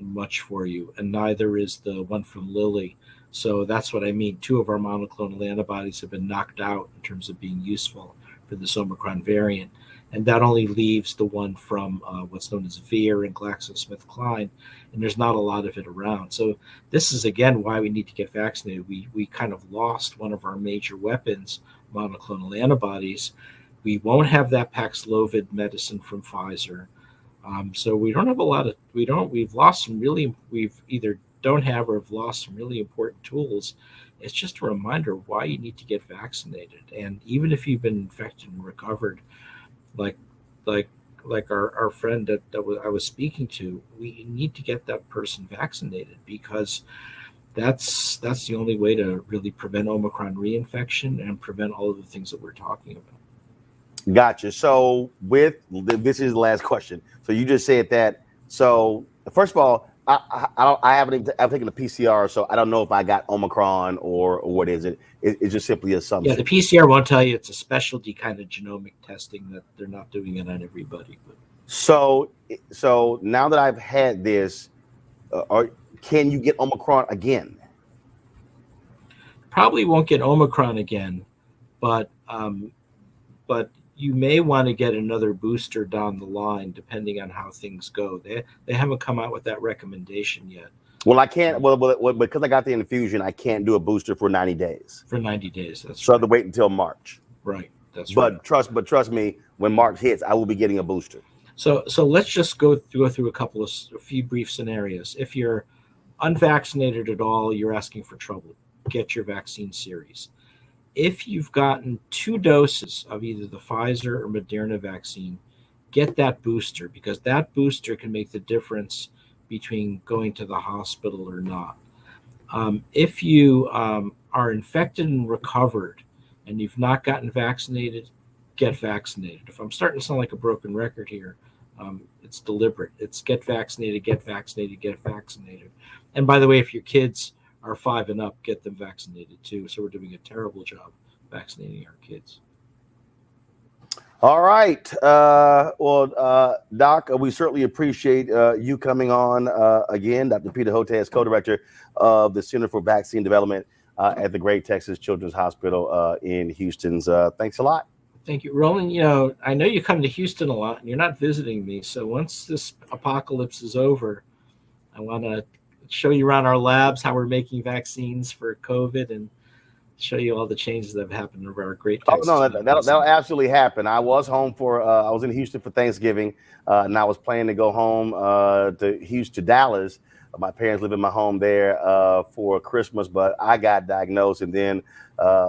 much for you, and neither is the one from Lilly. So that's what I mean. 2 of our monoclonal antibodies have been knocked out in terms of being useful for this Omicron variant, and that only leaves the one from what's known as Vir and GlaxoSmithKline, and there's not a lot of it around. So this is, again, why we need to get vaccinated. We kind of lost one of our major weapons, monoclonal antibodies. We won't have that Paxlovid medicine from Pfizer. So we don't have a lot of, we've lost some really, we've either don't have or have lost some really important tools. It's just a reminder why you need to get vaccinated. And even if you've been infected and recovered, like our friend that I was speaking to, we need to get that person vaccinated, because that's the only way to really prevent Omicron reinfection and prevent all of the things that we're talking about. Gotcha. So this is the last question. So you just said that. So first of all, I haven't taken the PCR, so I don't know if I got Omicron or what is it. It's just simply assumption. Yeah, the PCR won't tell you. It's a specialty kind of genomic testing that they're not doing it on everybody. But. So now that I've had this, can you get Omicron again? Probably won't get Omicron again, but you may want to get another booster down the line, depending on how things go. They haven't come out with that recommendation yet. Well, I can't. Well, because I got the infusion, I can't do a booster for 90 days. For 90 days, that's so right. I have to wait until March. Right, that's right. But trust me, when March hits, I will be getting a booster. So let's just go through a few brief scenarios. If you're unvaccinated at all, you're asking for trouble. Get your vaccine series. If you've gotten 2 doses of either the Pfizer or Moderna vaccine, get that booster, because that booster can make the difference between going to the hospital or not. If you are infected and recovered and you've not gotten vaccinated, get vaccinated. If I'm starting to sound like a broken record here, it's deliberate. It's get vaccinated, get vaccinated, get vaccinated. And by the way, if your kids are 5 and up, get them vaccinated too. So we're doing a terrible job vaccinating our kids. All right. Doc, we certainly appreciate you coming on again. Dr. Peter Hotez, co-director of the Center for Vaccine Development at the Great Texas Children's Hospital in Houston. Thanks a lot. Thank you, Roland. I know you come to Houston a lot and you're not visiting me. So once this apocalypse is over, I want to show you around our labs how we're making vaccines for COVID and show you all the changes that have happened in our great Texas. Oh, no, that'll absolutely happen. I was home I was in Houston for Thanksgiving, and I was planning to go home to Dallas. My parents live in my home there for Christmas, but I got diagnosed, and then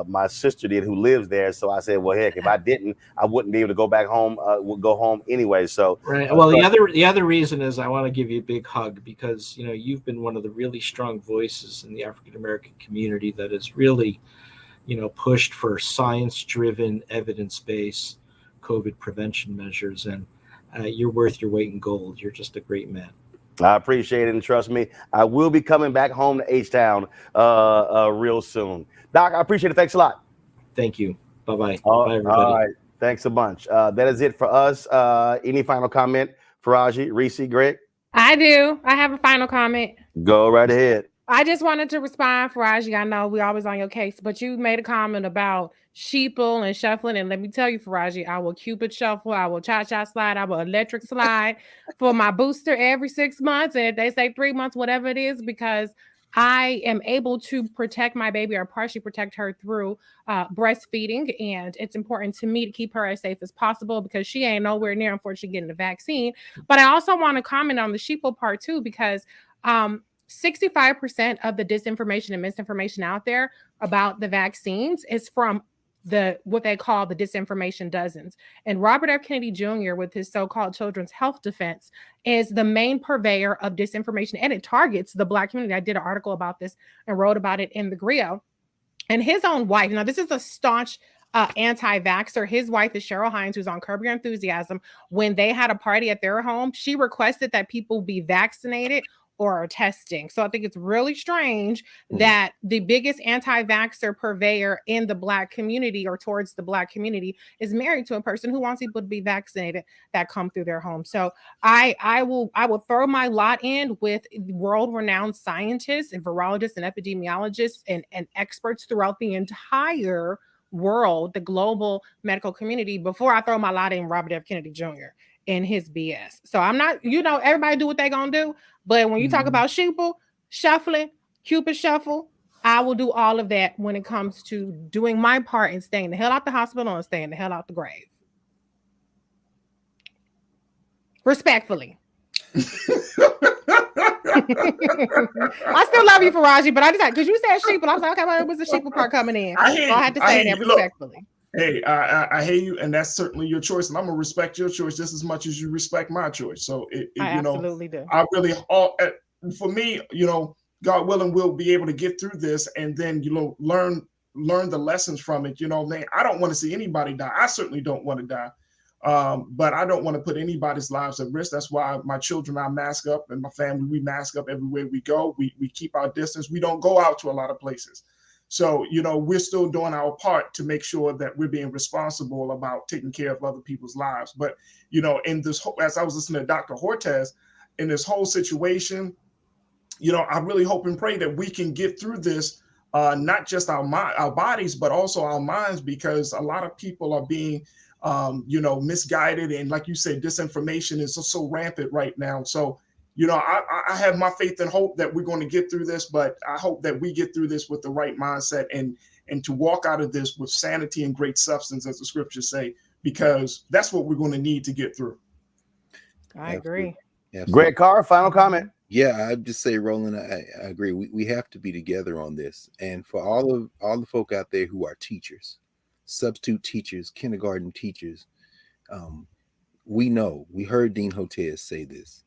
my sister did, who lives there. So I said, well, heck, if I didn't, I wouldn't be able to go back home. Go home anyway. So right. Well, the other reason is I want to give you a big hug, because you've been one of the really strong voices in the African American community that has really pushed for science-driven, evidence-based COVID prevention measures, and you're worth your weight in gold. You're just a great man. I appreciate it, and trust me, I will be coming back home to H-Town real soon. Doc, I appreciate it. Thanks a lot. Thank you. Bye-bye. Bye, everybody. All right. Thanks a bunch. That is it for us. Any final comment, Faraji, Reese, Greg? I do. I have a final comment. Go right ahead. I just wanted to respond, Faraji. I know we're always on your case, but you made a comment about sheeple and shuffling. And let me tell you, Faraji, I will Cupid shuffle, I will cha-cha slide, I will electric slide for my booster every 6 months. And if they say 3 months, whatever it is, because I am able to protect my baby or partially protect her through breastfeeding. And it's important to me to keep her as safe as possible, because she ain't nowhere near, unfortunately, getting the vaccine. But I also want to comment on the sheeple part too, because 65% of the disinformation and misinformation out there about the vaccines is from what they call the disinformation dozens. And Robert F. Kennedy Jr., with his so-called Children's Health Defense, is the main purveyor of disinformation, and it targets the Black community. I did an article about this and wrote about it in the Griot. And his own wife, now this is a staunch anti-vaxxer. His wife is Cheryl Hines, who's on Curb Your Enthusiasm. When they had a party at their home, she requested that people be vaccinated or testing. So I think it's really strange that the biggest anti-vaxxer purveyor in the Black community or towards the Black community is married to a person who wants people to be vaccinated that come through their home. So I will throw my lot in with world-renowned scientists and virologists and epidemiologists and experts throughout the entire world, the global medical community, before I throw my lot in Robert F. Kennedy Jr. and his BS. So I'm not, everybody do what they gonna do. But when you talk about sheeple, shuffling, Cupid shuffle, I will do all of that when it comes to doing my part in staying the hell out the hospital and staying the hell out the grave. Respectfully. I still love you, Faraji, but I decided because you said sheeple, I was like, okay, well, it was the sheeple part coming in. I had to say that respectfully. Hey, I hear you, and that's certainly your choice, and I'm gonna respect your choice just as much as you respect my choice. So, I absolutely do. I really, for me, God willing, we'll be able to get through this, and then learn the lessons from it. Man, I don't want to see anybody die. I certainly don't want to die, but I don't want to put anybody's lives at risk. That's why my children, I mask up, and my family, we mask up everywhere we go. We keep our distance. We don't go out to a lot of places. So, we're still doing our part to make sure that we're being responsible about taking care of other people's lives. But, in this whole, as I was listening to Dr. Hortez, in this whole situation, I really hope and pray that we can get through this, not just our bodies, but also our minds, because a lot of people are being, misguided. And like you said, disinformation is so rampant right now. So, I have my faith and hope that we're going to get through this, but I hope that we get through this with the right mindset and to walk out of this with sanity and great substance, as the scriptures say, because that's what we're going to need to get through. I agree. Absolutely. Greg Carr, final comment. Yeah, I'd just say, Roland, I agree. We have to be together on this. And for all the folk out there who are teachers, substitute teachers, kindergarten teachers, we heard Dean Hortez say this.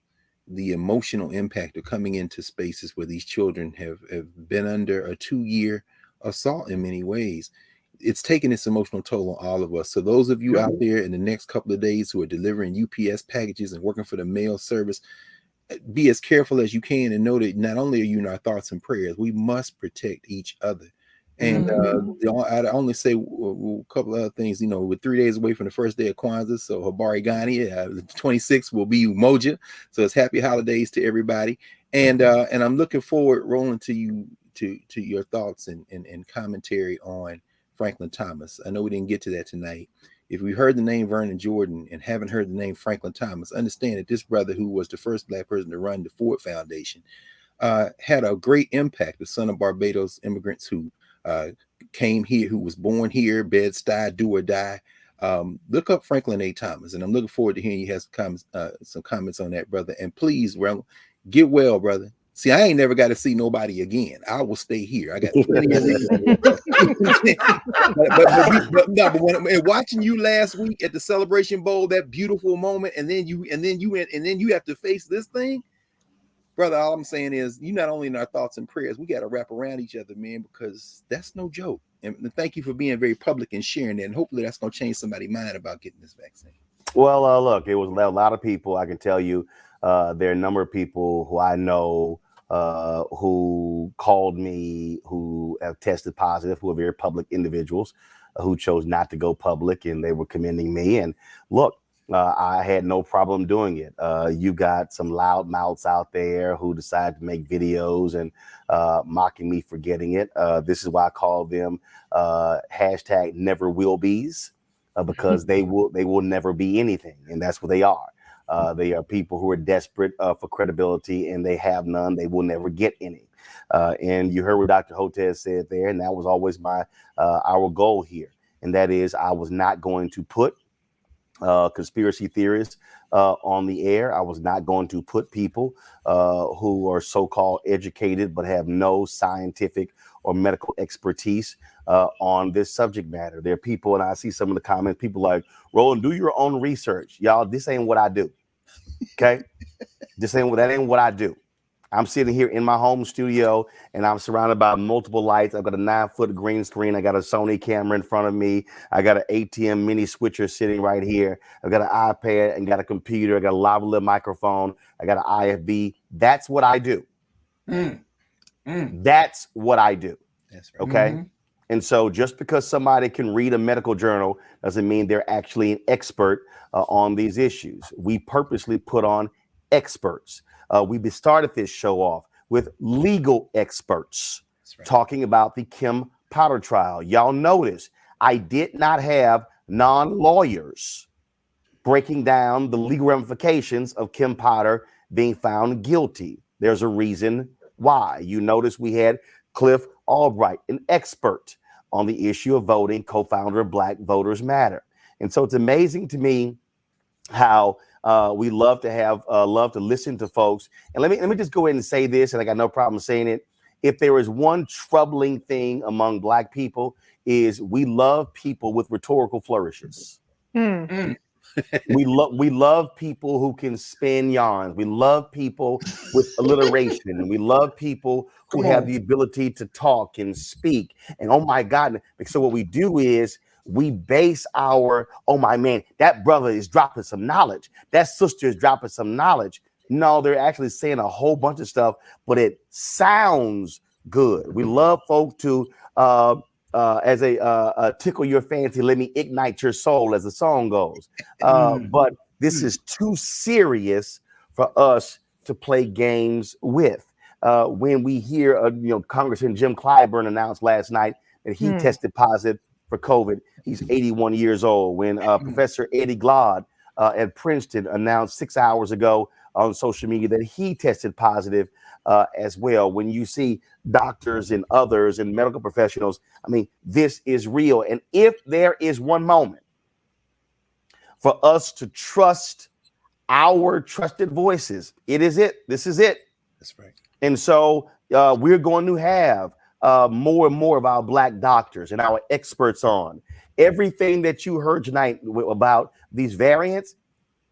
The emotional impact of coming into spaces where these children have been under a 2-year assault in many ways. It's taking its emotional toll on all of us. So those of you out there in the next couple of days who are delivering UPS packages and working for the mail service, be as careful as you can and know that not only are you in our thoughts and prayers, we must protect each other. And I'd only say a couple of other things. We're 3 days away from the first day of Kwanzaa, so Habari Ghani, the 26th will be Umoja. So it's happy holidays to everybody. And I'm looking forward, Roland, to your thoughts and commentary on Franklin Thomas. I know we didn't get to that tonight. If we heard the name Vernon Jordan and haven't heard the name Franklin Thomas, understand that this brother, who was the first Black person to run the Ford Foundation, had a great impact. The son of Barbados immigrants who came here, who was born here, Bed-Stuy, do or die. Look up Franklin A. Thomas, and I'm looking forward to hearing you have some comments on that, brother. And please, get well, brother. See, I ain't never got to see nobody again. I will stay here. I got plenty of reasons. but when watching you last week at the Celebration Bowl, that beautiful moment, and then you have to face this thing. Brother, all I'm saying is you not only in our thoughts and prayers, we got to wrap around each other, man, because that's no joke. And thank you for being very public and sharing that. And hopefully that's going to change somebody's mind about getting this vaccine. Well, look, it was a lot of people. I can tell you there are a number of people who I know who called me, who have tested positive, who are very public individuals who chose not to go public, and they were commending me. And look, I had no problem doing it. You got some loud mouths out there who decide to make videos and mocking me for getting it. This is why I call them hashtag never will be's, because they will never be anything. And that's what they are. They are people who are desperate for credibility, and they have none. They will never get any. And you heard what Dr. Hortez said there, and that was always our goal here. And that is, I was not going to put conspiracy theorists on the air. I was not going to put people who are so-called educated but have no scientific or medical expertise on this subject matter. There are people, and I see some of the comments, people like, Roland, do your own research. Y'all, this ain't what I do. Okay? That ain't what I do. I'm sitting here in my home studio and I'm surrounded by multiple lights. I've got a 9-foot green screen. I got a Sony camera in front of me. I got an ATM mini switcher sitting right here. I've got an iPad and got a computer. I got a lavalier microphone. I got an IFB. That's what I do. That's what I do. That's right. Okay. And so just because somebody can read a medical journal doesn't mean they're actually an expert on these issues. We purposely put on experts. We started this show off with legal experts talking about the Kim Potter trial. Y'all notice I did not have non-lawyers breaking down the legal ramifications of Kim Potter being found guilty. There's a reason why. You notice we had Cliff Albright, an expert on the issue of voting, co-founder of Black Voters Matter. And so it's amazing to me how we love to listen to folks. And let me just go ahead and say this, and I got no problem saying it. If there is one troubling thing among Black people, is we love people with rhetorical flourishes. We love people who can spin yarns. We love people with alliteration, and we love people who have the ability to talk and speak. And oh my God! So what we do is we base our, oh my man, that brother is dropping some knowledge. That sister is dropping some knowledge. No, they're actually saying a whole bunch of stuff, but it sounds good. We love folk to as a tickle your fancy, let me ignite your soul, as the song goes. But this is too serious for us to play games with. When we hear, Congressman Jim Clyburn announced last night that he tested positive for COVID. He's 81 years old. When Professor Eddie Glaude at Princeton announced 6 hours ago on social media that he tested positive as well. When you see doctors and others and medical professionals, I mean, this is real. And if there is one moment for us to trust our trusted voices, it is it. This is it. That's right. And so we're going to have more and more of our Black doctors and our experts on. Everything that you heard tonight about these variants,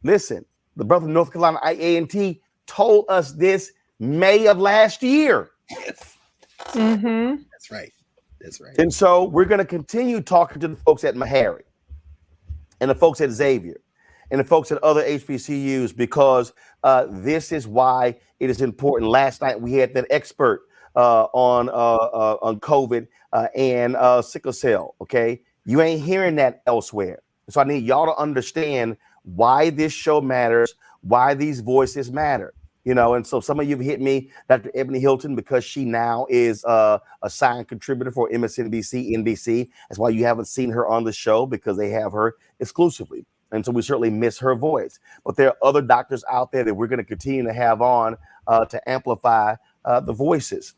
listen, the brother from North Carolina A&T told us this May of last year. Yes. That's right. That's right. And so we're going to continue talking to the folks at Meharry and the folks at Xavier and the folks at other HBCUs, because this is why it is important. Last night we had that expert on COVID and sickle cell. Okay, you ain't hearing that elsewhere. So I need y'all to understand why this show matters, why these voices matter. And so some of you have hit me, Dr. Ebony Hilton, because she now is a signed contributor for MSNBC, NBC. That's why you haven't seen her on the show, because they have her exclusively. And so we certainly miss her voice. But there are other doctors out there that we're going to continue to have on to amplify the voices.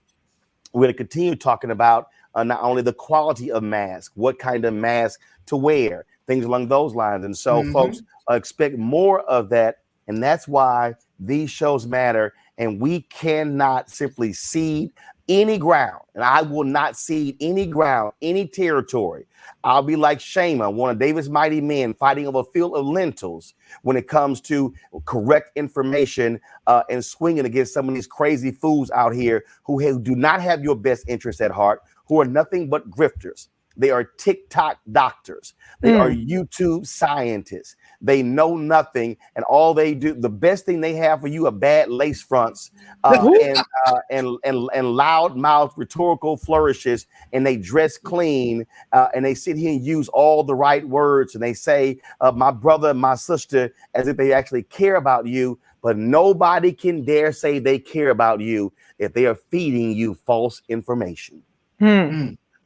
We're going to continue talking about not only the quality of mask, what kind of mask to wear, things along those lines. And so folks expect more of that. And that's why these shows matter. And we cannot simply cede any ground. And I will not cede any ground, any territory. I'll be like Shema, one of David's mighty men, fighting over a field of lentils when it comes to correct information and swinging against some of these crazy fools out here who do not have your best interest at heart, who are nothing but grifters. They are TikTok doctors. They are YouTube scientists. They know nothing, and all they do, the best thing they have for you, are bad lace fronts and loud mouth rhetorical flourishes, and they dress clean, and they sit here and use all the right words, and they say, my brother, my sister, as if they actually care about you. But nobody can dare say they care about you if they are feeding you false information.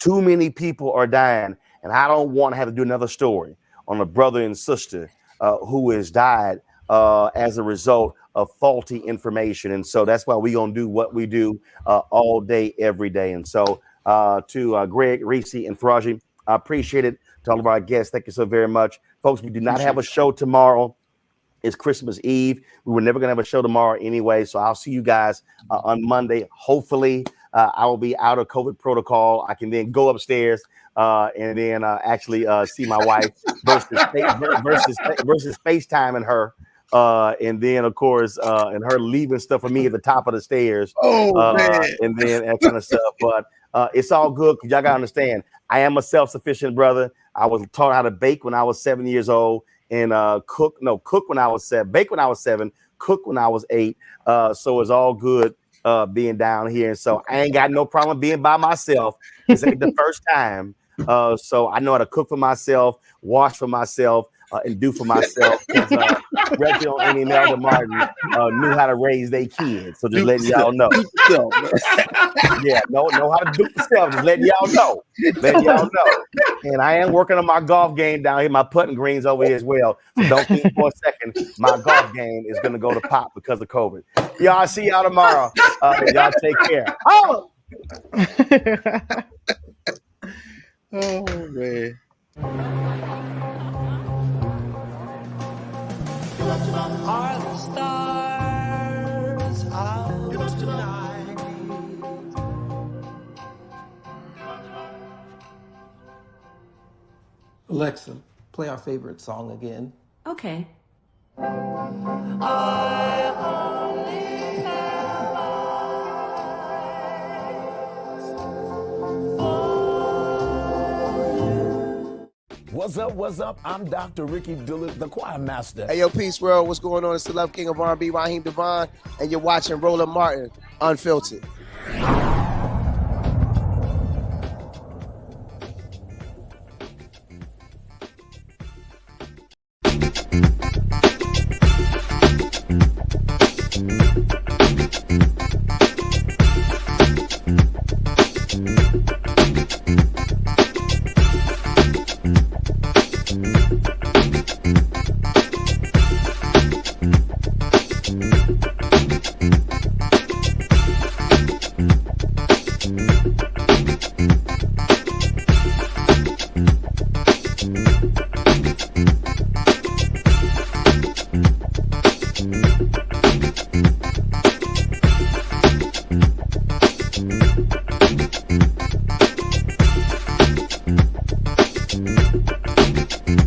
Too many people are dying, and I don't want to have to do another story on a brother and sister who has died as a result of faulty information. And so that's why we're going to do what we do all day, every day. And so to Greg, Reese, and Faraji, I appreciate it. To all of our guests, thank you so very much. Folks, we do not have a show tomorrow. It's Christmas Eve. We were never going to have a show tomorrow anyway. So I'll see you guys on Monday. Hopefully, I will be out of COVID protocol. I can then go upstairs and then actually see my wife versus FaceTiming her And then of course, and her leaving stuff for me at the top of the stairs. Man. And then that kind of stuff. But it's all good because y'all gotta understand, I am a self-sufficient brother. I was taught how to bake when I was 7 years old, and cook when I was 7, bake when I was 7, cook when I was 8. So it's all good being down here. And so I ain't got no problem being by myself. This ain't the first time. So I know how to cook for myself, wash for myself, and do for myself. Reginald and Imelda Martin knew how to raise their kids. So just letting y'all know. Yeah, know how to do myself. Just letting y'all know. Letting y'all know. And I am working on my golf game down here. My putting greens over here as well. So don't think for a second my golf game is going to go to pop because of COVID. Y'all, see y'all tomorrow. Y'all take care. Oh, oh man. Are the stars out tonight? Alexa, play our favorite song again. Okay. What's up? I'm Dr. Ricky Dillard, the choir master. Hey, yo, Peace World. What's going on? It's the Love King of R&B, Raheem Devon, and you're watching Roland Martin Unfiltered.